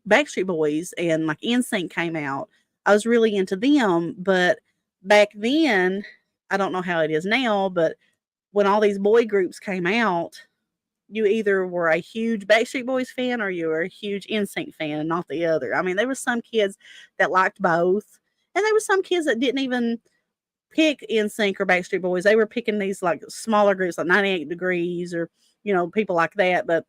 Backstreet Boys and like NSYNC came out, I was really into them. But back then, I don't know how it is now, but when all these boy groups came out, you either were a huge Backstreet Boys fan or you were a huge NSYNC fan and not the other. I mean, there were some kids that liked both, and there were some kids that didn't even pick NSYNC or Backstreet Boys. They were picking these like smaller groups like 98 Degrees or people like that. But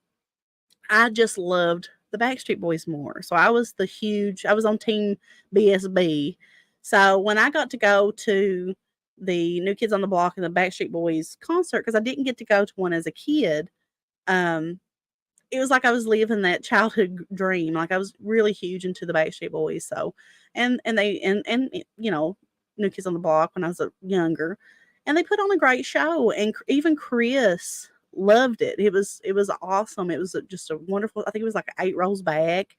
I just loved the Backstreet Boys more. So I was on team BSB. So when I got to go to the New Kids on the Block and the Backstreet Boys concert, because I didn't get to go to one as a kid, um, it was like I was living that childhood dream. Like I was really huge into the Backstreet Boys. So, and New Kids on the Block when I was younger, and they put on a great show. And even Chris loved it. It was awesome. It was just a wonderful. I think it was like 8 rows back.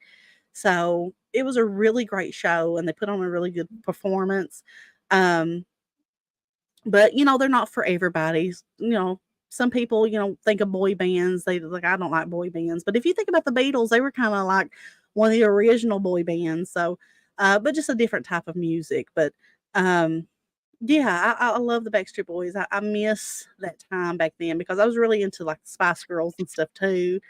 So it was a really great show, and they put on a really good performance. Um, but, they're not for everybody. Some people, think of boy bands. They like, I don't like boy bands. But if you think about the Beatles, they were kind of like one of the original boy bands. So, but just a different type of music. But yeah, I love the Backstreet Boys. I miss that time back then because I was really into like Spice Girls and stuff too.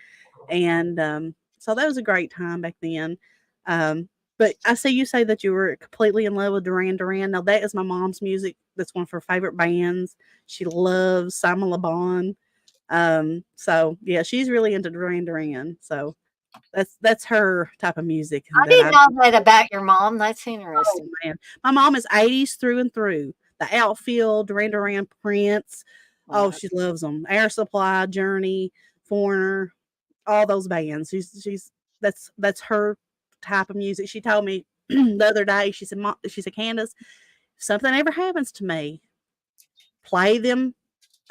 And so that was a great time back then. Um, But I see you say that you were completely in love with Duran Duran. Now that is my mom's music. That's one of her favorite bands. She loves Simon Le Bon. So yeah, she's really into Duran Duran. So that's her type of music I that didn't I. know that about your mom. That's Oh interesting. man, my mom is 80s through and through. The Outfield, Duran Duran, Prince. Oh, Wow. she loves them. Air Supply, Journey, Foreigner, all those bands. She's that's her type of music. She told me the other day. She said, Candace, if something ever happens to me, play them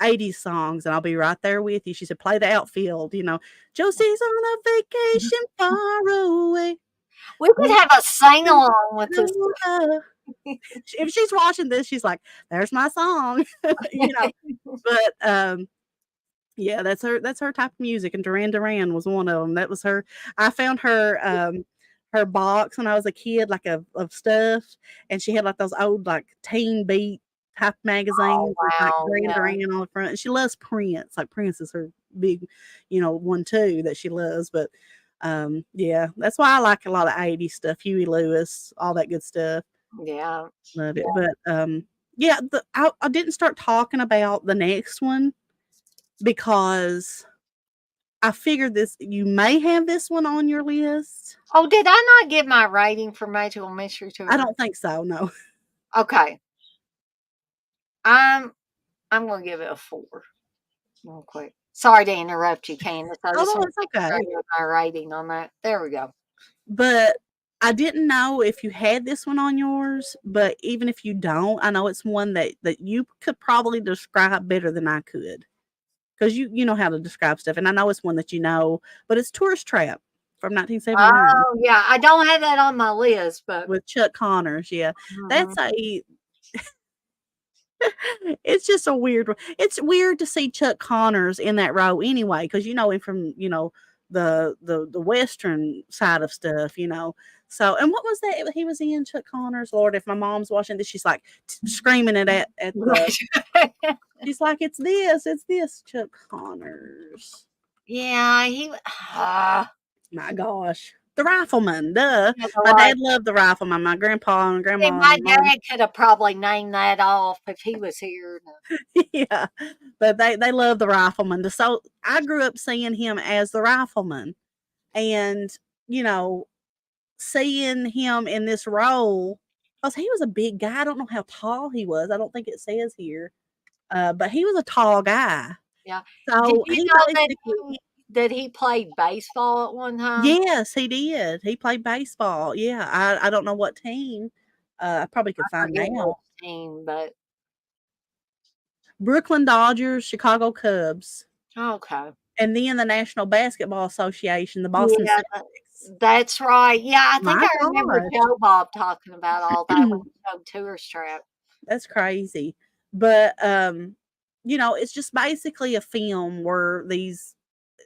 80s songs and I'll be right there with you. She said, play the Outfield. Josie's on a vacation far away. We could have a sing Wishing along with this. if she's watching this, she's like, "There's my song," you know. But yeah, that's her type of music, and Duran Duran was one of them. That was her. I found her box when I was a kid, like of stuff, and she had like those old like Teen Beat type Oh magazines with like wow, Duran yeah, Duran on the front. And she loves Prince. Like Prince is her big, one too that she loves. But yeah, that's why I like a lot of 80s stuff. Huey Lewis, all that good stuff. yeah. Love it. But yeah, I didn't start talking about the next one because I figured this you may have this one on your list. Oh, did I not give my rating for Magical Mystery I Tour? don't think so. No. Okay, I'm I'm gonna give it a 4 real quick. Sorry to interrupt you, Candace. I Oh just no, want it's to make sure I okay. get my rating on that. There we go. But I didn't know if you had this one on yours, but even if you don't, I know it's one that you could probably describe better than I could. Because you know how to describe stuff, and I know it's one that you know, but it's Tourist Trap from 1979 Oh yeah, I don't have that on my list, but with Chuck Connors. Yeah, mhm. that's a it's just a weird one. It's weird to see Chuck Connors in that role anyway, because you know him from the western side of stuff. So, and what was that he was in, Chuck Connors? Lord, if my mom's watching this, she's like screaming it at the. Right. She's like, it's this, Chuck Connors. Yeah, My gosh, the Rifleman, duh. yeah, the My right. dad loved the Rifleman. My grandpa and See, grandma my and mom. dad could have probably named that off if he was here. Yeah, but they love the Rifleman. So I grew up seeing him as the Rifleman, and you know, seeing him in this role because he was a big guy. I don't know how tall he was. I don't think it says here, but he was a tall guy. Yeah. Did So you he know basically, that he played baseball at one time? yes, he did. He played baseball. Yeah, I don't know what team. I probably could I find forget out. which team, but Brooklyn Dodgers, Chicago Cubs, okay. and then the National Basketball Association, the Boston Yeah, Celtics. that's right. Yeah, I think My I remember gosh. Joe Bob talking about all that when he showed Tourist Trap. That's crazy. But it's just basically a film where these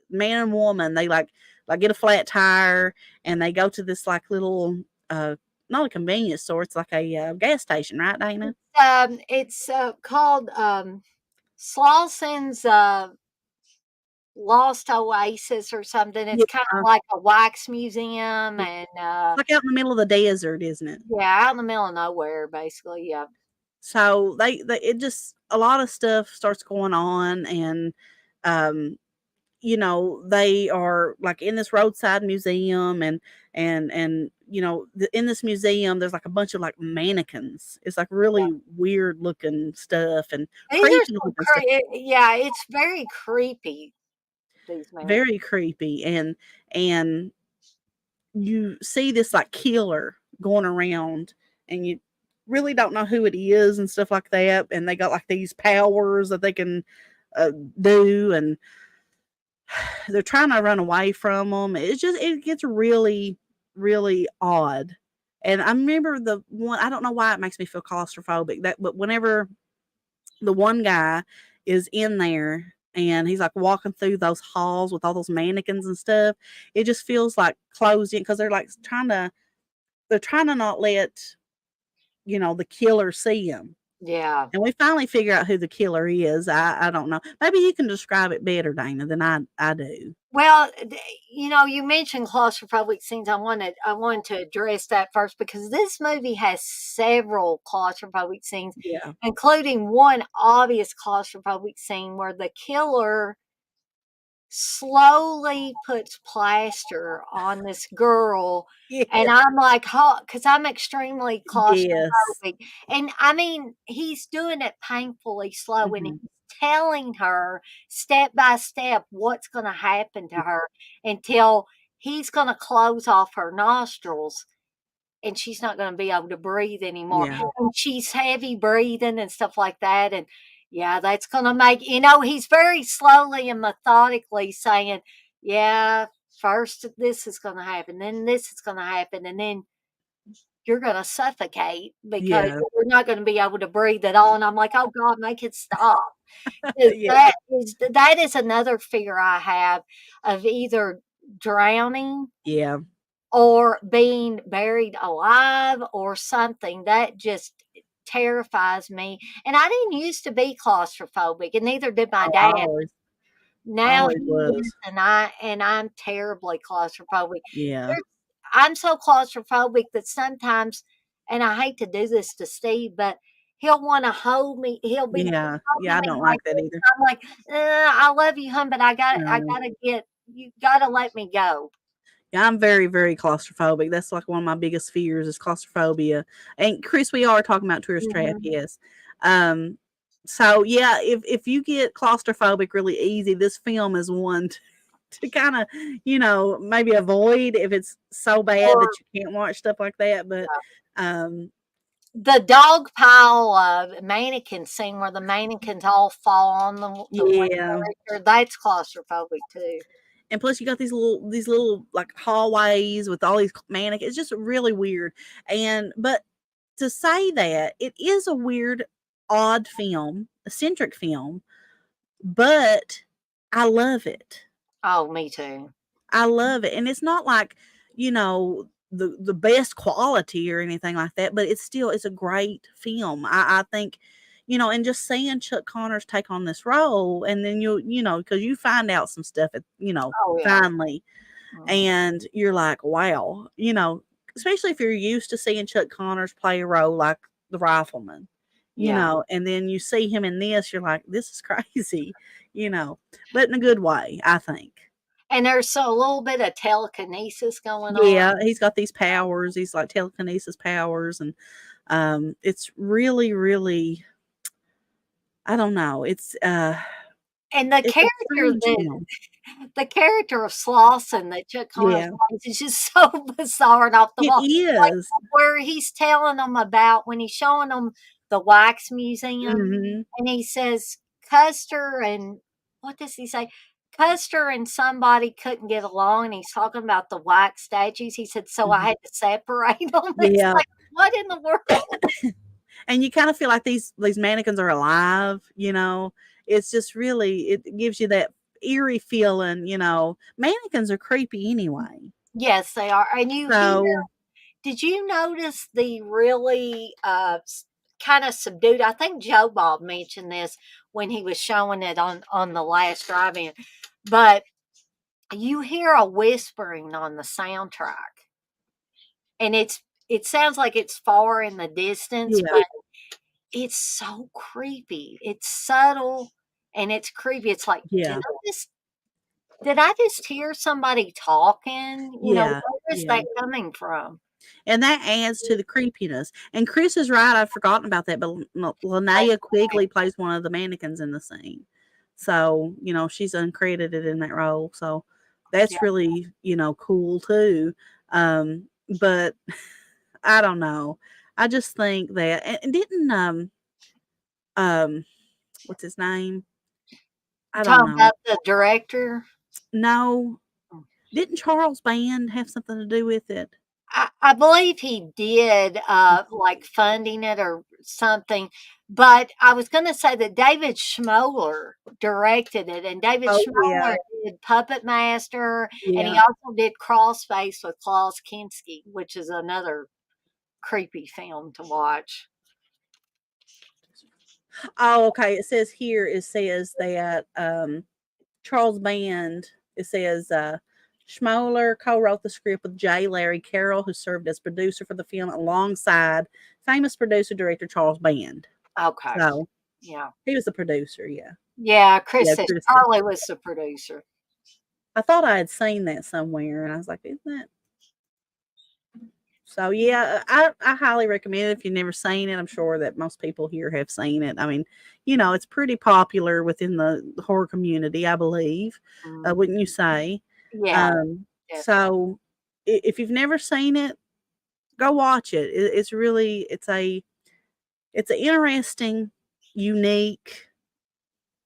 man and woman, they like get a flat tire and they go to this like little not a convenience store, it's like a gas station, right, Dana? It's called Slausen's Lost Oasis or something. Yeah. It's kind of like a wax museum It's and like out in the middle of the desert, isn't it? yeah, out in the middle of nowhere, basically. Yeah. So they it just a lot of stuff starts going on, and um they are like in this roadside museum, and in this museum there's like a bunch of like mannequins. It's like really weird looking stuff and These are creepy some looking stuff. yeah, it's very creepy, these men. Very creepy, and you see this like killer going around, and you really don't know who it is and stuff like that, and they got like these powers that they can uh, do, and they're trying to run away from them. It gets really, really odd. And I remember the one. I don't know why it makes me feel claustrophobic. But whenever the one guy is in there and he's like walking through those halls with all those mannequins and stuff, it just feels like closed in because they're trying to not let the killer see him. Yeah. And we finally figure out who the killer is. I don't know. Maybe you can describe it better, Dana, than I do. Well, you mentioned claustrophobic scenes. I wanted to address that first because this movie has several claustrophobic scenes, Yeah. including one obvious claustrophobic scene where the killer slowly puts plaster on this girl. And Yeah. I'm like, because I'm extremely Yes. claustrophobic. And I mean, he's doing it painfully slow and Mhm. he's telling her step by step what's going to happen to her until he's going to close off her nostrils and she's not gonna be able to breathe anymore, Yeah. and she's heavy breathing and stuff like that, and yeah, that's gonna make he's very slowly and methodically saying, "Yeah, first this is gonna happen, then this is gonna happen, and then you're gonna suffocate because Yeah. you're not gonna be able to breathe at all," and I'm like, "Oh god, make it stop." 'Cause Yeah. that is another fear I have of either drowning Yeah. or being buried alive or something. That just terrifies me. And I didn't used to be claustrophobic, and neither did my Oh, dad. I Now always he is, was. and I'm terribly claustrophobic. Yeah. There's, I'm so claustrophobic that sometimes, and I hate to do this to Steve, but he'll want to hold me. He'll be Yeah. Yeah, holding I me don't like like that this. either. I'm like, I love you, hon, but I No. gotta get. You gotta let me go. Yeah, I'm very, very claustrophobic. That's like one of my biggest fears is claustrophobia. And Chris, we are talking about tourist trap, Mhm. yes. Um, so yeah, if you get claustrophobic really easy, this film is one to kind of, maybe avoid if it's so bad Or that you can't watch stuff like that. But um, the dog pile of mannequin scene where the mannequins all fall on the one yeah. character, that's claustrophobic too. And plus you got these little like hallways with all these mannequins. It's just really weird. And but to say that it is a weird, odd film, eccentric film, but I love it. Oh, me too. I love it, and it's not like the best quality or anything like that, but it's a great film. I think, and just seeing Chuck Connors take on this role, and then because you find out some stuff at Oh, yeah. finally, Mhm. and you're like, wow, especially if you're used to seeing Chuck Connors play a role like the rifleman, Yeah. and then you see him in this, you're like, this is crazy, but in a good way, I think. And there's a little bit of telekinesis going on. Yeah, he's got these powers, these like telekinesis powers, and it's really, really, I don't know, And the it's a character strange that film. the character of Slauson that Chuck Connors Yeah, plays is just so bizarre and off the it wall. Like is. where he's telling them about when he's showing them the wax museum, Mhm. and he says Custer and what does he say? Custer and somebody couldn't get along, and he's talking about the wax statues. He said, "So I Mhm. had to separate them." It's Yeah. like, what in the world? And you kind of feel like these mannequins are alive, It's just really it gives you that eerie feeling. Mannequins are creepy anyway. Yes, they are. And you hear So, did you notice the really, kinda subdued I think Joe Bob mentioned this when he was showing it on the last drive-in, but you hear a whispering on the soundtrack, and it sounds like it's far in the distance, yeah, but it's so creepy. It's subtle, and it's creepy. It's like, yeah, did I just hear somebody talking? yeah, Where is yeah. that coming from? And that adds to the creepiness. And Chris is right, I've forgotten about that, but Oh, Linnea Quigley plays one of the mannequins in the scene. So, she's uncredited in that role. So yeah. that's really, cool too. But I don't know. I just think that and didn't um what's his name? You I don't talking know. about the director? No, didn't Charles Band have something to do with it? I believe he did, like, funding it or something, but I was gonna say that David Schmoller directed it, and David Oh yeah, Schmoller did Puppet Master, and he yeah. also did Crossface with Klaus Kinski, which is another creepy film to watch. Oh, okay. It says that Charles Band, it says Schmoller co wrote the script with J. Larry Carroll, who served as producer for the film alongside famous producer director Charles Band. Okay. So Yeah. he was the producer, yeah. Yeah. Chris Yeah, says Chris said. Charlie was the producer. I thought I had seen that somewhere, and I was like, isn't that? So yeah, I highly recommend it if you've never seen it. I'm sure that most people here have seen it. I mean, it's pretty popular within the horror community, I believe. Mm, Wouldn't you say? yeah. Definitely. So if you've never seen it, go watch it. It's an interesting, unique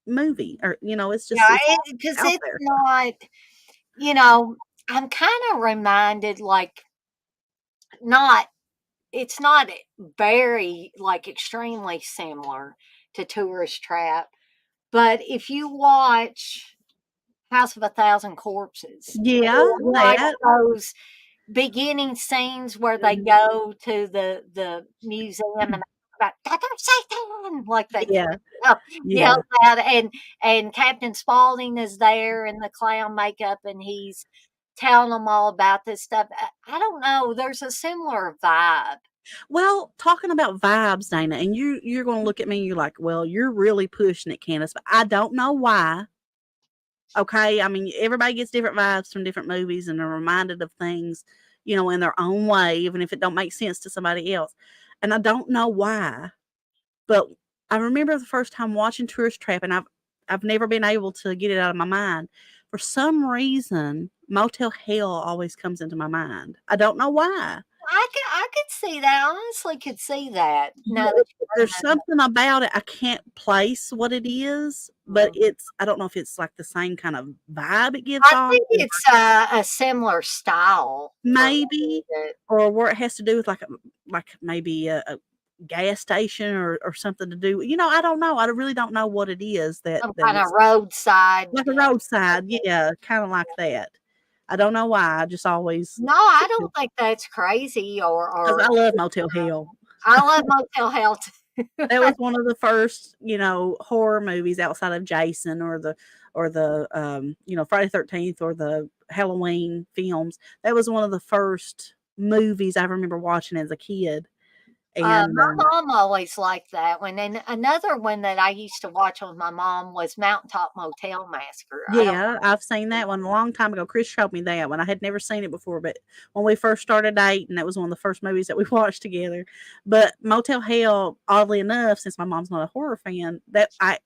movie, or Yeah. it's Because out it's there. not, you know, I'm kind of reminded like not, it's not very like extremely similar to Tourist Trap, but if you watch House of a Thousand Corpses, Yeah, or like that. those beginning scenes where they Mhm. go to the museum and about Dr. Satan, like they Yeah, yell, yeah. yell out, and Captain Spaulding is there in the clown makeup, and he's telling them all about this stuff. I don't know. There's a similar vibe. Well, talking about vibes, Dana, and you're going to look at me and you're like, well, you're really pushing it, Candace, but I don't know why. Okay, I mean, everybody gets different vibes from different movies and are reminded of things, in their own way, even if it don't make sense to somebody else. And I don't know why, but I remember the first time watching Tourist Trap, and I've never been able to get it out of my mind. For some reason, Motel Hell always comes into my mind. I don't know why. I could see that. I honestly could see that. Now Yeah, that you bring there's that up. something about it, I can't place what it is, but Mhm. I don't know if it's like the same kind of vibe it gives I off, think or it's a similar style for me. maybe, or where it has to do with like maybe a gas station, or something to do. I don't know. I really don't know what it is Some that kind of it's roadside. like a roadside, yeah, kind of like that. I don't know why. I just always No, I don't think that's crazy because I or love Motel Hell. I love Motel Hell too. That was one of the first, horror movies outside of Jason, or the Friday 13th, or the Halloween films. That was one of the first movies I remember watching as a kid. And My mom always liked that one, and another one that I used to watch with my mom was Mountaintop Motel Massacre. I don't yeah, I've seen that one a long time ago. Chris showed me that one. I had never seen it before, but when we first started dating, that was one of the first movies that we watched together. But Motel Hell, oddly enough, since my mom's not a horror fan, that I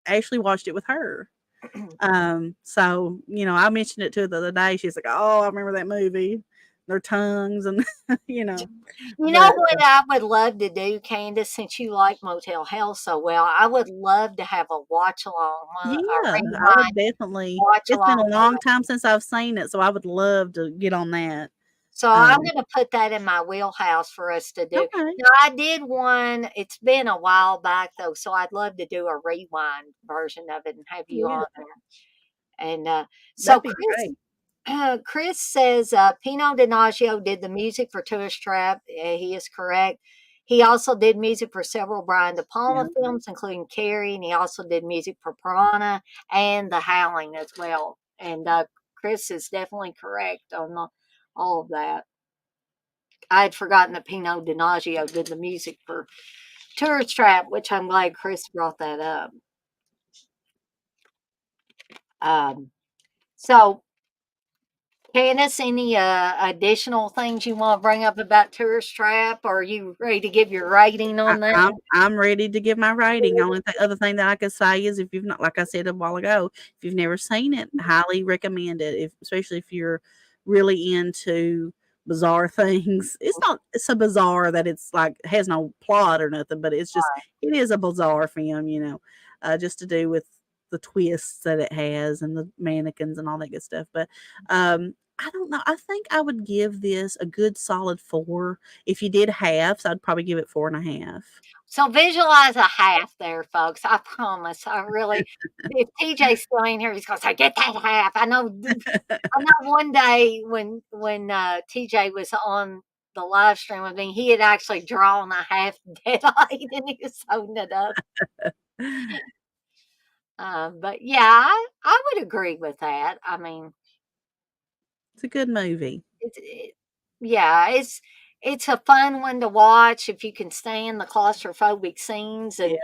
actually watched it with her. So, I mentioned it to her the other day. She's like, "Oh, I remember that movie. Their tongues and you know." You know But what I would love to do, Candace, since you like Motel Hell so well? I would love to have a watch along, a yeah, I rewind would definitely. watch It's been along. a long time since I've seen it, so I would love to get on that. So I'm Um, gonna put that in my wheelhouse for us to do. okay, Now I did one, it's been a while back though, so I'd love to do a rewind version of it and have you yeah, on there. And so that'd be Chris great. Chris says Pino Donaggio did the music for Tourist Trap. He is correct. He also did music for several Brian De Palma Yeah. films, including Carrie, and he also did music for Piranha and The Howling as well. And Chris is definitely correct on all of that. I had forgotten that Pino Donaggio did the music for Tourist Trap, which I'm glad Chris brought that up. Um, so Candace, any additional things you want to bring up about Tourist Trap? Or are you ready to give your rating I, on that? I'm ready to give my rating. Only other thing that I could say is, if you've not, like I said a while ago, if you've never seen it, highly recommend it. Especially if you're really into bizarre things. It's so bizarre that it's like has no plot or nothing, but it is a bizarre film. Just to do with the twists that it has and the mannequins and all that good stuff. But I don't know. I think I would give this a good solid 4. If you did halves, I'd probably give it 4.5. So visualize a half there, folks. I promise. I really, if TJ's still in here, he's going to say, "Get that half." I know. I know. One day when TJ was on the live stream with me, he had actually drawn a half dead eye and he was holding it up. But yeah, I would agree with that. I mean, It's a good movie. yeah, it's a fun one to watch if you can stand the claustrophobic scenes, Yeah.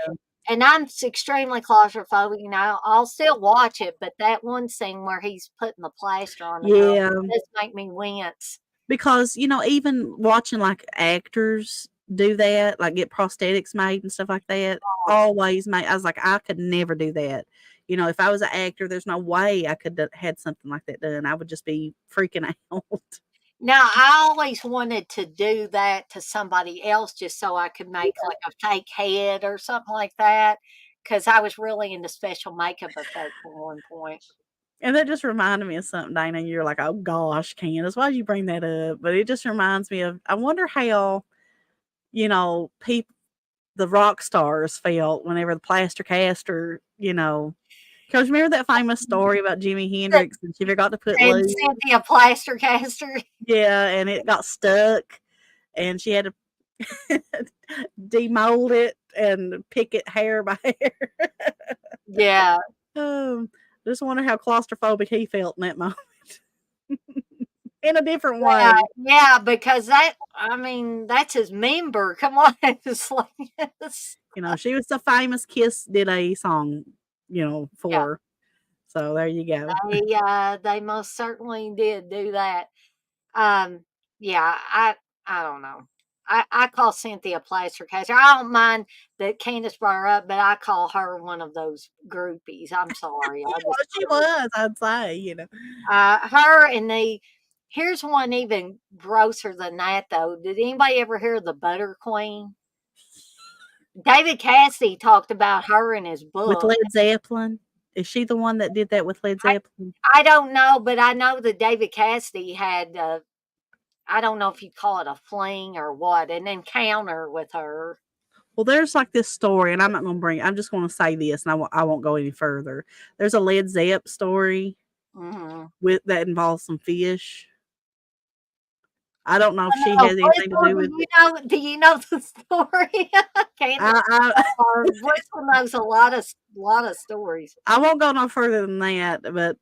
and I'm extremely claustrophobic. You know, I'll still watch it, but that one scene where he's putting the plaster on the girl Yeah. does make me wince. Because, even watching, like, actors do that, like, get prosthetics made and stuff like that, Oh, always made I was like, "I could never do that." If I was an actor, there's no way I could had something like that done. I would just be freaking out. now I always wanted to do that to somebody else just so I could make like a fake head or something like that. Because I was really into special makeup effects at one point. And that just reminded me of something, Dana, and you're like, "Oh gosh, Candace, why'd you bring that up?" But it just reminds me of I wonder how, people the rock stars felt whenever the plaster caster, 'cause remember that famous story about Jimi Hendrix and she forgot to put And glue. Cynthia Plastercaster. Yeah, and it got stuck, and she had to demold it and pick it hair by hair. Yeah. Um, just wonder how claustrophobic he felt in that moment in a different Yeah, way. yeah, because I mean, that's his member. Come on. It's like, it's, She was the famous Kiss did a song, for yeah, her. So there you go. they most certainly did do that. Um, yeah, I don't know. I call Cynthia Plastercaster. I don't mind that Candace brought her up, but I call her one of those groupies. I'm sorry. I just Well, she was, I'd say. her and here's one even grosser than that though. Did anybody ever hear of the Butter Queen? David Cassidy talked about her in his With book. Led Zeppelin. Is she the one that did that with Led I Zeppelin? I don't know, but I know that David Cassidy had, I don't know if you'd call it a fling or what, an encounter with her. Well, there's like this story, and I'm just gonna say this, and I won't go any further. There's a Led Zepp story Mhm. with that involves some fish. I don't know if she Oh, has anything to Blissful, do with it. do you know the story? Candace, I Blissful knows a lot of stories. I won't go no further than that, but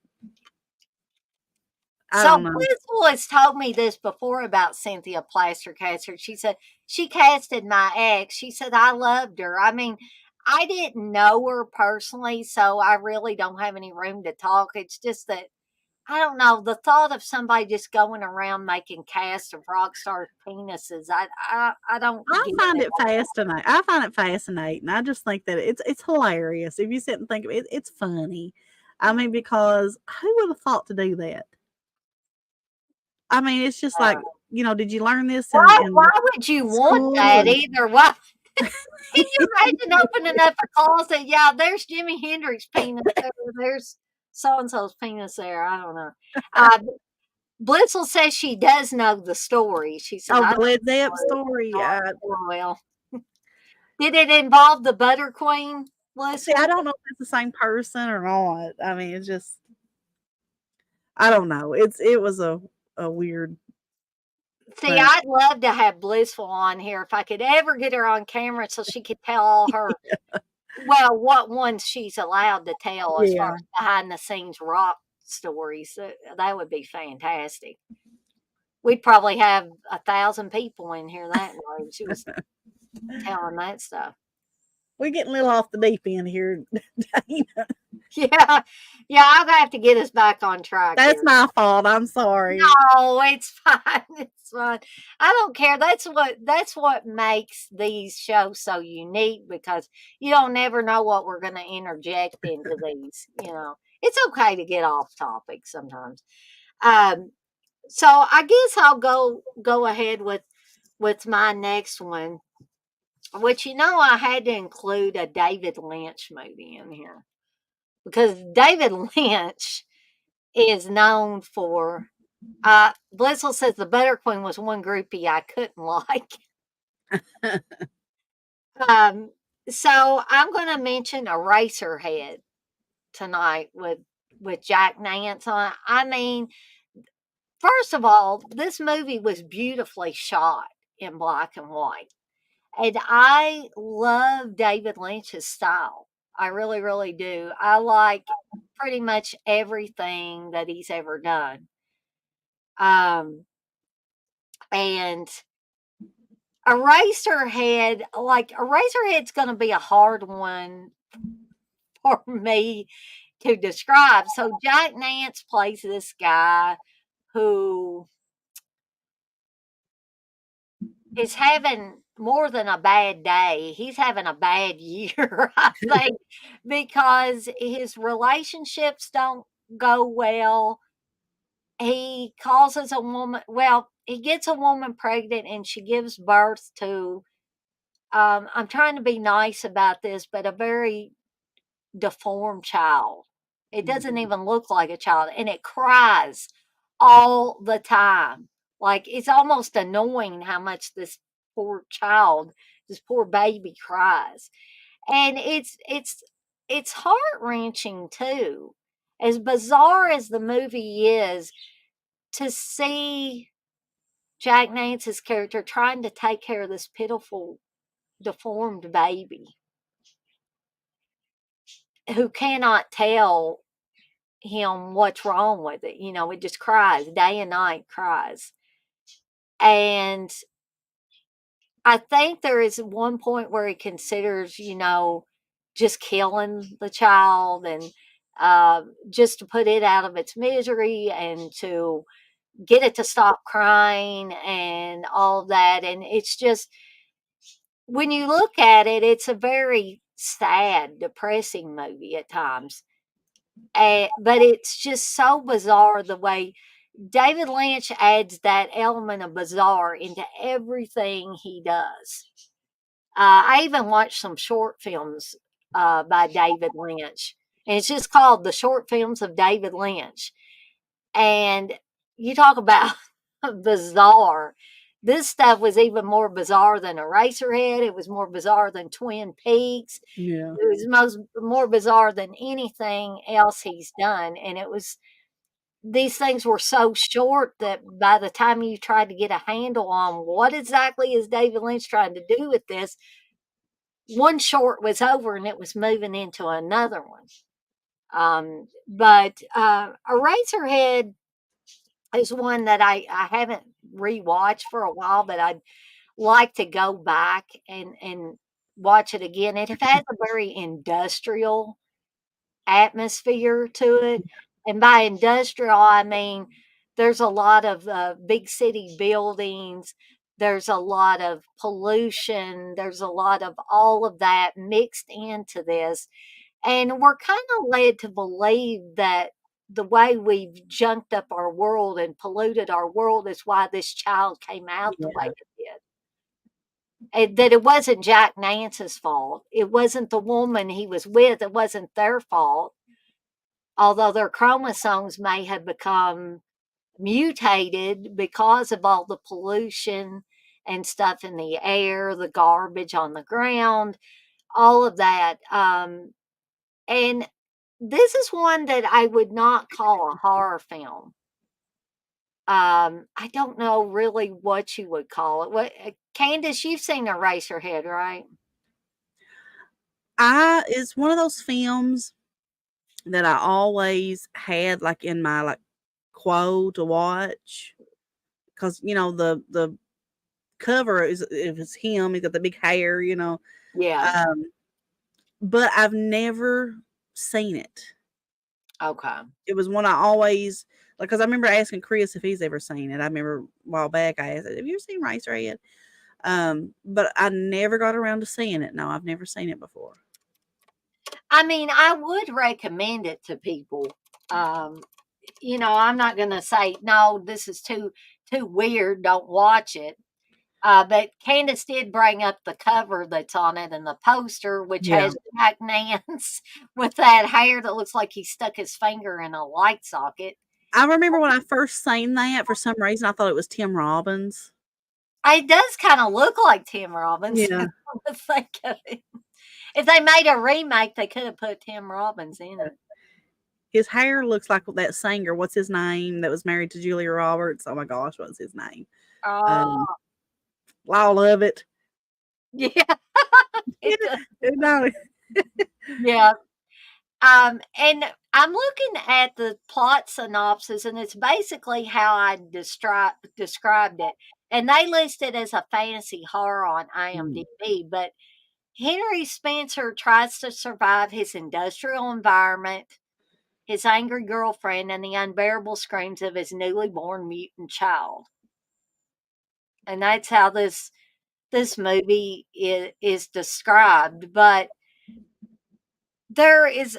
I So don't know. Blissful has told me this before about Cynthia Plastercaster. She said she casted my ex. She said I loved her. I mean, I didn't know her personally, so I really don't have any room to talk. It's just that I don't know the thought of somebody just going around making casts of rock stars' penises. I don't I get find it. it fascinating. I find it fascinating. I just think that it's hilarious. If you sit and think of it, it's funny. I mean, because who would have thought to do that? I mean, it's just like, did you learn this in Why would you want school? that And either? Why? Can you imagine opening up a closet? Yeah, there's Jimi Hendrix penis there. There's so and so's penis there. I don't know. Uh, Blitzel says she does know the story. She said, oh, "I the know Led the Zepp story." story. Oh, well, did it involve the Butter Queen, See, I Blissful? don't know if it's the same person or not. I mean, it's just I don't know. It was a weird, See, but I'd love to have Blissful on here if I could ever get her on camera so she could tell all her, well, what ones she's allowed to tell as far yeah. as behind the scenes rock stories. That would be fantastic. We'd probably have 1,000 people in here that night. She was telling that stuff. We're getting a little off the deep end here, Dana. Yeah, yeah. I'll have to get us back on track That's here. my fault. I'm sorry. No, it's fine. It's fine. I don't care. That's what makes these shows so unique because you don't never know what we're going to interject into these. It's okay to get off topic sometimes. Um, so I guess I'll go ahead with my next one, which I had to include a David Lynch movie in here because David Lynch is known for. Blissful says the Butter Queen was one groupie I couldn't like. Um, so I'm going to mention Eraserhead tonight with Jack Nance on it. I mean, first of all, this movie was beautifully shot in black and white. And I love David Lynch's style. I really, really do. I like pretty much everything that he's ever done. Um, and Eraserhead's going to be a hard one for me to describe. So Jack Nance plays this guy who is having more than a bad day. He's having a bad year, I think, because his relationships don't go well. He causes a woman, well, he gets a woman pregnant and she gives birth to, I'm trying to be nice about this, but a very deformed child. It doesn't Mhm. even look like a child and it cries all the time. Like it's almost annoying how much this poor child, this poor baby cries. And it's heart-wrenching too. As bizarre as the movie is, to see Jack Nance's character trying to take care of this pitiful deformed baby who cannot tell him what's wrong with it. You know, it just cries day and night, cries. And I think there is one point where he considers, just killing the child and just to put it out of its misery and to get it to stop crying and all of that. And it's just, when you look at it, it's a very sad, depressing movie at times. But it's just so bizarre the way David Lynch adds that element of bizarre into everything he does. I even watched some short films by David Lynch, and it's just called The Short Films of David Lynch. And you talk about bizarre. This stuff was even more bizarre than Eraserhead. It was more bizarre than Twin Peaks. Yeah. It was more bizarre than anything else he's done. And it was, these things were so short that by the time you tried to get a handle on what exactly is David Lynch trying to do with this, one short was over and it was moving into another one. But Eraserhead is one that I haven't rewatched for a while, but I'd like to go back and watch it again. It has a very industrial atmosphere to it. And by industrial, I mean there's a lot of big city buildings, there's a lot of pollution, there's a lot of all of that mixed into this. And we're kind of led to believe that the way we've junked up our world and polluted our world is why this child came out the way Yeah. it did. And that it wasn't Jack Nance's fault. It wasn't the woman he was with. It wasn't their fault, although their chromosomes may have become mutated because of all the pollution and stuff in the air, the garbage on the ground, all of that. And this is one that I would not call a horror film. I don't know really what you would call it. What, Candice, you've seen Eraserhead, right? It's one of those films that I always had, like, in my, like, queue to watch, because the cover is if it's him, he's got the big hair, Yeah. um, but I've never seen it. Okay. It was one I always like, because I remember asking Chris if he's ever seen it. I remember a while back I asked, "Have you ever seen Racerhead?" But I never got around to seeing it. No, I've never seen it before. I mean, I would recommend it to people. Um, I'm not going to say no. This is too weird. Don't watch it. But Candace did bring up the cover that's on it and the poster, which Yeah. has Jack Nance with that hair that looks like he stuck his finger in a light socket. I remember when I first seen that, for some reason, I thought it was Tim Robbins. It does kind of look like Tim Robbins. Yeah. Come to think of it. If they made a remake, they could have put Tim Robbins in it. His hair looks like that singer. What's his name? That was married to Julia Roberts. Oh my gosh, what's his name? Um, Oh, all of it. yeah, it does. No, Yeah. And I'm looking at the plot synopsis, and it's basically how I described it. And they list it as a fantasy horror on mm, IMDb, but Henry Spencer tries to survive his industrial environment, his angry girlfriend, and the unbearable screams of his newly born mutant child. And that's how this movie is described. But there is,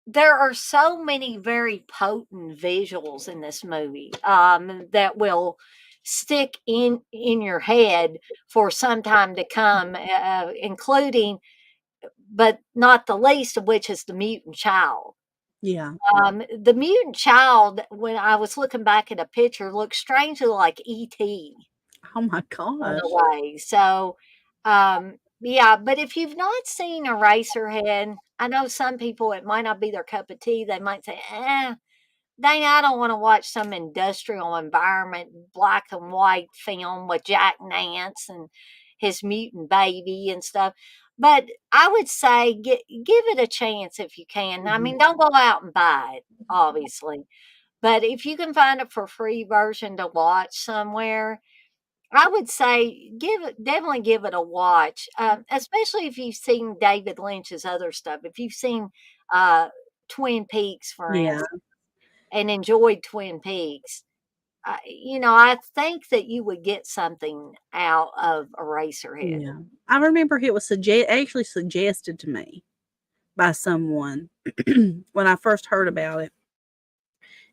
there are so many very potent visuals in this movie that will stick in your head for some time to come, including, but not the least of which, is the mutant child. yeah. The mutant child, when I was looking back at a picture, looks strangely like ET Oh my in a gosh. way. So, yeah, but if you've not seen Eraserhead, I know some people, it might not be their cup of tea. They might say, dang, I don't want to watch some industrial environment, black and white film with Jack Nance and his mutant baby and stuff. But I would say give it a chance if you can. I Mhm. mean, don't go out and buy it, obviously. But if you can find it for free version to watch somewhere, I would say definitely give it a watch, especially if you've seen David Lynch's other stuff. If you've seen uh, Twin Peaks, for Yeah, instance, and enjoyed Twin Peaks, I think that you would get something out of Eraserhead. yeah. I remember it was actually suggested to me by someone when I first heard about it,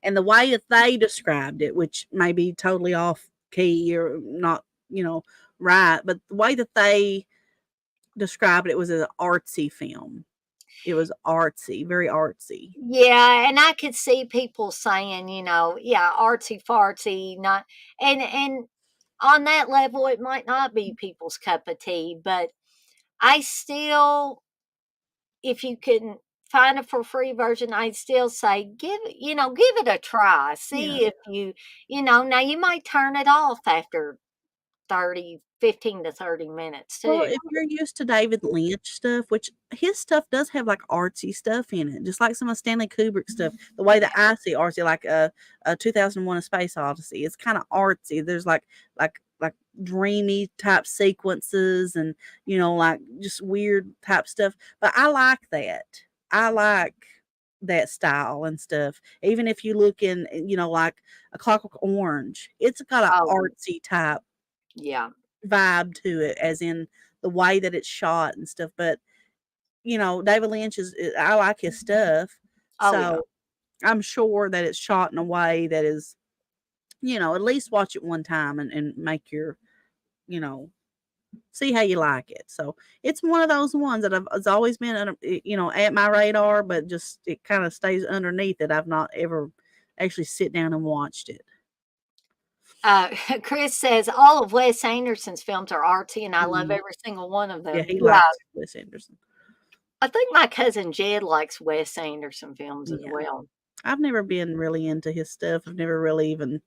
and the way that they described it, which may be totally off key or not, right, but the way that they described it was as an artsy film. It was artsy, very artsy. Yeah, and I could see people saying, yeah, artsy fartsy, not, and on that level, it might not be people's cup of tea, but I still, if you can find a for free version, I'd still say give it a try. Yeah. See if now you might turn it off after 15 to 30 minutes Well, too. if you're used to David Lynch stuff, which his stuff does have, like, artsy stuff in it, just like some of Stanley Kubrick stuff, the way that I see artsy, like, a 2001: A Space Odyssey, it's kinda artsy. There's, like, dreamy type sequences and, like, just weird type stuff, but I like that. I like that style and stuff. Even if you look in, like, A Clockwork Orange, it's got a Oh, artsy type yeah. vibe to it, as in the way that it's shot and stuff. But David Lynch I like his stuff, Oh, yeah. so I'm sure that it's shot in a way that is, at least watch it one time and make your, you know, see how you like it. So it's one of those ones that it's always been, at my radar, but just it kind of stays underneath it. I've not ever actually sit down and watched it. Chris says all of Wes Anderson's films are artsy, and I love Mm, every single one of yeah, them. he Yeah, likes Wes Anderson. I think my cousin Jed likes Wes Anderson films as Yeah. well. I've never been really into his stuff. I've never really even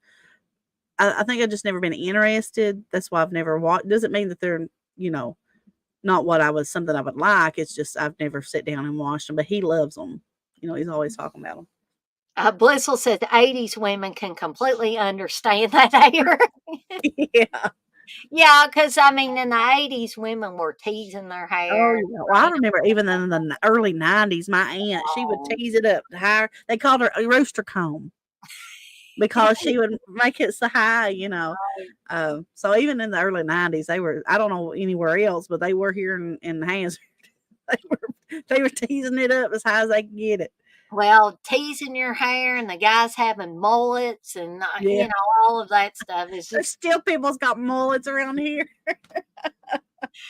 I think I've just never been interested. That's why I've never watched. Doesn't mean that they're, you know, not what I was something I would like. It's just I've never sat down and watched them, but he loves them. He's always talking about Blissful says 80s women can completely understand that hair. them. Yeah. Yeah, because I mean, in the 80s, women were teasing their Oh, hair. yeah. Well, I remember even in the early 90s, my aunt, she would Oh, tease it up higher. They called her a rooster comb because she would make it so high. So even in the early 90s, they were, I don't know anywhere else, but they were here in Hansford. They were teasing it up as high as they could get it. well, teasing your hair and the guys having mullets and, Yeah. all of that stuff is There's just, still people's got mullets around here.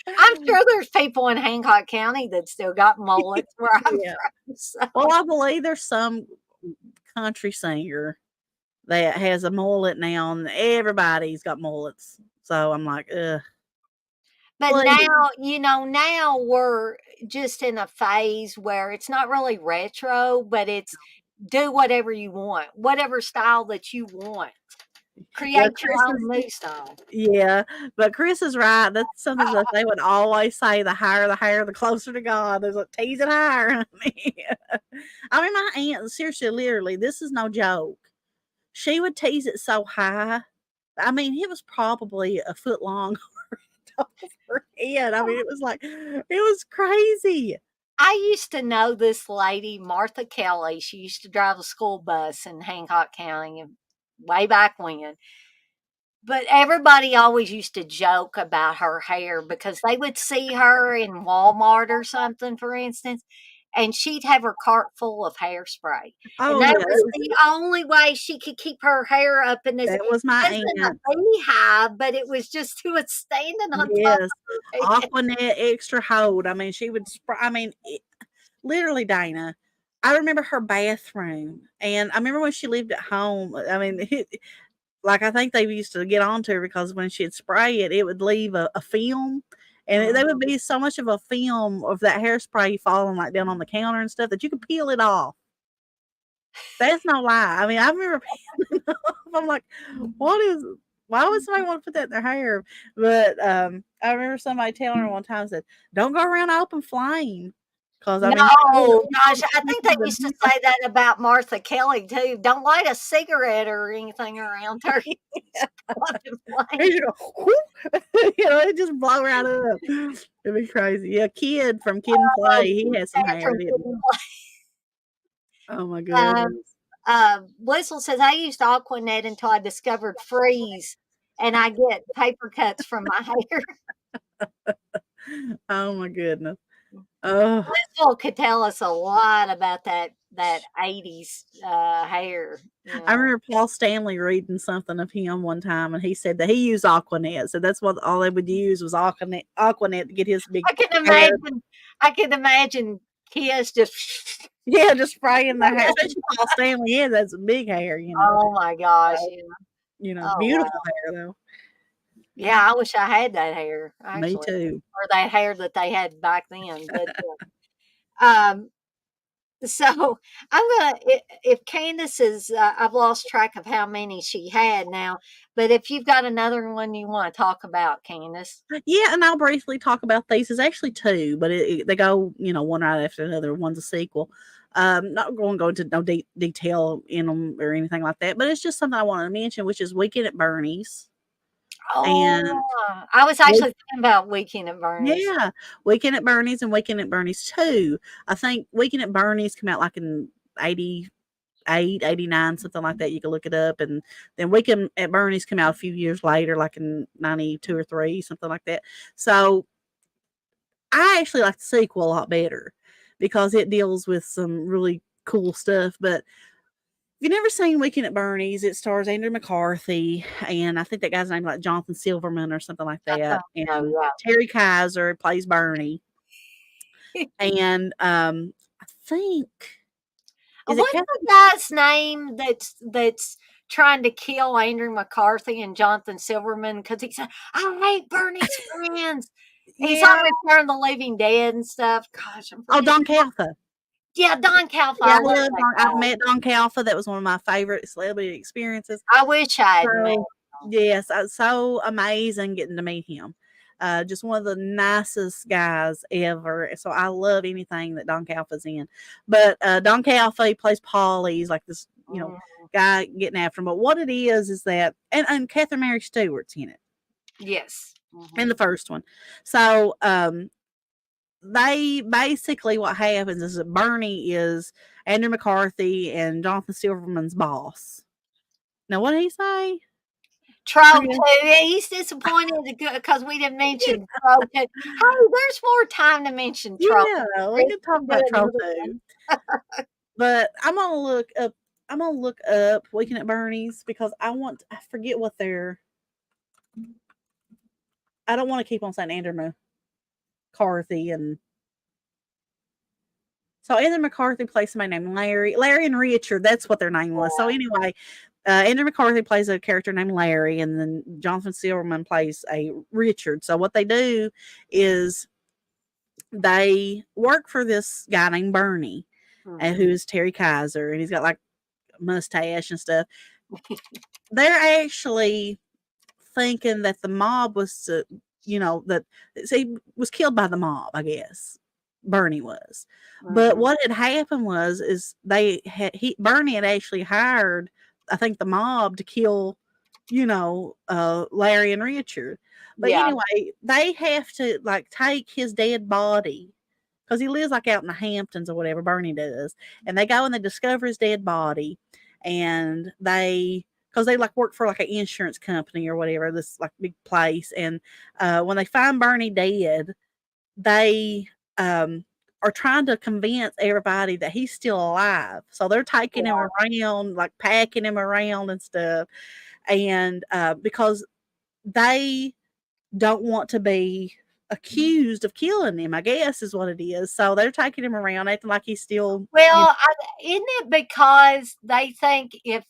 I'm sure there's people in Hancock County that still got mullets where I'm Yeah. from. So, Well, I believe there's some country singer that has a mullet now, and everybody's got mullets. So I'm like, ugh. But Please. now, now we're just in a phase where it's not really retro, but it's do whatever you want, whatever style that you want. Yeah, Create your Chris own is new style. yeah, but Chris is right. That's something that they would always say: the higher the hair, the closer to God. There's like tease it higher. I mean, my aunt, seriously, literally, this is no joke. She would tease it so high. I mean, it was probably a foot long top of her head. I mean, it was crazy. I used to know this lady, Martha Kelly. She used to drive a school bus in Hancock County way back when. But everybody always used to joke about her hair because they would see her in Walmart or something, for instance, and she'd have her cart full of hairspray. And Oh that yeah, was the only way she could keep her hair up in this. that was my Wasn't aunt. a beehive, but it was just who was standing on top Yes, of her head. Aquanet extra hold. I mean, she would spray. I mean, literally, Dana. I remember her bathroom, and I remember when she lived at home. I mean, like I think they used to get onto her because when she'd spray it, it would leave a film, and there would Mhm. be so much of a film of that hairspray falling like down on the counter and stuff that you could peel it off. That's no lie. I mean, I remember peeling it off. I'm like, what is? Why would somebody want to put that in their hair? But I remember somebody telling her one time said, "Don't go around an open flame," because I mean, No, all gosh, the I think they stickers and used to say that about Martha Kelly too. Don't light a cigarette or anything around her. Fucking flame. you go, whoop, it just blow right up. It'd be crazy. Yeah, Kid from Kid and Oh, Play, he had some that hair, from didn't he? Oh my um, goodness. Whistle says I used Aquanet until I discovered Freeze, and I get paper cuts from my hair. Oh my goodness. Oh, Whistle could tell us a lot about that 80s hair. I remember Paul Stanley reading something of him one time, and he said that he used Aquanet. So that's what all they would use was Aquanet to get his big I can hair. imagine. I can imagine Kiss just. Yeah, just spraying the hair, especially Paul Stanley. Yeah, that's a big hair, Oh my gosh! So, Yeah. Oh beautiful wow. hair though. Yeah, I wish I had that hair Me actually, too. or that hair that they had back then. But um, so I'm gonna if Candace is I've lost track of how many she had now, but if you've got another one you want to talk about, Candace. Yeah, and I'll briefly talk about these. It's actually two, but they go, one right after another. One's a sequel. Not going to go into no detail in them or anything like that, but it's just something I wanted to mention, which is Weekend at Bernie's. Oh, And I was we- actually thinking about Weekend at Bernie's. yeah, Weekend at Bernie's and Weekend at Bernie's 2. I think Weekend at Bernie's came out like in 88, 89, something like that. You can look it up. And then Weekend at Bernie's came out a few years later, like in 92 or 3, something like that. So I actually like the sequel a lot better because it deals with some really cool stuff. But if you've never seen Weekend at Bernie's, it stars Andrew McCarthy, and I think that guy's name like Jonathan Silverman or something like that. Oh And yeah. Terry Kaiser plays Bernie. And I think is it What's Catherine? the guy's name that's trying to kill Andrew McCarthy and Jonathan Silverman because he said, "I hate Bernie's friends." He's on Yeah. Return of the Living Dead and stuff. Gosh, I'm Oh, forgetting. Don Calfa. Yeah, Don Calfa. Yeah, I love that I've guy. met Don Calfa. That was one of my favorite celebrity experiences. I wish I had met So, him. yes, so amazing getting to meet him. Just one of the nicest guys ever. So I love anything that Don Calfa's in. But Don Calfa, he plays Paul. He's like this, Mhm. guy getting after him. But what it is that, and Catherine Mary Stewart's in it Yes. in the Mhm. first one. So they basically what happens is that Bernie is Andrew McCarthy and Jonathan Silverman's boss. Now, what did he say? Troll Forget. 2. Yeah, he's disappointed because we didn't mention Troll 2. Hey, there's more time to mention Troll. Yeah, we We could talk can do about Troll another one. 2. But I'm gonna look up Weekend at Bernie's because I forget what they're I don't want to keep on saying Andrew McCarthy and So Anthony McCarthy plays somebody named Larry and Richard. That's what their name was. So anyway, Andrew McCarthy plays a character named Larry, and then Jonathan Silverman plays a Richard. So what they do is they work for this guy named Bernie, Mhm. who's Terry Kaiser, and he's got like a mustache and stuff. They're actually thinking that the mob was, that he was killed by the mob, I guess. Bernie was. But Mhm. what had happened was is Bernie had actually hired, I think, the mob to kill, Larry and Richard. But Yeah. anyway, they have to like take his dead body because he lives like out in the Hamptons or whatever, Bernie does. And they go and they discover his dead body, and because they like work for like an insurance company or whatever, this like big place. And when they find Bernie dead, they are trying to convince everybody that he's still alive. So they're taking him around, like packing him around and stuff. And because they don't want to be accused of killing him, I guess is what it is. So they're taking him around acting like he's still, Well, isn't it because they think if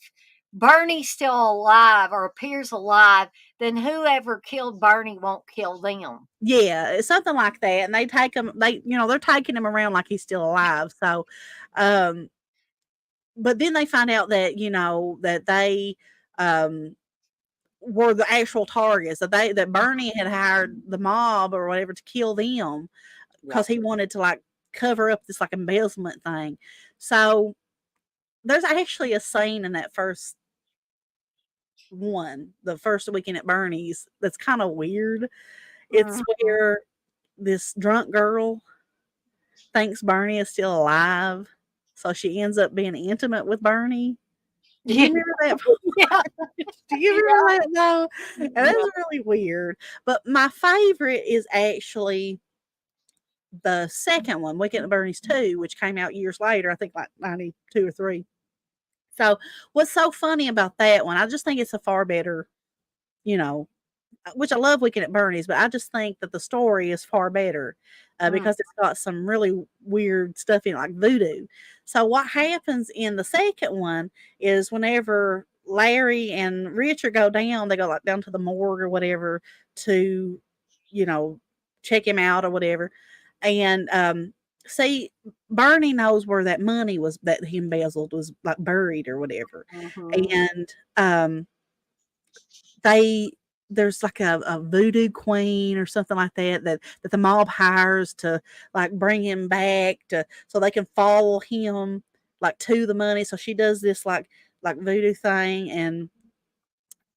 Bernie's still alive or appears alive, then whoever killed Bernie won't kill them? yeah, it's something like that. And they take him, they're taking him around like he's still alive. So, um, but then they find out that, that they, um, were the actual targets, that Bernie had hired the mob or whatever to kill them Yep. because he wanted to like cover up this like embezzlement thing. So there's actually a scene in that the first weekend at Bernie's, that's kind of weird. It's Mhm. where this drunk girl thinks Bernie is still alive, so she ends up being intimate with Bernie. Do you Yeah. remember that? Yeah. Do you Yeah. remember that though? And Yeah. that's really weird. But my favorite is actually the second one, Weekend at Bernie's 2, which came out years later, I think like 92 or 3. So what's so funny about that one, I just think it's a far better, you know, which I love Weekend at Bernie's, but I just think that the story is far better Mm. because it's got some really weird stuff in it, like voodoo. So what happens in the second one is whenever Larry and Richard go down, they go like down to the morgue or whatever to, you know, check him out or whatever. And see, Bernie knows where that money was that he embezzled was like buried or whatever. Mhm. And they there's like a voodoo queen or something like that the mob hires to like bring him back to so they can follow him like to the money. So she does this like voodoo thing, and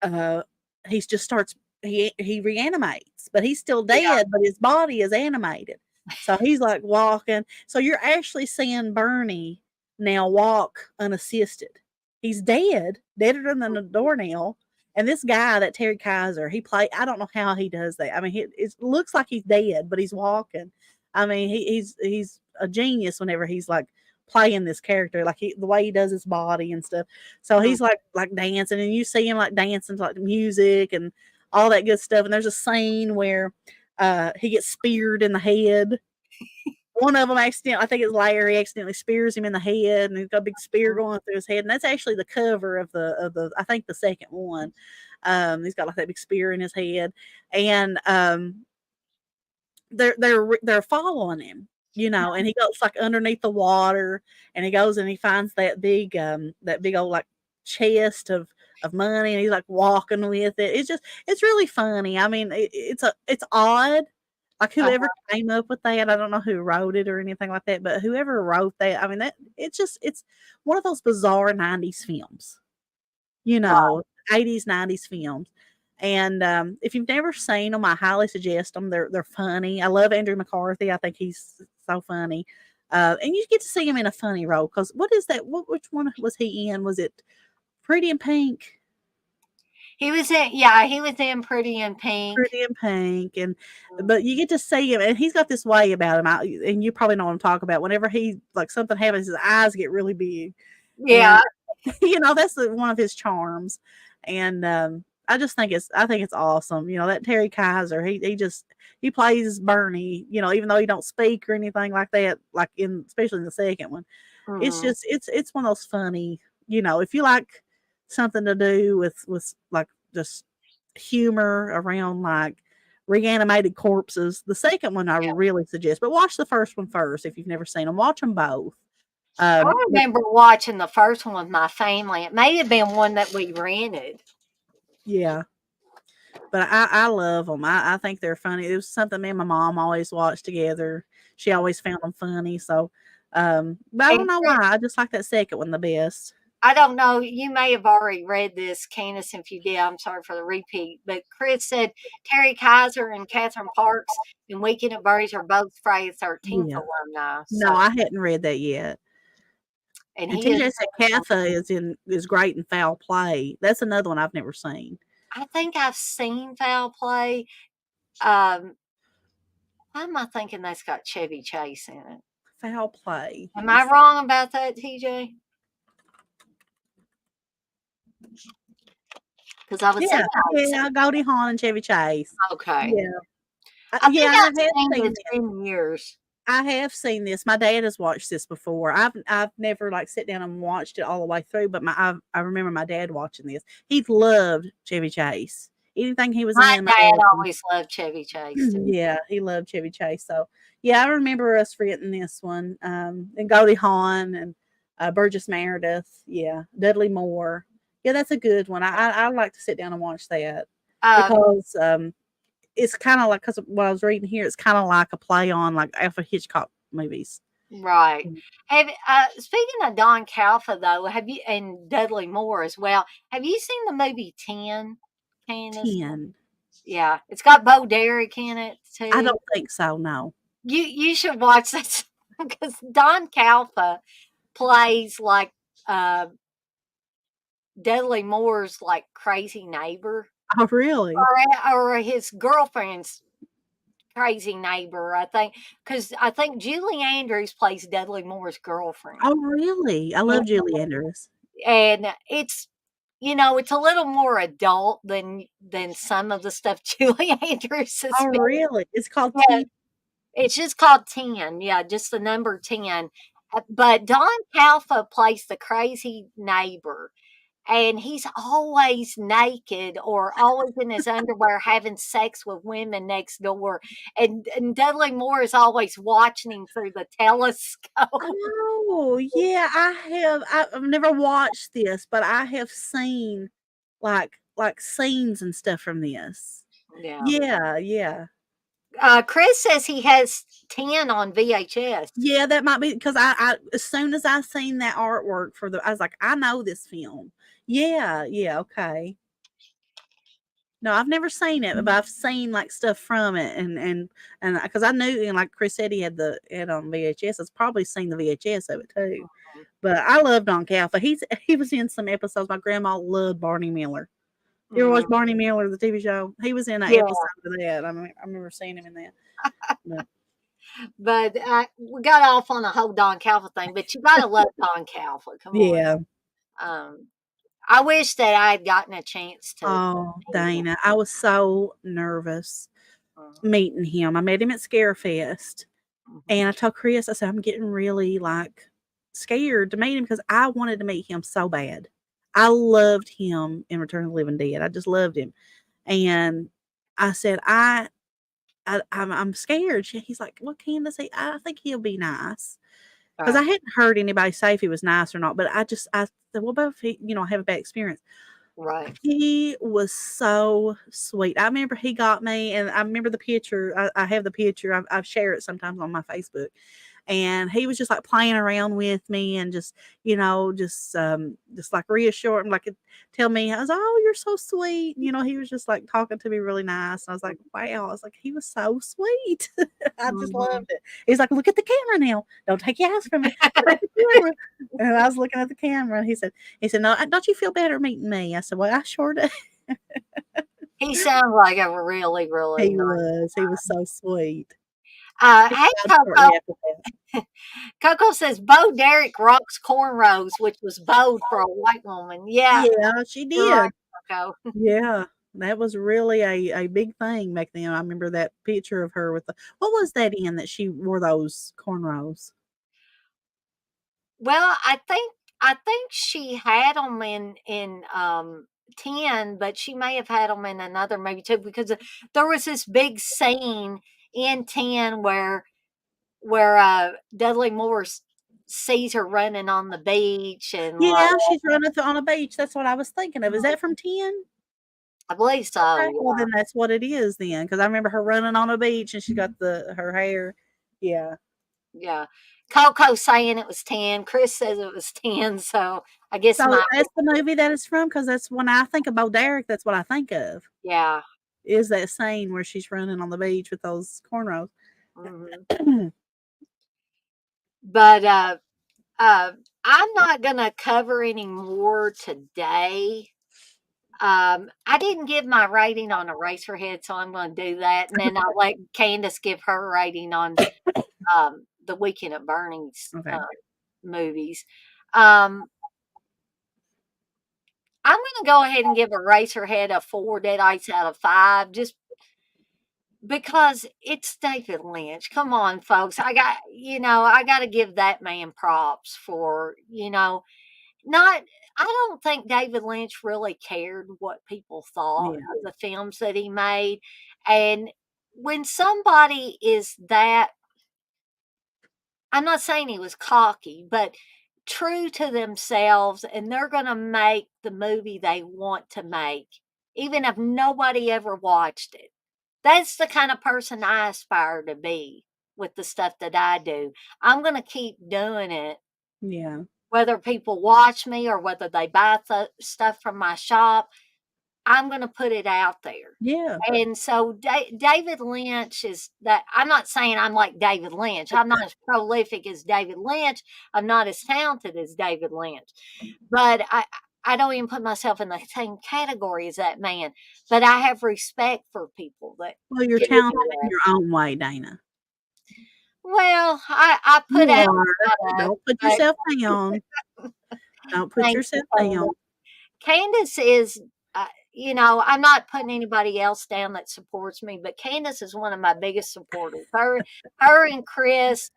uh he just starts he reanimates, but he's still Yeah. dead, but his body is animated. So he's like walking. So you're actually seeing Bernie now walk unassisted. He's dead, deader than a doornail. And this guy, that Terry Kaiser, I don't know how he does that. I mean, it looks like he's dead, but he's walking. I mean, he's a genius whenever he's like playing this character, like the way he does his body and stuff. So Mm. he's like dancing, and you see him like dancing to like the music and all that good stuff. And there's a scene where he gets speared in the head. One of them accidentally, I think it's Larry, accidentally spears him in the head, and he's got a big spear going through his head. And that's actually the cover of the I think the second one. He's got like that big spear in his head, and they're following him, and he goes like underneath the water, and he goes and he finds that big old like chest of money, and he's like walking with it. It's really funny. I mean, it's odd. Like whoever Uh-huh. came up with that, I don't know who wrote it or anything like that, but whoever wrote that, I mean that it's one of those bizarre 90s films, Right. 80s, 90s films. And if you've never seen them, I highly suggest them. They're funny. I love Andrew McCarthy. I think he's so funny. And you get to see him in a funny role because what is that? Which one was he in? Was it Pretty in Pink? He was in Pretty in Pink. Pretty in Pink, and Mm. but you get to see him, and he's got this way about him. And you probably know what I'm talking about. Whenever he like something happens, his eyes get really big, and Yeah. that's one of his charms. And I think it's awesome. You know, that Terry Kaiser, he plays Bernie, you know, even though he don't speak or anything like that, like in especially in the second one. It's Mhm. just it's one of those funny, you know, if you like something to do with like just humor around like reanimated corpses, the second one I Yeah. really suggest. But watch the first one first if you've never seen them. Watch them both. I But remember watching the first one with my family. It may have been one that we rented. yeah, but I love them. I think they're funny. It was something me and my mom always watched together. She always found them funny. So, but I don't And know why. I just like that second one the best. I don't know, you may have already read this, Candace. If you did, I'm sorry for the repeat. But Chris said Terry Kaiser and Catherine Parks and Weekend at Bernie's are both Friday the 13th Yeah. alumni. No, So, I hadn't read that yet. and And he is, TJ said Katha is great in Foul Play. That's another one I've never seen. I think I've seen Foul Play. Um, why am I thinking that's got Chevy Chase in it? Foul Play. Let Am me I see. wrong about that, TJ? Because I was Yeah, thinking I'd seen yeah, Goldie Hawn and Chevy Chase. it. Okay. Yeah, I yeah, think I I've have seen seen this this. in years. I have seen this. My dad has watched this before. I've never like sit down and watched it all the way through, but I remember my dad watching this. He loved Chevy Chase. Anything he was My in, I dad loved him. always loved Chevy Chase too. Yeah, he loved Chevy Chase. So yeah, I remember us renting this one. And Goldie Hawn and Burgess Meredith. Yeah, Dudley Moore. Yeah, that's a good one. I like to sit down and watch that Um, because it's kind of like because what I was reading here, it's kind of like a play on like Alfred Hitchcock movies. right. Mm. Have speaking of Don Calfa though, have you and Dudley Moore as well? Have you seen the movie 10, Candace? 10. Yeah, it's got Bo Derek in it I too. don't think so. No. You should watch that because Don Calfa plays like uh, Dudley Moore's like crazy neighbor, Oh, really? or his girlfriend's crazy neighbor. I think because I think Julie Andrews plays Dudley Moore's girlfriend, Oh, really? I and, love Julie Andrews. and it's it's a little more adult than some of the stuff Julie Andrews has Oh, been. really? It's called Yeah, 10. it's just called 10. Yeah, just the number 10. But Don Calfa plays the crazy neighbor, and he's always naked or always in his underwear having sex with women next door. And Dudley Moore is always watching him through the telescope. Oh, yeah, I have. I've never watched this, but I have seen like scenes and stuff from this. Yeah. Yeah, yeah. Chris says he has 10 on VHS. Yeah, that might be because I as soon as I seen that artwork for I was like, I know this film. Yeah, yeah, okay. No, I've never seen it, but I've seen like stuff from it, and because I knew, and like Chris said, he had on VHS. I've probably seen the VHS of it too. But I love Don Calfa. He was in some episodes. My grandma loved Barney Miller. You ever watch Mhm. Barney Miller, the TV show? He was in an Yeah, episode of that. I remember seeing him in that. But but we got off on the whole Don Calfa thing. But you gotta love Don Calfa. Come on. yeah. Um, I wish that I had gotten a chance to Oh, meet him. Dana, I was so nervous meeting him. I met him at Scarefest, Mhm. and I told Chris, I said, I'm getting really like scared to meet him because I wanted to meet him so bad. I loved him in Return of the Living Dead. I just loved him. And I said, I'm scared. He's like, "What can I say? I think he'll be nice." Because I Uh, hadn't heard anybody say if he was nice or not, but I said, "What about if he, have a bad experience?" right. He was so sweet. I remember he got me, and I remember the picture. I have the picture. I've shared it sometimes on my Facebook, and he was just like playing around with me and just just like reassuring, like tell me, I was, oh, you're so sweet, he was just like talking to me really nice, and I was like, wow, I was like, he was so sweet. I just Mhm. loved it. He's like, look at the camera now, don't take your eyes from me, look at the camera. And I was looking at the camera, and he said, no, don't you feel better meeting me? I said, well, I sure do. He sounds like a really, really nice. He was so sweet. His Hey, job Coco. shortly after that. Coco says Bo Derek rocks cornrows, which was bold for a white woman. Yeah, Yeah, she you're right, did. Coco. Yeah. That was really a big thing back then. I remember that picture of her with the what was that in that she wore those cornrows? Well, I think she had them in 10, but she may have had them in another movie too because there was this big scene in 10 where Dudley Moore sees her running on the beach and like Yeah, she's running on a beach. That's what I was thinking of. Is that from 10? I believe so, Okay, well, yeah. then that's what it is then, because I remember her running on a beach and she got her hair. Yeah. Yeah. Coco saying it was 10. Chris says it was 10, so I guess So my that's the movie that it's from, because that's when I think of Bo Derek, that's what I think of, yeah. is that scene where she's running on the beach with those cornrows. Mhm. But uh I'm not going to cover any more today. I didn't give my rating on Eraserhead, so I'm going to do that, and then I'll let Candace give her rating on the Weekend at Bernie's Okay. movies. Um, I'm going to go ahead and give Eraserhead a 4 Deadites out of 5, just because it's David Lynch. Come on, folks. I got to give that man props for, not I don't think David Lynch really cared what people thought Yeah. of the films that he made. And when somebody is that, I'm not saying he was cocky, but true to themselves, and they're going to make the movie they want to make, even if nobody ever watched it. That's the kind of person I aspire to be with the stuff that I do. I'm going to keep doing it, Yeah. whether people watch me or whether they buy stuff from my shop. I'm going to put it out there. Yeah. And so David Lynch is that. I'm not saying I'm like David Lynch. I'm not as prolific as David Lynch. I'm not as talented as David Lynch. But I don't even put myself in the same category as that man. But I have respect for people that Well, you're can do talented in that. your own way, Dana. Well, I put You out are. product, Don't put but yourself down. Don't put thank you yourself so much. down. Candace is, I'm not putting anybody else down that supports me, but Candace is one of my biggest supporters. Her and Chris,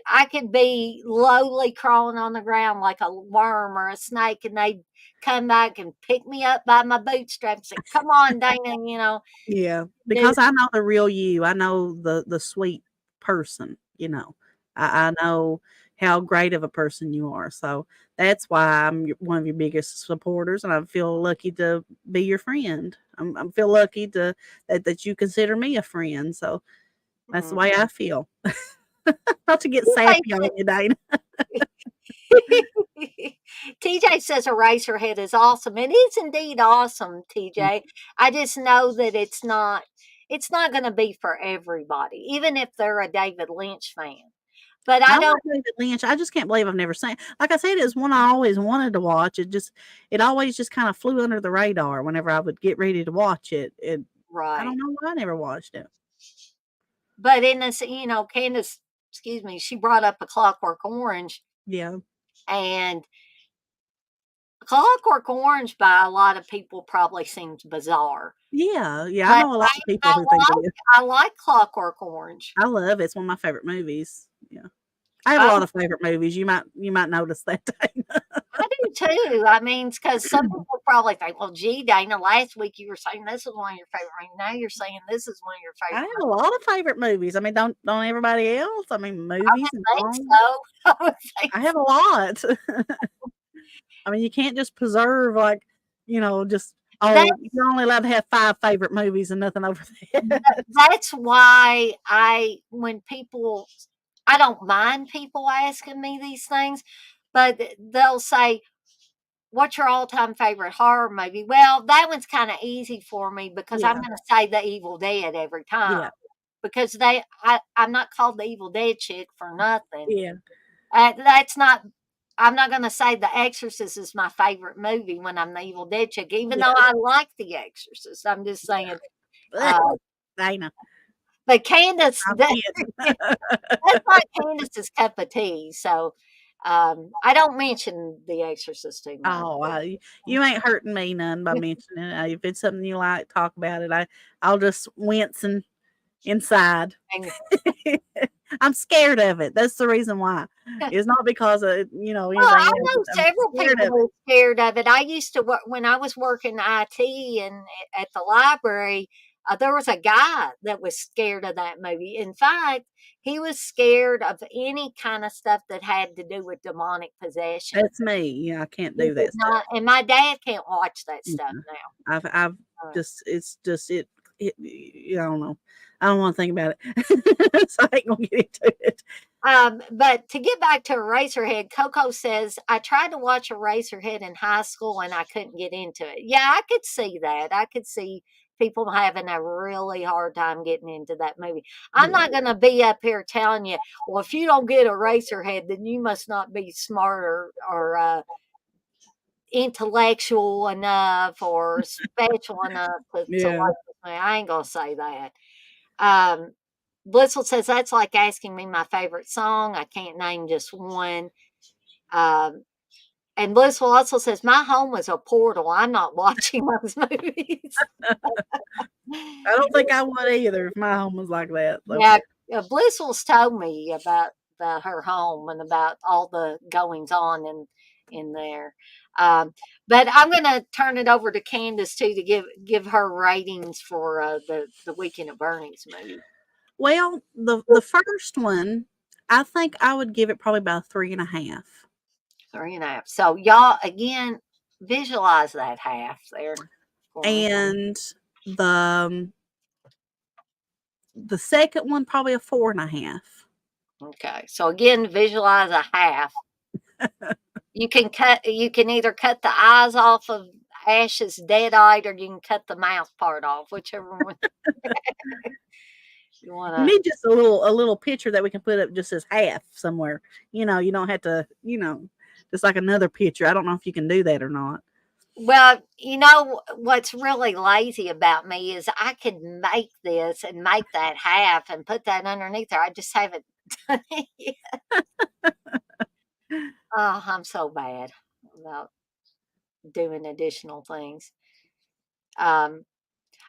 I could be lowly crawling on the ground like a worm or a snake, and they come back and pick me up by my bootstraps and come on, Dana, Yeah, do because I know the real you. I know the sweet person, you know. I know how great of a person you are. So that's why I'm one of your biggest supporters, and I feel lucky to be your friend. I feel lucky that you consider me a friend. So that's the mm. way I feel. Not to get sappy on you, Dana. TJ says Eraserhead is awesome. It is indeed awesome, TJ. I just know that it's not going to be for everybody, even if they're a David Lynch fan. But I I like don't David Lynch. I just can't believe I've never seen. Like I said, it's one I always wanted to watch. It always just kind of flew under the radar whenever I would get ready to watch it. I don't right. know why I never watched it. But in this, Candace, excuse me, she brought up A Clockwork Orange, Yeah. and Clockwork Orange by a lot of people probably seems bizarre. Yeah, yeah, I But know a lot of people I who think it like is. I like Clockwork Orange. I love it. It's one of my favorite movies. Yeah. I have a I lot of favorite movies. You might notice that. Dana. I do too. I mean, because some people probably think, well, gee, Dana, last week you were saying this is one of your favorite movies. Now you're saying this is one of your I favorite have a movies. lot of favorite movies. I mean, don't everybody else? I mean, I movies and would think songs. so. I would think I so. have a lot. I mean, you can't just preserve like, just That, you're only allowed to have 5 favorite movies and nothing over that. that's why I don't mind people asking me these things, but they'll say, what's your all-time favorite horror movie? Well, that one's kind of easy for me because I'm Yeah, going to say The Evil Dead every time. yeah, Because I'm not called the Evil Dead chick for nothing. yeah, That's not. I'm not going to say The Exorcist is my favorite movie when I'm the Evil Dead chick, even though yeah. I like The Exorcist. I'm just saying. Blech, Uh, Dana, but Candace, I'm kidding. that's not Candace's cup of tea. So, I don't mention The Exorcist too much. Oh, you ain't hurting me none by mentioning it. If it's something you like, talk about it. I'll just wince and inside. And I'm scared of it. That's the reason why. It's not because of well, I anything else. know I'm several scared people of that it. are scared of it. I used to work when I was working IT and at the library. There was a guy that was scared of that movie. In fact, he was scared of any kind of stuff that had to do with demonic possession. That's me. Yeah, I can't He do did that stuff. not, and my dad can't watch that Yeah. stuff I've now. just it's just I don't know. I don't want to think about it. So I ain't gonna get into it. But to get back to Eraserhead, Coco says, I tried to watch Eraserhead in high school and I couldn't get into it. Yeah, I could see that. I could see people having a really hard time getting into that movie. I'm Yeah. not going to be up here telling you, well, if you don't get Eraserhead, then you must not be smart or intellectual enough or special enough to Yeah. like this movie. I ain't going to say that. Um, Blissful says that's like asking me my favorite song. I can't name just one. Um, and Blissful also says my home was a portal. I'm not watching those movies. I don't think I would either if my home was like that. So Yeah, Blissful's told me about her home and about all the goings on in there. Um, but I'm going to turn it over to Candace too to give her ratings for the Weekend at Bernie's movie. well, the first one, I think I would give it probably about 3.5. 3.5. So y'all again visualize that half there for me. And the the second one probably a 4.5. Okay. So again, visualize a half. You can either cut the eyes off of Ash's dead eyed or you can cut the mouth part off, whichever one you We wanna. need just a little picture that we can put up just as half somewhere. You don't have to, just like another picture. I don't know if you can do that or not. Well, you know what's really lazy about me is I could make this and make that half and put that underneath there. I just haven't done it yet. Oh, I'm so bad about doing additional things. Um,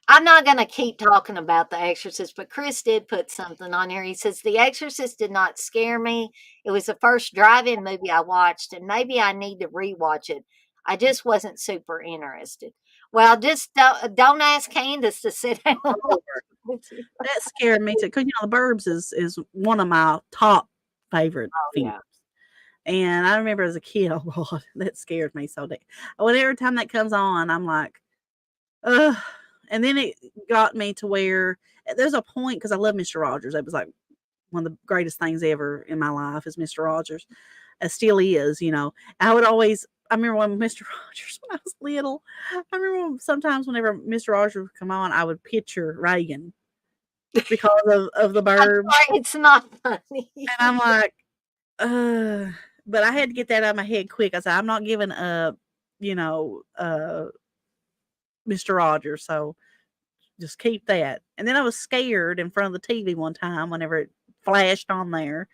I'm not going to keep talking about The Exorcist, but Chris did put something on here. He says, The Exorcist did not scare me. It was the first drive in movie I watched, and maybe I need to rewatch it. I just wasn't super interested. Well, just don't ask Candace to sit down and watch Oh, it with you. that scared me too. Because The Burbs is one of my top favorite Oh, films. yeah. And I remember as a kid, oh God, that scared me so bad. Every time that comes on, I'm like, ugh. And then it got me to where there's a point because I love Mr. Rogers. That was like one of the greatest things ever in my life is Mr. Rogers. It still is. I remember when Mr. Rogers, when I was little, I remember sometimes whenever Mr. Rogers would come on, I would picture Reagan because of the I'm Burbs. sorry, it's not funny. And I'm like, but I had to get that out of my head quick. I said, I'm not giving up, you know, uh, Mr. Rogers. So just keep that. And then I was scared in front of the TV one time whenever it flashed on there.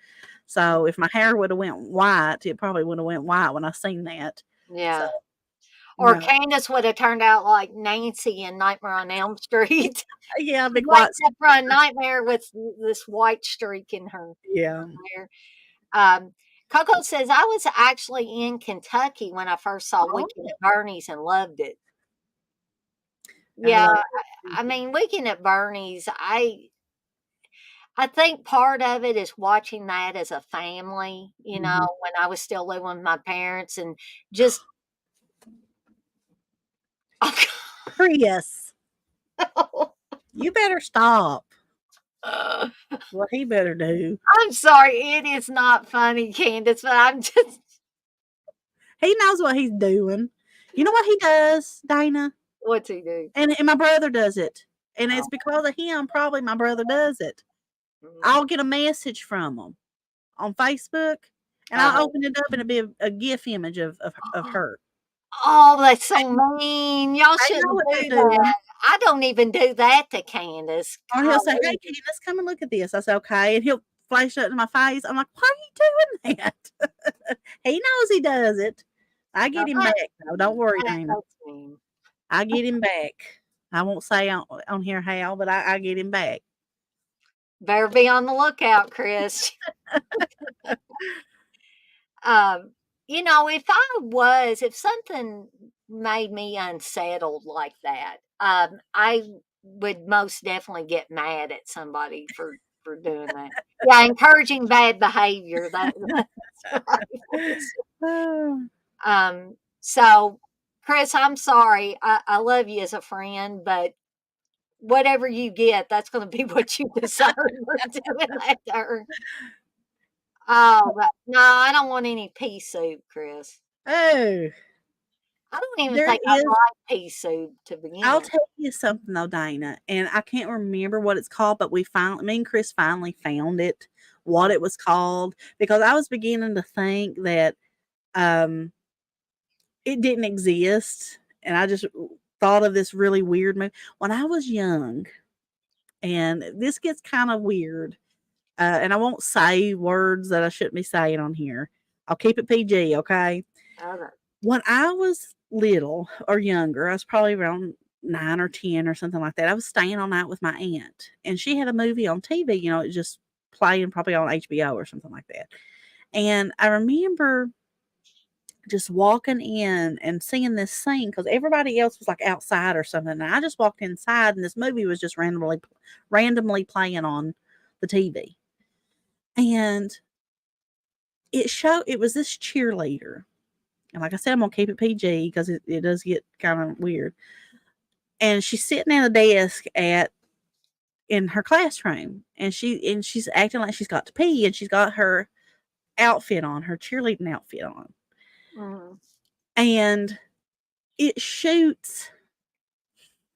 So if my hair would have went white, it probably would have went white when I seen that. So Yeah. Or no, Candace would have turned out like Nancy in Nightmare on Elm Street. yeah, big white. Wakes up from a nightmare with this white streak in her Yeah. hair. Um, Coco says, I was actually in Kentucky when I first saw Oh, Weekend at Bernie's and loved it. I Yeah, love. I mean, Weekend at Bernie's, I think part of it is watching that as a family, Mhm. when I was still living with my parents and just Prius, oh, you better stop. God. What he better do. I'm sorry, it is not funny, Candace, but I'm just He knows what he's doing. You know what he does, Dana? what's he do? And my brother does it. And it's Oh, because of him, probably my brother does it. mhm. I'll get a message from him on Facebook, and I'll Uh-huh. open it up, and it'll be a GIF image of her. Oh, that's so And mean. Y'all they know shouldn't what do they're doing. that. I don't even do that to Candace. Or he'll say, "Hey, Golly. can let's come and look at this." I say, "Okay," and he'll flashed up in my face. I'm like, why are you doing that? He knows he does it. I Now get him back though. Don't worry, Dana. that's mean. I get him back. I won't say on here how, but I get him back. Better be on the lookout, Chris. Um, if something made me unsettled like that, I would most definitely get mad at somebody for doing that. Yeah, encouraging bad behavior. That's right. So, Chris, I'm sorry. I love you as a friend, but whatever you get, that's going to be what you deserve for doing that to her. Oh, but no, I don't want any pea soup, Chris. Oh, I don't even there think I is. like pea soup to begin I'll with. tell you something though, Dana, and I can't remember what it's called, but me and Chris finally found it, what Mm, it was called, because I was beginning to think that um it didn't exist, and I just thought of this really weird movie when I was young, and this gets kind of weird, and I won't say words that I shouldn't be saying on here. I'll keep it PG, okay? okay. When I was little or younger, I was probably around 9 or 10 or something like that. I was staying all night with my aunt, and she had a movie on TV, it just playing probably on HBO or something like that. And I remember just walking in and seeing this scene because everybody else was like outside or something. And I just walked inside, and this movie was just randomly playing on the TV. And it was this cheerleader. And like I said, I'm gonna keep it PG because it does get kind of weird. And she's sitting at a desk at in her classroom, and she's acting like she's got to pee, and she's got her outfit on, her cheerleading outfit on, Mhm. and it shoots.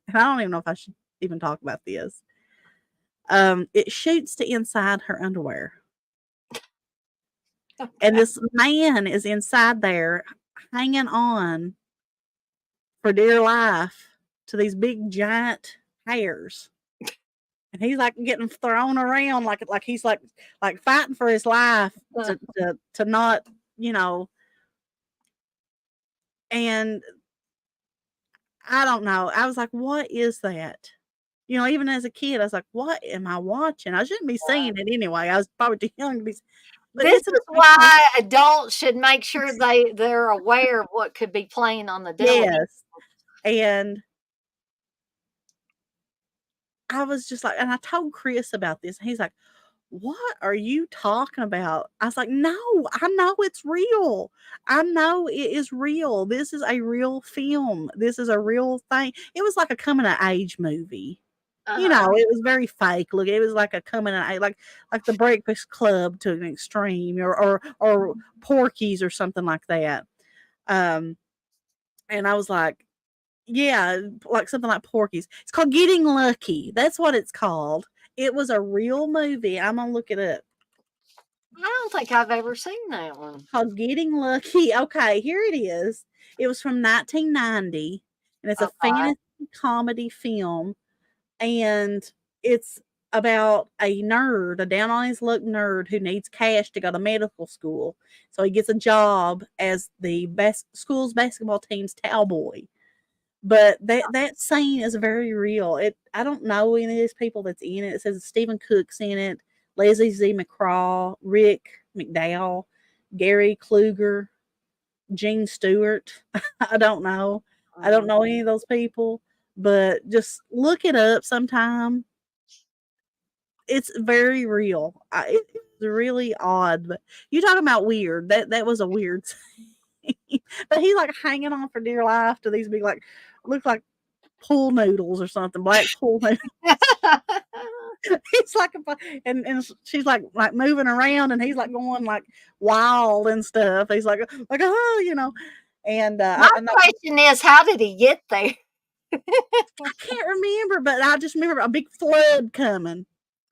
And I don't even know if I should even talk about this. It shoots to inside her underwear, and Okay. this man is inside there, hanging on for dear life to these big giant hairs, and he's like getting thrown around like he's like fighting for his life to not, you know. And I don't know. I was like, what is that? Even as a kid, I was like, what am I watching? I shouldn't be seeing it anyway. I was probably too young to be, but This it's a is picture. why adults should make sure they're aware of what could be playing on the television. Yes. And I was just like, and I told Chris about this, and he's like, what are you talking about? I was like, no, I know it's real. I know it is real. This is a real film. This is a real thing. It was like a coming of age movie. Uh-huh. It was very fake. Look, it was like a coming of age, like the Breakfast Club to an extreme, or Porky's or something like that. Um, and I was like, yeah, like something like Porky's. It's called Getting Lucky. That's what it's called. It was a real movie. I'm gonna look it up. I don't think I've ever seen that one. Called Getting Lucky. Okay, here it is. It was from 1990, and it's a Okay. fantasy comedy film, and it's about a nerd, a down on his luck nerd who needs cash to go to medical school. So he gets a job as the best school's basketball team's cowboy. But that scene is very real. I don't know any of these people that's in it. It says Stephen Cook's in it, Leslie Z. McCraw, Rick McDowell, Gary Kluger, Gene Stewart. I don't know. I don't Mhm. know any of those people, but just look it up sometime. It's very real. It's really odd, but you talking about weird. That was a weird scene. But he's like hanging on for dear life to these big like look like pool noodles or something, black pool noodles. He's like and she's like moving around, and he's like going like wild and stuff. He's like oh, and My I know question is, how did he get there? I can't remember, but I just remember a big flood coming.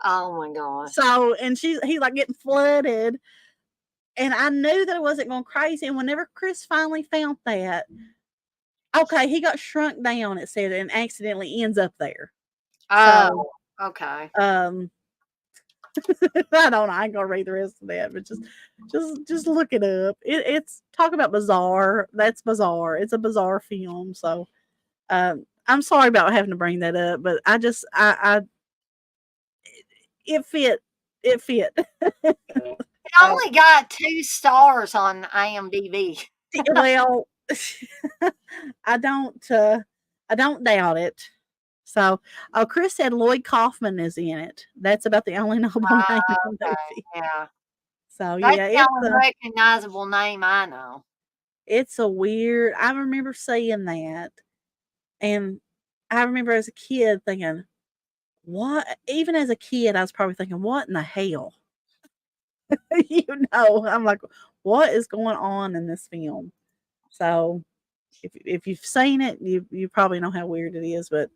Oh my gosh. So and he's like getting flooded, and I knew that it wasn't going crazy. And whenever Chris finally found that, okay, he got shrunk down. It said, and accidentally ends up there. So Oh, okay. um I don't know. I ain't gonna read the rest of that, but just look it up. It's talk about bizarre. That's bizarre. It's a bizarre film. So I'm sorry about having to bring that up, but I it fit. It fit. It So only got 2 stars on IMDb. well, I don't I don't doubt it. So, oh, Chris said Lloyd Kaufman is in it. That's about the only notable name in the Okay, movie. yeah. So That's yeah, the only recognizable name I know. it's a weird. I remember seeing that, and I remember as a kid thinking, "What?" Even as a kid, I was probably thinking, "What in the hell?" you I'm like, "What is going on in this film?" So if you've seen it, you probably know how weird it is. But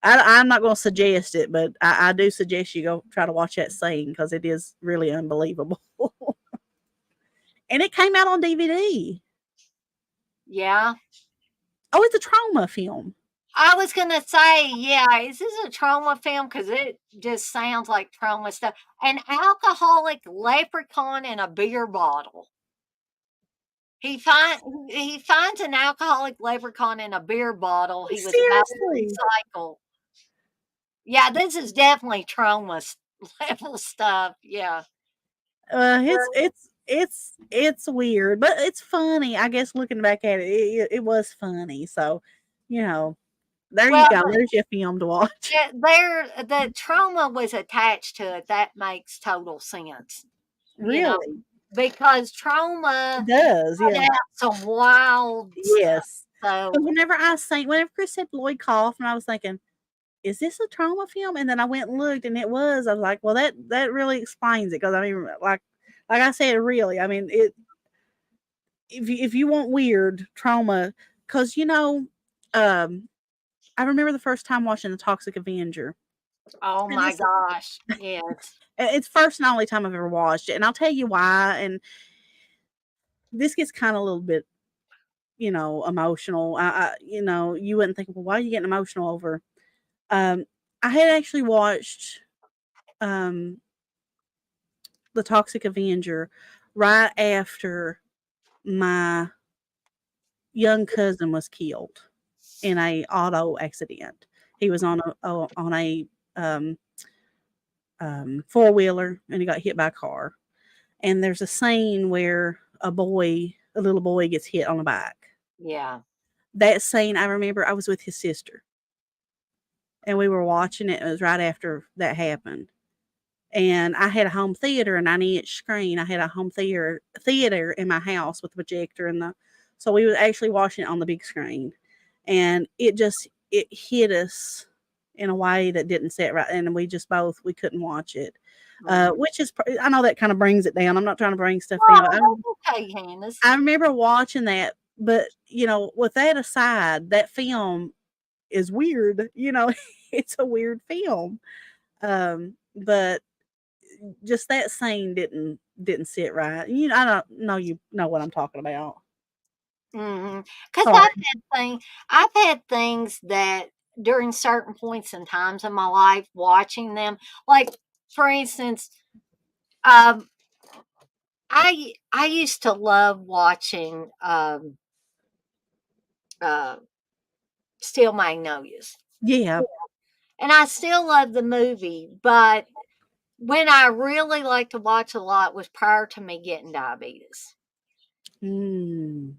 I'm not going to suggest it, but I do suggest you go try to watch that scene because it is really unbelievable. And it came out on DVD. Yeah. Oh, it's a trauma film. I was gonna say, yeah, is this a trauma film? Because it just sounds like trauma stuff. An alcoholic leprechaun in a beer bottle. He finds an alcoholic leprechaun in a beer bottle he was about to Seriously. recycle. Yeah, this is definitely trauma level stuff. Yeah. It's weird, but it's funny. I guess looking back at it, it was funny. So, you know, there you Well, go. There's your film to watch. the trauma was attached to it. That makes total sense. You know, Really, because it trauma does. put Yeah. out some wild stuff. Yes. Because So, whenever Chris said Lloyd Kaufman, I was thinking, is this a trauma film? And then I went and looked, and it was. I was like, well, that really explains it. Because I mean, like I said, really, I mean, it. If you want weird trauma, because um, I remember the first time watching The Toxic Avenger, oh and my this is gosh, yes. it's first and only time I've ever watched it, and I'll tell you why. And this gets kind of a little bit, emotional. You wouldn't think, well, why are you getting emotional over? Um, I had actually watched um The Toxic Avenger right after my young cousin was killed in a auto accident. He was on a um, four wheeler and he got hit by a car. And there's a scene where a little boy, gets hit on the back. Yeah. That scene, I remember I was with his sister and we were watching it. It was right after that happened. And I had a home theater, a 90-inch screen. I had a home theater in my house with the projector so we were actually watching it on the big screen, and it hit us in a way that didn't sit right, and we couldn't watch it. Mhm. Which is I know that kind of brings it down. I'm not trying to bring stuff down, but Oh, that's okay, Candace. I remember watching that. But with that aside, that film is weird. It's a weird film. But just that scene didn't sit right. I don't know you know what I'm talking about. Because Sorry. I've had things that during certain points and times in my life, watching them, like for instance, um, I used to love watching uh, Steel Magnolias, Yeah. and I still love the movie, but when I really like to watch a lot was prior to me getting diabetes. Mm.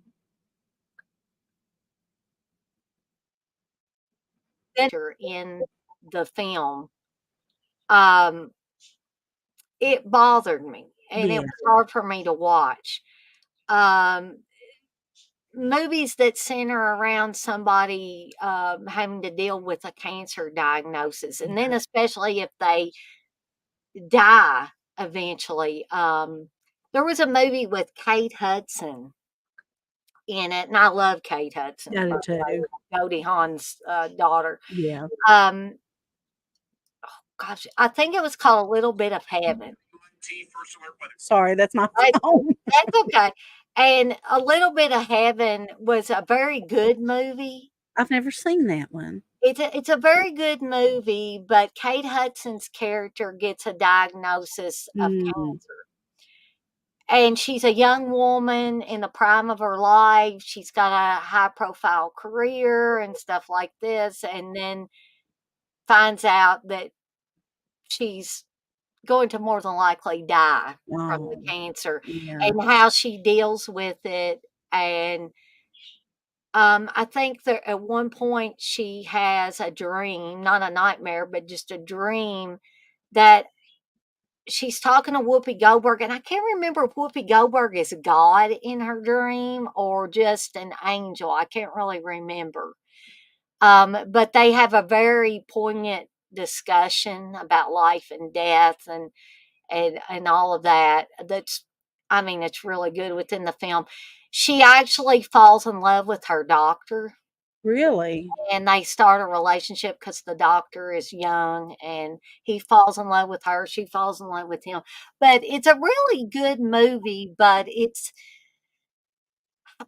In the film, um, it bothered me, and it Yeah. was hard for me to watch. Um, Movies that center around somebody, having to deal with a cancer diagnosis, and then especially if they die eventually. There was a movie with Kate Hudson in it, and I love Kate Hudson, I by do the too. way, Goldie Hawn's, daughter. Yeah. Um, Gosh, I think it was called A Little Bit of Heaven. Sorry, that's my I phone. That's okay. And A Little Bit of Heaven was a very good movie. I've never seen that one. it's a very good movie, but Kate Hudson's character gets a diagnosis of Mm. cancer. And she's a young woman in the prime of her life. She's got a high profile career and stuff like this, and then finds out that she's going to more than likely die from the Oh, cancer, yeah. and how she deals with it. And I think that at one point she has a dream, not a nightmare, but just a dream that she's talking to Whoopi Goldberg, and I can't remember if Whoopi Goldberg is God in her dream or just an angel. I can't really remember. But they have a very poignant discussion about life and death and all of that. That's, I mean, it's really good within the film. She actually falls in love with her doctor, Really? and they start a relationship because the doctor is young, and he falls in love with her, she falls in love with him. But it's a really good movie, but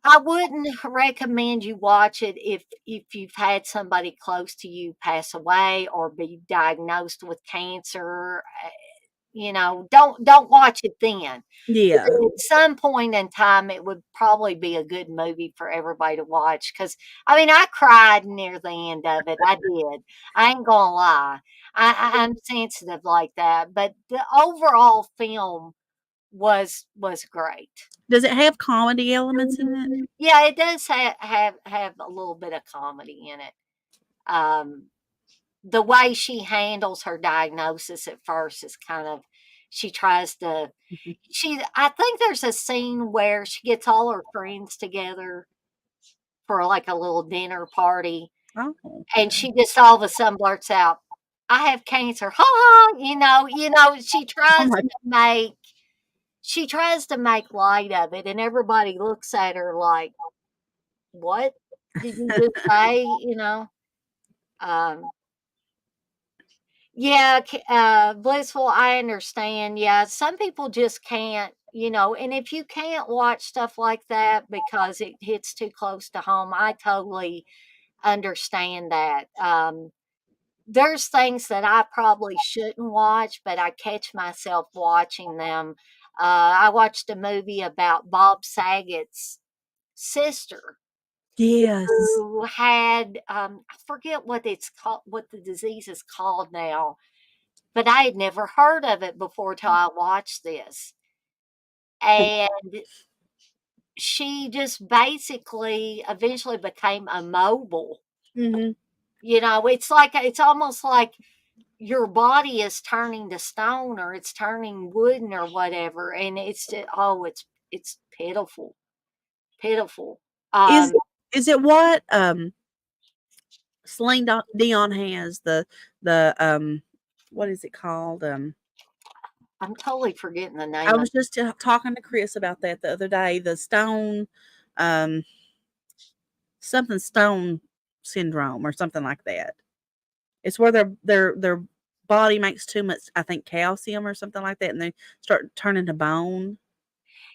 I wouldn't recommend you watch it if you've had somebody close to you pass away or be diagnosed with cancer. Don't watch it then. But Yeah. at some point in time, it would probably be a good movie for everybody to watch. Because I mean, I cried near the end of it, I did. I ain't gonna lie. I'm sensitive like that, but the overall film was great. Does it have comedy elements in it? Yeah, it does have a little bit of comedy in it. Um, the way she handles her diagnosis at first is kind of, she tries to Mhm. I think there's a scene where she gets all her friends together for like a little dinner party, Oh, and okay. she just all of a sudden blurts out, "I have cancer." Ha ha, Oh my she tries to make light of it, and everybody looks at her like, "What did you just say?" Um Yeah, blissful, I understand. Yeah, some people just can't, and if you can't watch stuff like that because it hits too close to home, I totally understand that. There's things that I probably shouldn't watch, but I catch myself watching them. I watched a movie about Bob Saget's sister Yes. who had, I forget what it's called, what the disease is called now, but I had never heard of it before till I watched this. And she just basically eventually became immobile. Mhm. It's almost like your body is turning to stone or it's turning wooden or whatever. And it's pitiful. Pitiful. Is Um, is it what, Dion has, the what is it called? I'm totally forgetting the I name of. was just talking to Chris about that the other day, the stone, um, something stone syndrome or something like that. It's where their body makes too much, I think, calcium or something like that, and they start turning to bone. Like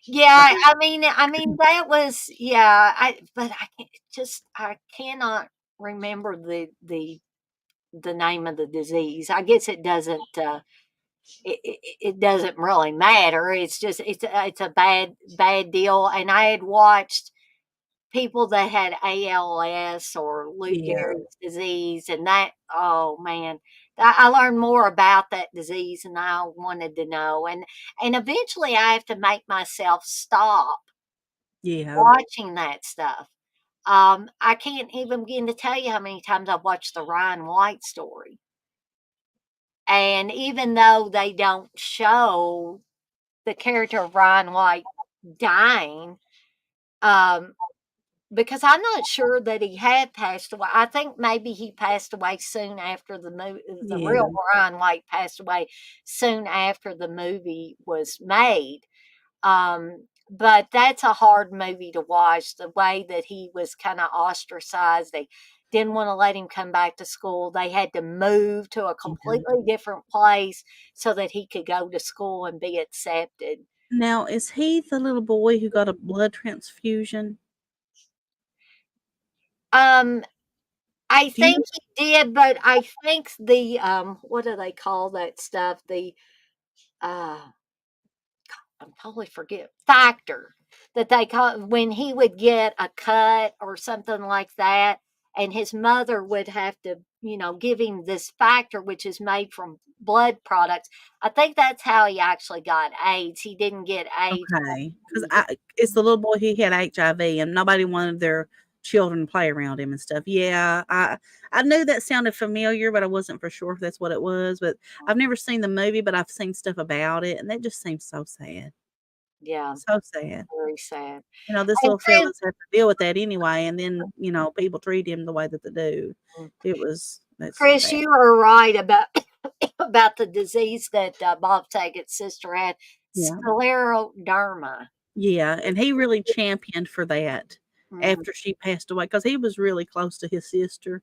Yeah, I mean that was, yeah, but I cannot remember the name of the disease. I guess it doesn't really matter. It's a bad deal. And I had watched people that had ALS or Lou yeah, Gehrig's disease, and that, oh man, I learned more about that disease than I wanted to know. And eventually I have to make myself stop yeah, watching that stuff. I can't even begin to tell you how many times I've watched the Ryan White story. And even though they don't show the character of Ryan White dying, um, because I'm not sure that he had passed away. I think maybe he passed away soon after the real yeah. Ryan White passed away soon after the movie was made. But that's a hard movie to watch. The way that he was kind of ostracized, they didn't want to let him come back to school. They had to move to a Yeah. completely different place so that he could go to school and be accepted. Now, is he the little boy who got a blood transfusion? Um, I Do you think he did, but I think the, what do they call that stuff? The, uh I'm totally forget factor that they call when he would get a cut or something like that, and his mother would have to, give him this factor, which is made from blood products. I think that's how he actually got AIDS. He didn't get AIDS from okay? Because using. it's the little boy, he had HIV, and nobody wanted their children to play around him and stuff. Yeah, I knew that sounded familiar, but I wasn't for sure if that's what it was. But I've never seen the movie, but I've seen stuff about it, and that just seems so sad. Yeah, So sad. very sad. This And little Chris, fella's have to deal with that anyway, and then, people treat him the way that they do. That's just Chris, bad. you are right about about the disease that Bob Saget's sister had, Yeah. scleroderma. Yeah, and he really championed for that Mhm. after she passed away because he was really close to his sister,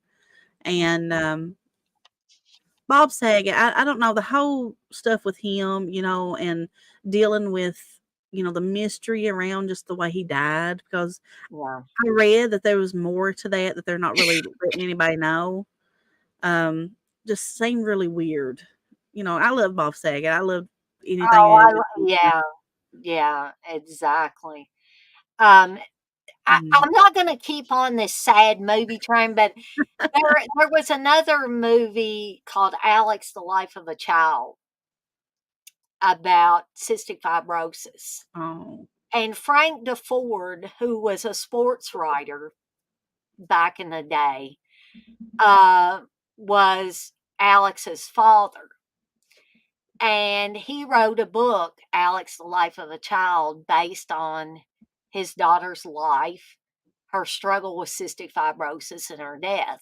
and, Bob Saget, I don't know, the whole stuff with him, and dealing with, the mystery around just the way he died because Yeah. I read that there was more to that they're not really letting anybody know. Um, just seemed really weird. I love Bob Saget. I love anything Oh, he ever did. yeah, yeah, exactly. Um, Mm. I'm not gonna keep on this sad movie train, but there was another movie called Alex: The Life of a Child about cystic fibrosis, Oh, and Frank DeFord, who was a sports writer back in the day, uh, was Alex's father. And he wrote a book, Alex: The Life of a Child, based on his daughter's life, her struggle with cystic fibrosis, and her death.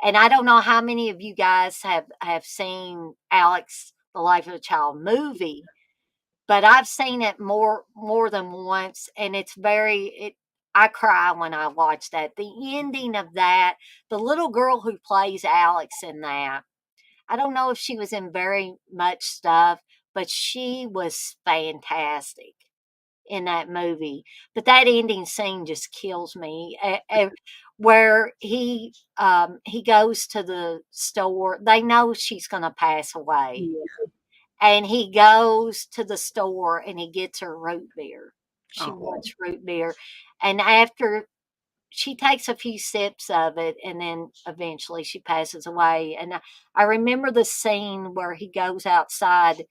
And I don't know how many of you guys have seen Alex: The Life of a Child movie, but I've seen it more than once, and it's very it. I cry when I watch that. The ending of that, the little girl who plays Alex in that, I don't know if she was in very much stuff, but she was fantastic in that movie. But that ending scene just kills me. Where he goes to the store, they know she's going to pass away, yeah. and he goes to the store and he gets her root beer. She Oh, wants root beer, and after she takes a few sips of it and then eventually she passes away. And I remember the scene where he goes outside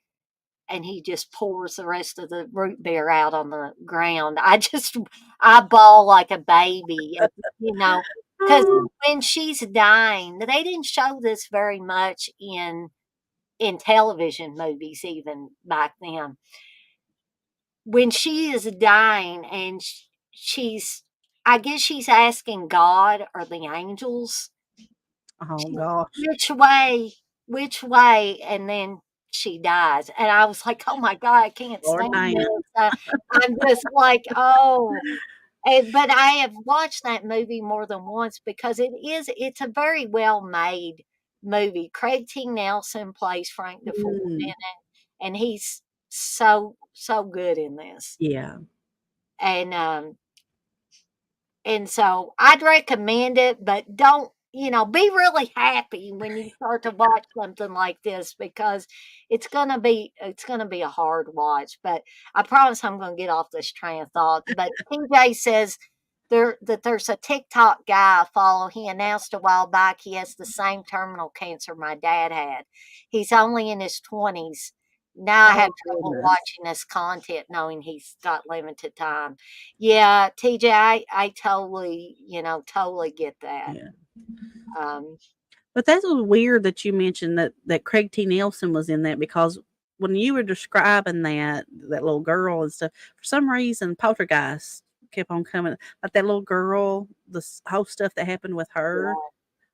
and he just pours the rest of the root beer out on the ground. I bawl like a baby, because oh, when she's dying, they didn't show this very much in television movies even back then. When she is dying and she's, I guess she's asking God or the angels, oh she, gosh. which way, and then she dies. And I was like, oh my God, I can't Lord stand damn. this. I'm just like, oh. But I have watched that movie more than once because it's a very well made movie. Craig T. Nelson plays Frank DeFord in Mm, it, and he's so good in this. yeah, And so I'd recommend it, but don't, be really happy when you start to watch something like this because it's gonna be a hard watch. But I promise I'm gonna get off this train of thought. But TJ says there's a TikTok guy I follow. He announced a while back he has the same terminal cancer my dad had. He's only in his 20s. Now I have oh trouble goodness. watching this content knowing he's got limited time. Yeah, TJ, I totally, totally get that. Yeah. Um, But that was weird that you mentioned that Craig T. Nelson was in that because when you were describing that little girl and stuff, for some reason, Poltergeist kept on coming. Like that little girl, whole stuff that happened with her.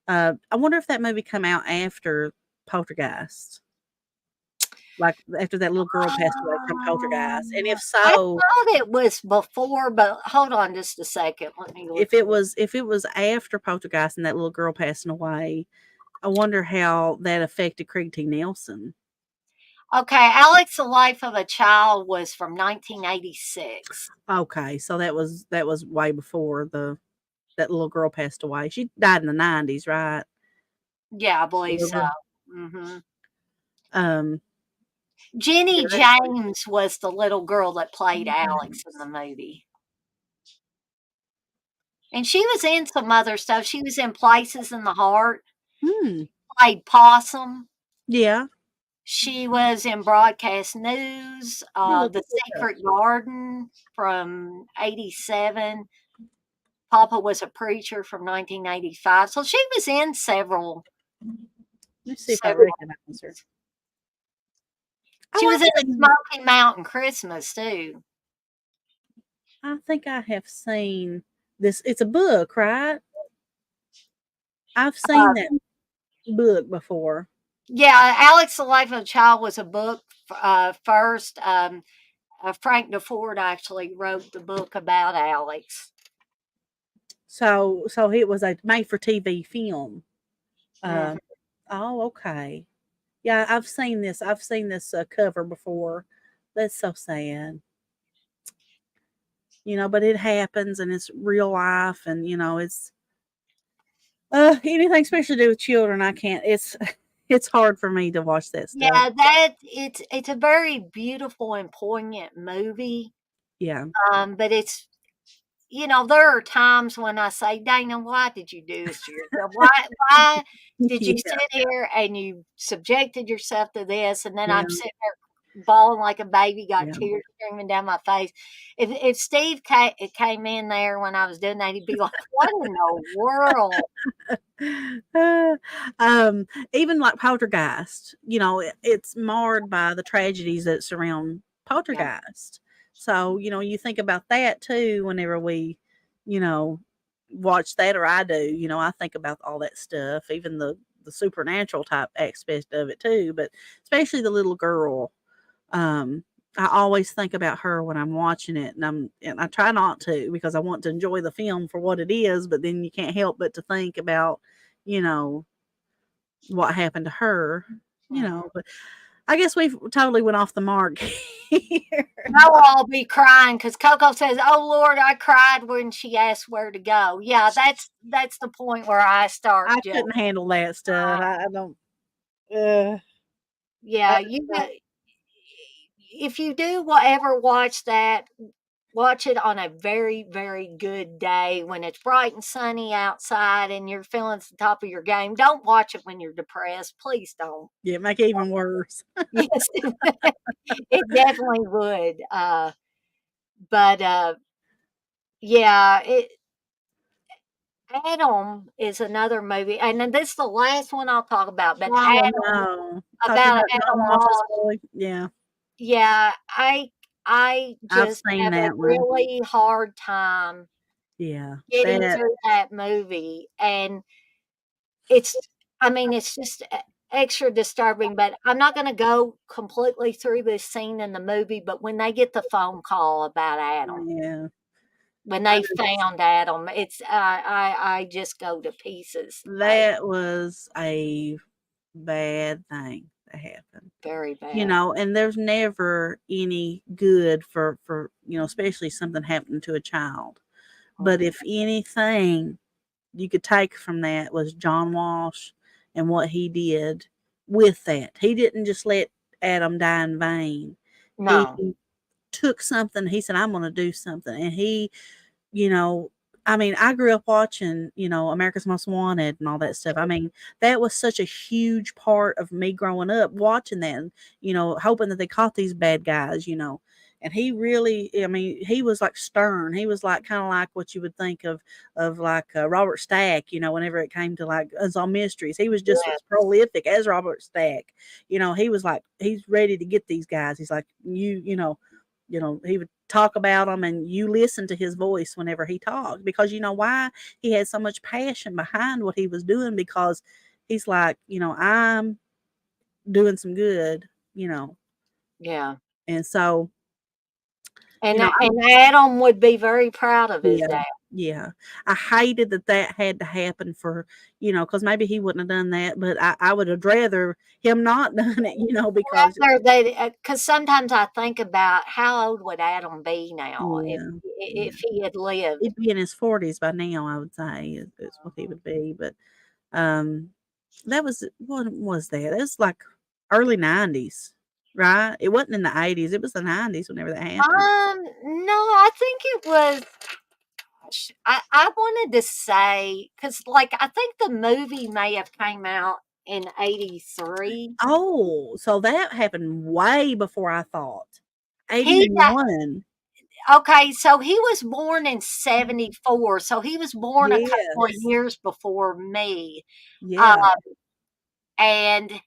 yeah. I wonder if that movie come out after Poltergeist, like after that little girl passed away from Poltergeist, and if I so, thought it was before, but hold on just a second. Let me look. if it was after Poltergeist and that little girl passing away, I wonder how that affected Craig T. Nelson. Okay, Alex: The Life of a Child was from 1986. Okay, so that was way before the that little girl passed away. She died in the 90s, right? Yeah, I The believe little so. girl. Hmm. Um, Jenny yeah, that's pretty. James was the little girl that played Alex in the movie. And she was in some other stuff. She was in Places in the Heart, Hmm. played Possum. Yeah. She was in Broadcast News, Let me look The this up. Secret Garden from '87. Papa was a preacher from 1985. So she was in Let's see if I several. recognize her. She Oh, was I've in a seen. Smoky Mountain Christmas too. I think I have seen this. It's a book, right? I've seen that Uh, book before. yeah, Alex, the Life of a Child was a book first. Frank DeFord actually wrote the book about Alex. So it was a made for TV film. Mhm. Uh, oh, okay. Yeah, I've seen this. I've seen this cover before. That's so sad. But it happens and it's real life, and it's anything especially to do with children. I can't. It's it's hard for me to watch that stuff. Yeah, that it's a very beautiful and poignant movie. Yeah. But there are times when I say, Dana, why did you do this to yourself? Why did you Yeah. sit here and you subjected yourself to this? And then I'm Yeah. sitting there bawling like a baby, got Yeah. tears streaming down my face. If Steve came in there when I was doing that, he'd be like, "What in the world?" Uh, um, Even like Poltergeist, it's marred by the tragedies that surround Yeah, Poltergeist. So, you think about that too whenever we, you know, watch that, or I do, I think about all that stuff, even the supernatural type aspect of it too, but especially the little girl. Um, I always think about her when I'm watching it, and I try not to because I want to enjoy the film for what it is, but then you can't help but to think about, you know, what happened to her, mhm. but I guess we've totally went off the mark here. I'll all be crying because Coco says, "Oh Lord, I cried when she asked where to go." Yeah, that's the point where I start I just couldn't handle that stuff. I don't. Uh, I yeah, just don't. if you do ever watch that, watch it on a very, very good day when it's bright and sunny outside and you're feeling at the top of your game. Don't watch it when you're depressed. Please don't. Yeah, make it even worse. Yes, it definitely would. But yeah, Adam is another movie, and then this is the last one I'll talk about. But Oh Adam, no, talking about about Adam John Walsh's Ross, boy. Yeah, yeah, I I've just seen have a that one. really hard time Yeah, getting that. through that movie, and it's I mean, it's just extra disturbing, but I'm not gonna go completely through this scene in the movie, but when they get the phone call about Adam, Yeah. when I they just found Adam, it's I just go to pieces. that was a bad thing that happened. Very bad. And there's never any good for, especially something happening to a child. But Mhm. if anything you could take from that was John Walsh and what he did with that. He didn't just let Adam die in vain. He No. took something, he said, I'm gonna do something. And you know, I grew up watching, America's Most Wanted and all that stuff. That was such a huge part of me growing up watching that, and, hoping that they caught these bad guys. And he really, he was like stern. He was like kind of like what you would think of like Robert Stack. Whenever it came to like unsolved mysteries, he was just Yeah. as prolific as Robert Stack. He was like he's ready to get these guys. He's like he would talk about them, and you listen to his voice whenever he talked, because you know why? He had so much passion behind what he was doing, because he's like, I'm doing some good, you know. Yeah. And so, And I'm Adam would be very proud of his yeah. dad. Yeah. I hated that that had to happen for, because maybe he wouldn't have done that, but I would have rather him not done it, because Rather they, because sometimes I think about how old would Adam be now yeah, if yeah. he had lived. He'd be in his 40s by now, I would say, is what he would be, but, um, that was what was that? It was like early 90s, right? It wasn't in the 80s, it was the 90s whenever that happened. No, I think it was. I wanted to say because, like, I think the movie may have came out in '83. Oh, so that happened way before I thought. He 81. Okay, so he was born in '74, so he was born a couple of Yes. years before me. Uh, Yeah, and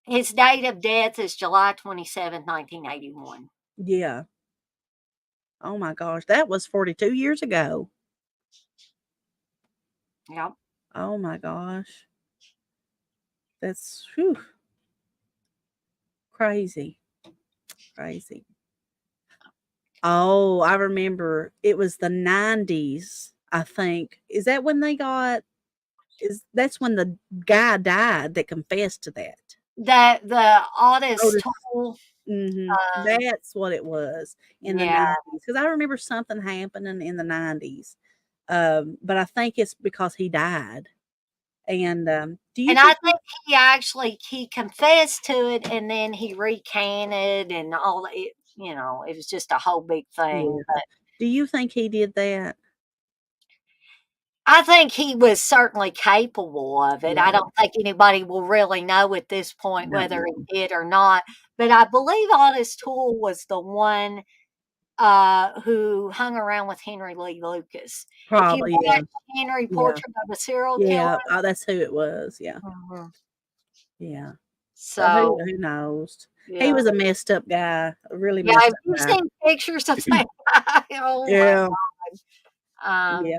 his date of death is July 27th, 1981. yeah. Oh my gosh, that was 42 years ago. Yep. Oh my gosh. That's whew, crazy, crazy. Oh, I remember it was the 90s, I think. Is that when they got is that's when the guy died that confessed to that? The Otis Otis. Tool, Mhm. That's what it was in the yeah, 90s, because I remember something happening in the 90s, but I think it's because he died, and, do you and I think think he confessed to it, and then he recanted and all it. It was just a whole big thing. yeah. Do you think he did that? I think he was certainly capable of it. I Yeah. don't think anybody will really know at this point No, whether no. he did or not. But I believe Otis Toole was the one who hung around with Henry Lee Lucas. If you Probably, yeah. watch Henry Yeah. Portrait of a Serial Killer, Yeah. Oh, that's who it was, yeah. mhm. Yeah. So So who knows? He yeah, was a messed up guy, a really yeah. messed Have up you guy. seen pictures of that guy? Oh my. Yeah. Um, Yeah.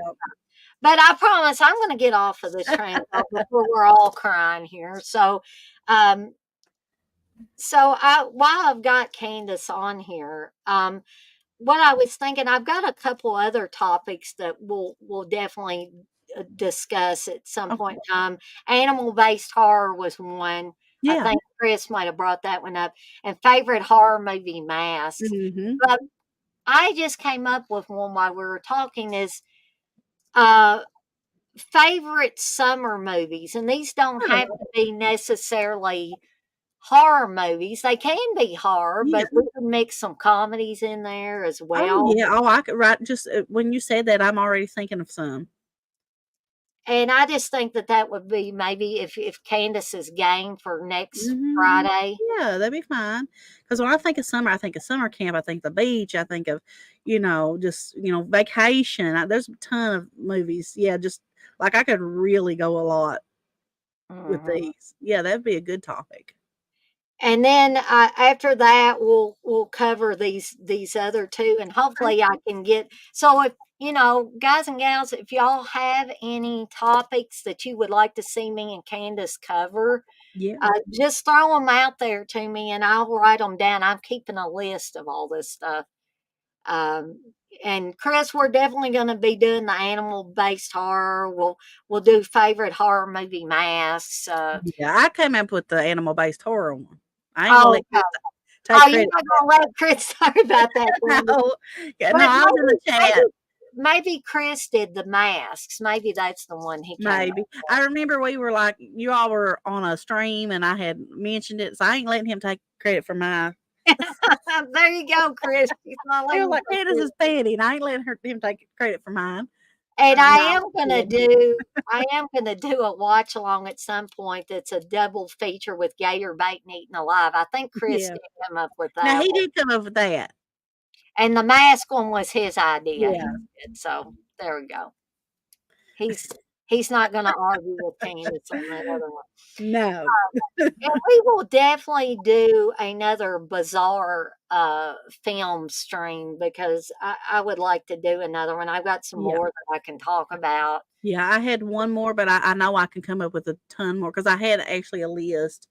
but I promise I'm going to get off of this train of thought before we're all crying here. Um, while I've got Candace on here, what I was thinking, I've got a couple other topics that we'll definitely discuss at some point Okay. in time. Animal based horror was one. I Yeah. think Chris might have brought that one up. And favorite horror movie masks. Mhm. But I just came up with one while we were talking. Is uh favorite summer movies, and these don't have Oh, to be necessarily horror movies. They can be horror, yeah. but we can mix some comedies in there as Oh, well. yeah. Oh, I could write just, when you said that, I'm already thinking of some. And I just think that that would be maybe if Candace is game for next Mhm. Friday. Yeah, that'd be fine. Because when I think of summer, I think of summer camp, I think the beach, I think of, just, vacation. There's a ton of movies. Yeah, just like I could really go a lot with Mhm. these. Yeah, that'd be a good topic. And then after that, we'll cover these other two, and Okay. hopefully I can get. So if guys and gals, if y'all have any topics that you would like to see me and Candace cover, Yeah. just throw them out there to me, and I'll write them down. I'm keeping a list of all this stuff. Um, and Chris, we're definitely going to be doing the animal based horror. We'll do favorite horror movie masks. Yeah, I came up with the animal-based horror one. I ain't gonna Oh, let Chris take oh, you're credit not for that gonna let Chris talk about that, one. Candy. No. Yeah, no, But I was in the chat. maybe Chris did the masks. Maybe that's the one he came Maybe. I remember we were like, you all were on a stream and I had mentioned it, so I ain't letting him take credit for mine. up. There you go, Chris. He's not They were letting you like, take Candace credit. is petty, and I ain't letting him take credit for mine. And No, I'm just kidding. I am gonna do a watch along at some point. That's a double feature with Gator Bait and Eaten Alive. I think Chris Yeah. did come up with Now that he one, did come up with that. and the mask one was his idea. He Yeah. said so. There we go. He's he's not gonna argue with Candace on that other one. No. And we will definitely do another bizarre film stream because I would like to do another one. I've got some Yeah. more that I can talk about. Yeah, I had one more, but I know I can come up with a ton more because I had actually a list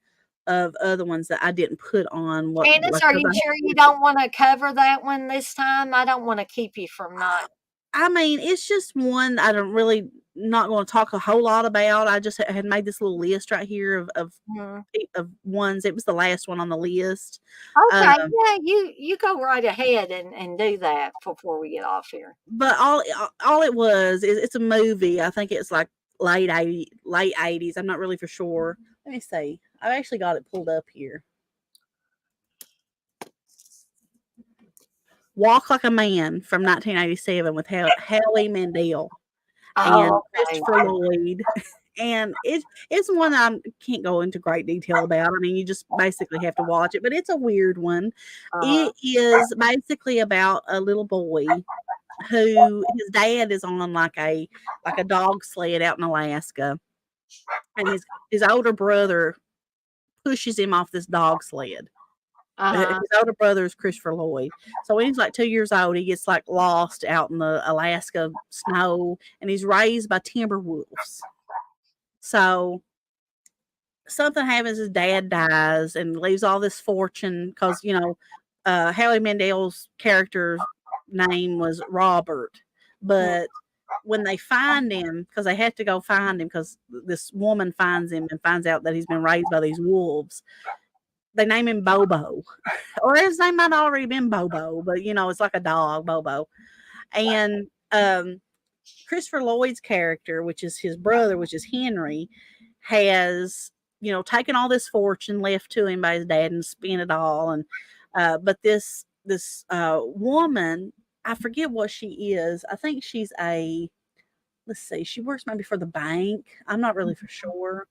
of other ones that I didn't put on Candace, like are 'cause you I sure had you don't want to cover that one this time? I don't want to keep you from not. I mean, it's just one I don't really not going to talk a whole lot about. I just had made this little list right here Mhm. of ones. It was the last one on the list. Okay, Um, yeah, you go right ahead and do that before we get off here. but all it was is it's a movie. I think it's like late 80s. I'm not really for sure. Let me see. I've actually got it pulled up here. Walk Like a Man from 1987 with Howie Mandel and Oh, okay. Christopher Lloyd. And it's one I can't go into great detail about. I mean, you just basically have to watch it, but it's a weird one. Uh-huh. It is basically about a little boy who his dad is on like a dog sled out in Alaska, and his older brother pushes him off this dog sled. His Uh-huh. older brother is Christopher Lloyd. So when he's like 2 years old, he gets like lost out in the Alaska snow, and he's raised by timber wolves. So something happens, his dad dies and leaves all this fortune because, Howie Mandel's character's name was Robert. But when they find him, because they have to go find him because this woman finds him and finds out that he's been raised by these wolves, they name him Bobo. Or his name might already been Bobo, but it's like a dog, Bobo. And Christopher Lloyd's character, which is his brother, which is Henry, has taken all this fortune left to him by his dad and spent it all. And but this woman, I forget what she is. I think she's a let's see, she works maybe for the bank. I'm not really for sure.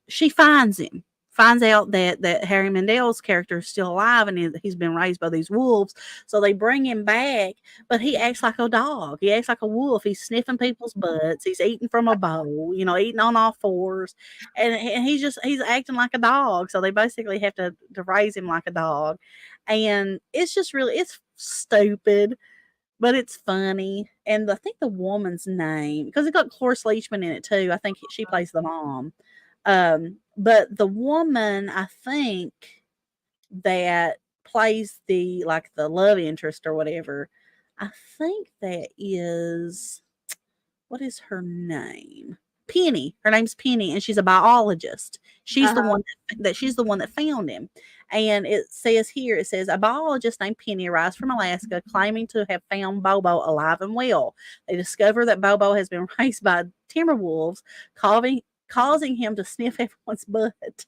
She finds him, finds out that Harry Mandel's character is still alive and he's been raised by these wolves. So they bring him back, but he acts like a dog. He acts like a wolf. He's sniffing people's butts. He's eating from a bowl, eating on all fours, and he's acting like a dog. So they basically have to raise him like a dog, and it's just really it's stupid but it's funny. And I think the woman's name, because it got Cloris Leachman in it too. I think she plays the mom. But the woman, I think that plays the love interest or whatever. I think that is what is her name? Penny. Her name's Penny, and she's a biologist. She's the Uh-huh. one she's the one that found him. And it says a biologist named Penny arrives from Alaska claiming to have found Bobo alive and well. They discover that Bobo has been raised by timber wolves, causing him to sniff everyone's butt,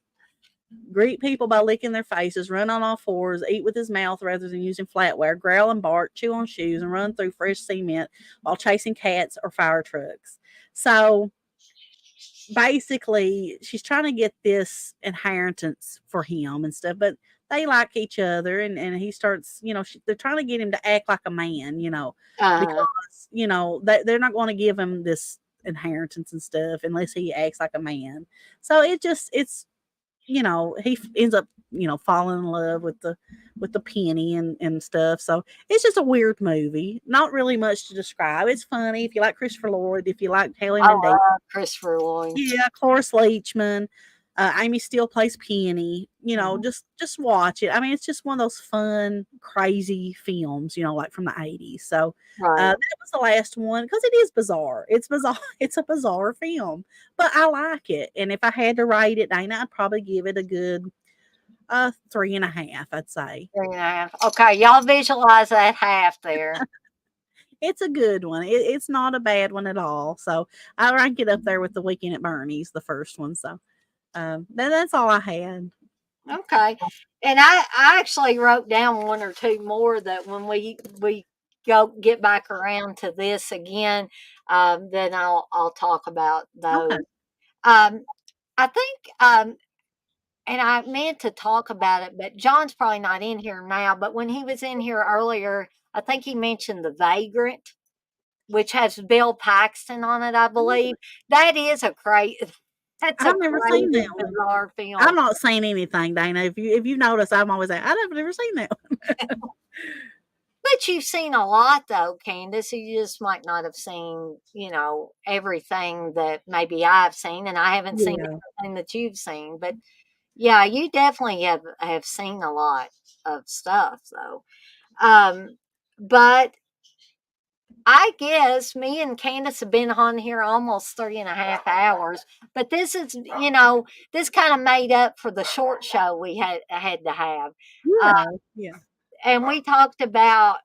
greet people by licking their faces, run on all fours, eat with his mouth rather than using flatware, growl and bark, chew on shoes, and run through fresh cement while chasing cats or fire trucks. So basically, she's trying to get this inheritance for him and stuff, but they like each other, and he starts, they're trying to get him to act like a man, Uh-huh. because, they're not going to give him this inheritance and stuff unless he acts like a man. So it's he ends up, falling in love with the penny and stuff. So it's just a weird movie. Not really much to describe. It's funny if you like Christopher Lloyd, if you like Haley I Mendez. love Christopher Lloyd. Yeah, Cloris Leachman. Amy Steele plays Penny. Mhm. Just watch it. I mean, it's just one of those fun, crazy films, like from the 80s. So Right. that was the last one because it is bizarre. It's bizarre. It's a bizarre film, but I like it. And if I had to rate it, Dana, I'd probably give it a good 3.5, I'd say. 3.5. Okay, y'all visualize that half there. It's a good one. It's not a bad one at all. So I rank it up there with the Weekend at Bernie's, the first one. So that's all I had. Okay. And I actually wrote down one or two more that when we go get back around to this again, then I'll talk about Okay. those. Um, I think and I meant to talk about it, but John's probably not in here now. But when he was in here earlier, I think he mentioned The Vagrant, which has Bill Paxton on it, I believe. That is a crazy that's a I've never seen that crazy one. bizarre I'm film. not saying anything, Dana. If you notice, I'm always like, I've never seen that one. But you've seen a lot though, Candace. You just might not have seen, everything that maybe I've seen, and I haven't seen Yeah. everything that you've seen. But yeah, you definitely have seen a lot of stuff though. Um, but I guess me and Candace have been on here almost 3.5 hours, but this is, this kind of made up for the short show we had to have. Uh, Yeah, yeah, and we talked about,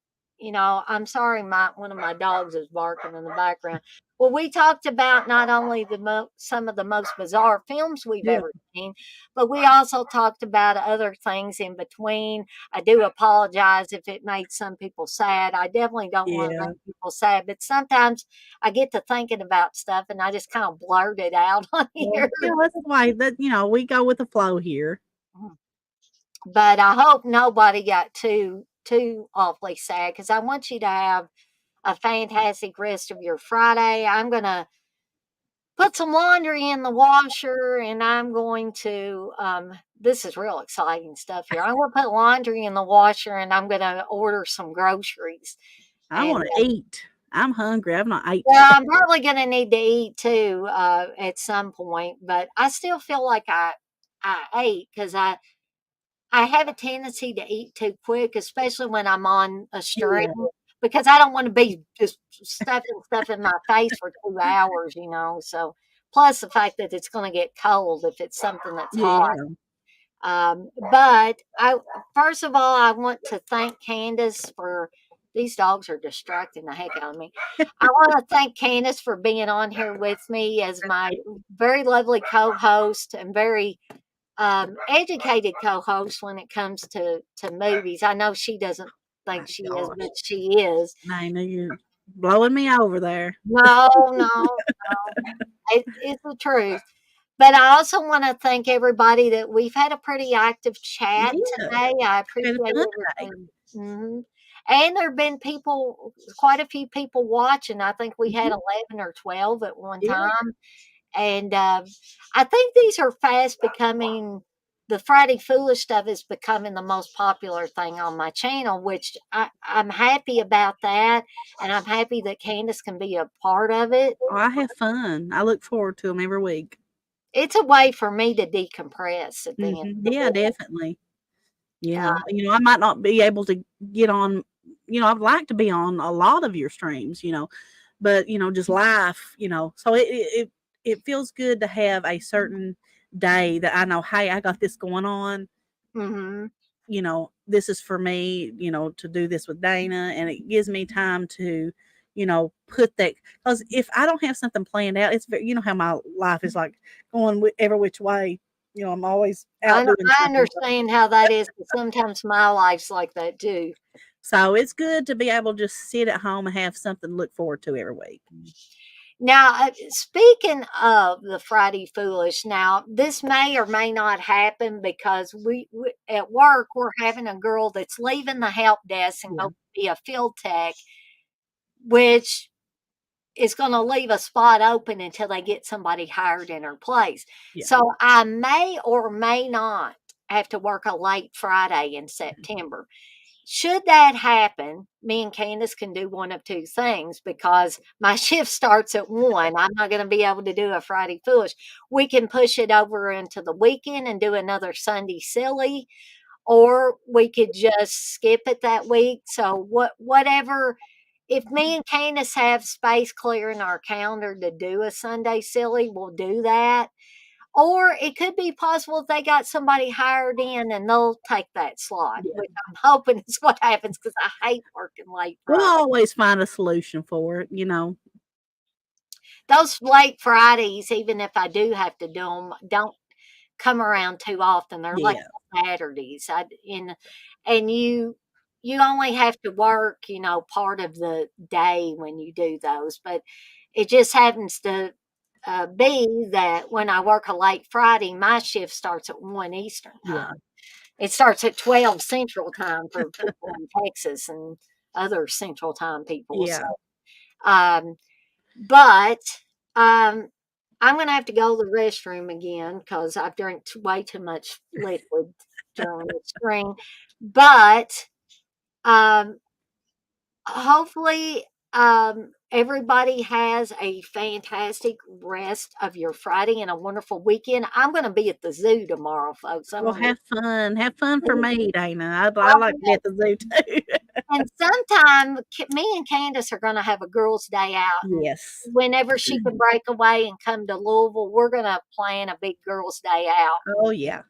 I'm sorry, one of my dogs is barking in the background. Well, we talked about not only some of the most bizarre films we've yeah, ever seen, but we also talked about other things in between. I do apologize if it made some people sad. I definitely don't want to yeah. make people sad, but sometimes I get to thinking about stuff and I just kind of blurt it out on Well, here. yeah, that's why that we go with the flow here. But I hope nobody got too awfully sad because I want you to have a fantastic rest of your Friday. I'm gonna put some laundry in the washer, and I'm going to. This is real exciting stuff here. I'm gonna put laundry in the washer, and I'm gonna order some groceries. I And wanna eat. I'm hungry, I've not ate today. well, I'm probably gonna need to eat too at some point. But I still feel like I ate because I have a tendency to eat too quick, especially when I'm on a string, Yeah, because I don't want to be just stuffing stuff in my face for 2 hours. So, plus the fact that it's going to get cold if it's something that's hot. yeah. But first of all, I want to thank Candace for these dogs are distracting the heck out of me. I want to thank Candace for being on here with me as my very lovely co-host and very educated co-host when it comes to movies. I know she doesn't think My she is, gosh. but she is. Nina, you're blowing me over there. No, no, no. It's the truth. But I also want to thank everybody that we've had a pretty active chat Yeah, today. I had appreciate fun today. everything. And there have been people, quite a few people watching. I think we had Mhm. 11 or 12 at one Yeah. time. And I think these are fast becoming the Friday Foolish stuff is becoming the most popular thing on my channel, which I'm happy about that. And I'm happy that Candace can be a part of it. Oh, I have fun. I look forward to them every week. It's a way for me to decompress at the end Mhm. of Yeah, the definitely. day. Yeah. I might not be able to get on, I'd like to be on a lot of your streams, but, just life, so it feels good to have a certain day that I know, hey, I got this going on. Mm-hmm. This is for me, to do this with Dana, and it gives me time to, put that, because if I don't have something planned out, it's very, how my life is like going every which way. I'm always out doing I something. understand how that is. 'Cause sometimes my life's like that too. So it's good to be able to just sit at home and have something to look forward to every week. Now, speaking of the Friday Foolish, now this may or may not happen because we at work we're having a girl that's leaving the help desk and Yeah, go be a field tech, which is going to leave a spot open until they get somebody hired in her place. yeah, So I may or may not have to work a late Friday in September. Should that happen, me and Candace can do one of two things because my shift starts at 1. I'm not going to be able to do a Friday Foolish. We can push it over into the weekend and do another Sunday Silly, or we could just skip it that week. So whatever, if me and Candace have space clear in our calendar to do a Sunday Silly, we'll do that. Or it could be possible if they got somebody hired in and they'll take that slot, yeah. which I'm hoping is what happens because I hate working late We'll Friday. always find a solution for it. Those late Fridays, even if I do have to do them, don't come around too often. They're like Yeah, Saturdays. And you only have to work, part of the day when you do those. But it just happens to be that when I work a late Friday, my shift starts at 1 Eastern yeah, time. It starts at 12 Central Time for people in Texas and other Central Time people. So, yeah. um, but um, I'm going to have to go to the restroom again because I've drank way too much liquid during the string. But um, hopefully, everybody has a fantastic rest of your Friday and a wonderful weekend. I'm going to be at the zoo tomorrow, folks. I'm Well, going to have fun. Have fun for be. me, Dana. I'd like to be at the zoo too. And sometime me and Candice are going to have a girls' day out. And Yes. whenever she can break away and come to Louisville, we're going to plan a big girls' day out. Oh, yeah.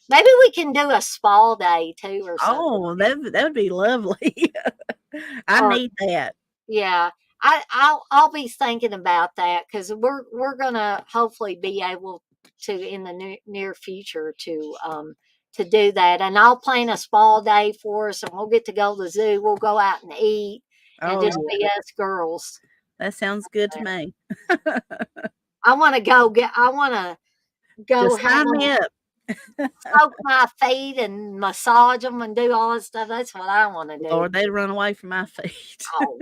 Maybe we can do a spa day too or something. Oh, that would be lovely. I Or need that. yeah, I'll be thinking about that because we're gonna hopefully be able to in the near future to do that, and I'll plan a spa day for us, and we'll get to go to the zoo. We'll go out and eat, and Oh, just yeah. be us girls. That sounds good to me. I want to go get. I want to go Just have sign them me up. soak my feet and massage them and do all that stuff. That's what I want to do. Lord, they'd run away from my feet. Oh,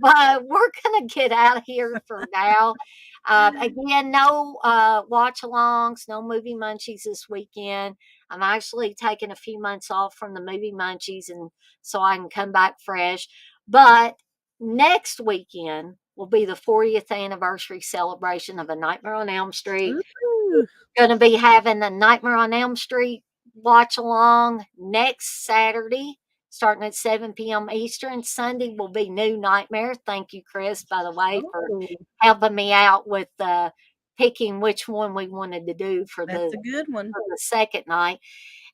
but we're gonna get out of here for now. Again, no watch alongs, no movie munchies this weekend. I'm actually taking a few months off from the movie munchies, and so I can come back fresh. But next weekend will be the 40th anniversary celebration of A Nightmare on Elm Street. Ooh. Going to be having a Nightmare on Elm Street watch along next Saturday, starting at 7 p.m. Eastern. Sunday will be New Nightmare. Thank you, Chris, by the way, for Oh, helping me out with picking which one we wanted to do that's a good one. for the second night.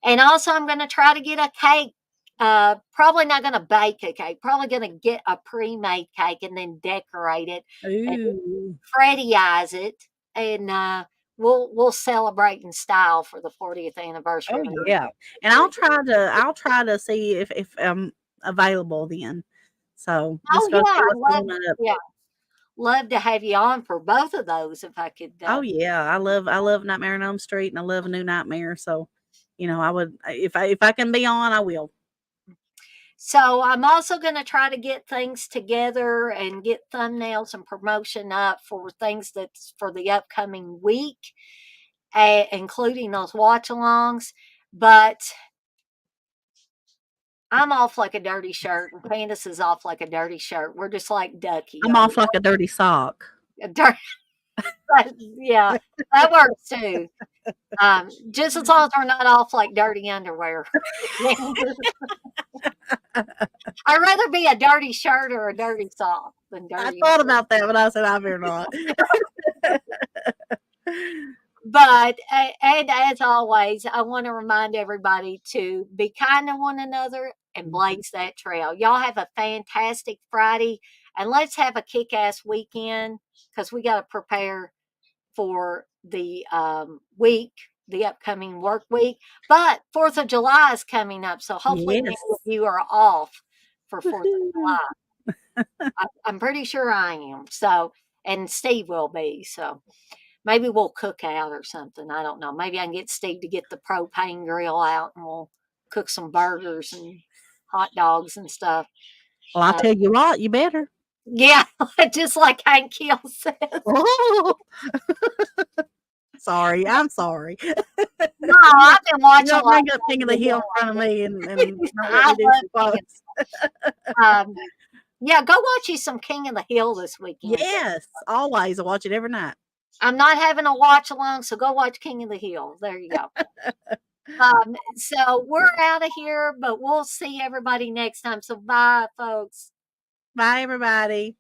And also, I'm going to try to get a cake. Probably not going to bake a cake. Probably going to get a pre-made cake and then decorate it and Ooh. Freddyize it, and we'll celebrate in style for the 40th anniversary Oh, of yeah. And I'll try to see if I'm available then. So, Oh just gotta yeah, see what's coming up. love to have you on for both of those if I could. Oh, yeah. I love Nightmare on Elm Street, and I love A New Nightmare, so, I would if I can be on, I will. So I'm also going to try to get things together and get thumbnails and promotion up for things that's for the upcoming week, including those watch-alongs. But I'm off like a dirty shirt, and Candace is off like a dirty shirt. We're just like Ducky I'm on off like a dirty sock. a dirty. Yeah, that works too. Just as long as we're not off like dirty underwear. I'd rather be a dirty shirt or a dirty sock than I dirty. thought about that, but I said, "I better not." But and as always, I want to remind everybody to be kind to one another and Mhm. blaze that trail. Y'all have a fantastic Friday, and let's have a kick-ass weekend because we got to prepare for the week, the upcoming work week. But 4th of July is coming up, so hopefully many of Yes. you are off for 4th of Woohoo. July. I'm pretty sure I am. So, and Steve will be. So maybe we'll cook out or something. I don't know. Maybe I can get Steve to get the propane grill out and we'll cook some burgers and hot dogs and stuff. Well, I'll Uh, tell you what, you better. yeah, just like Hank Hill says. Oh, sorry, I'm sorry. No, I've been You watching a don't lot bring of up King of the King Hill in front of me and not let I me do love some King quotes. yeah, go watch you some King of the Hill this weekend. Yes, always. I watch it every night. I'm not having a watch along, so go watch King of the Hill. There you go. So we're out of here, but we'll see everybody next time. So bye, folks. Bye, everybody.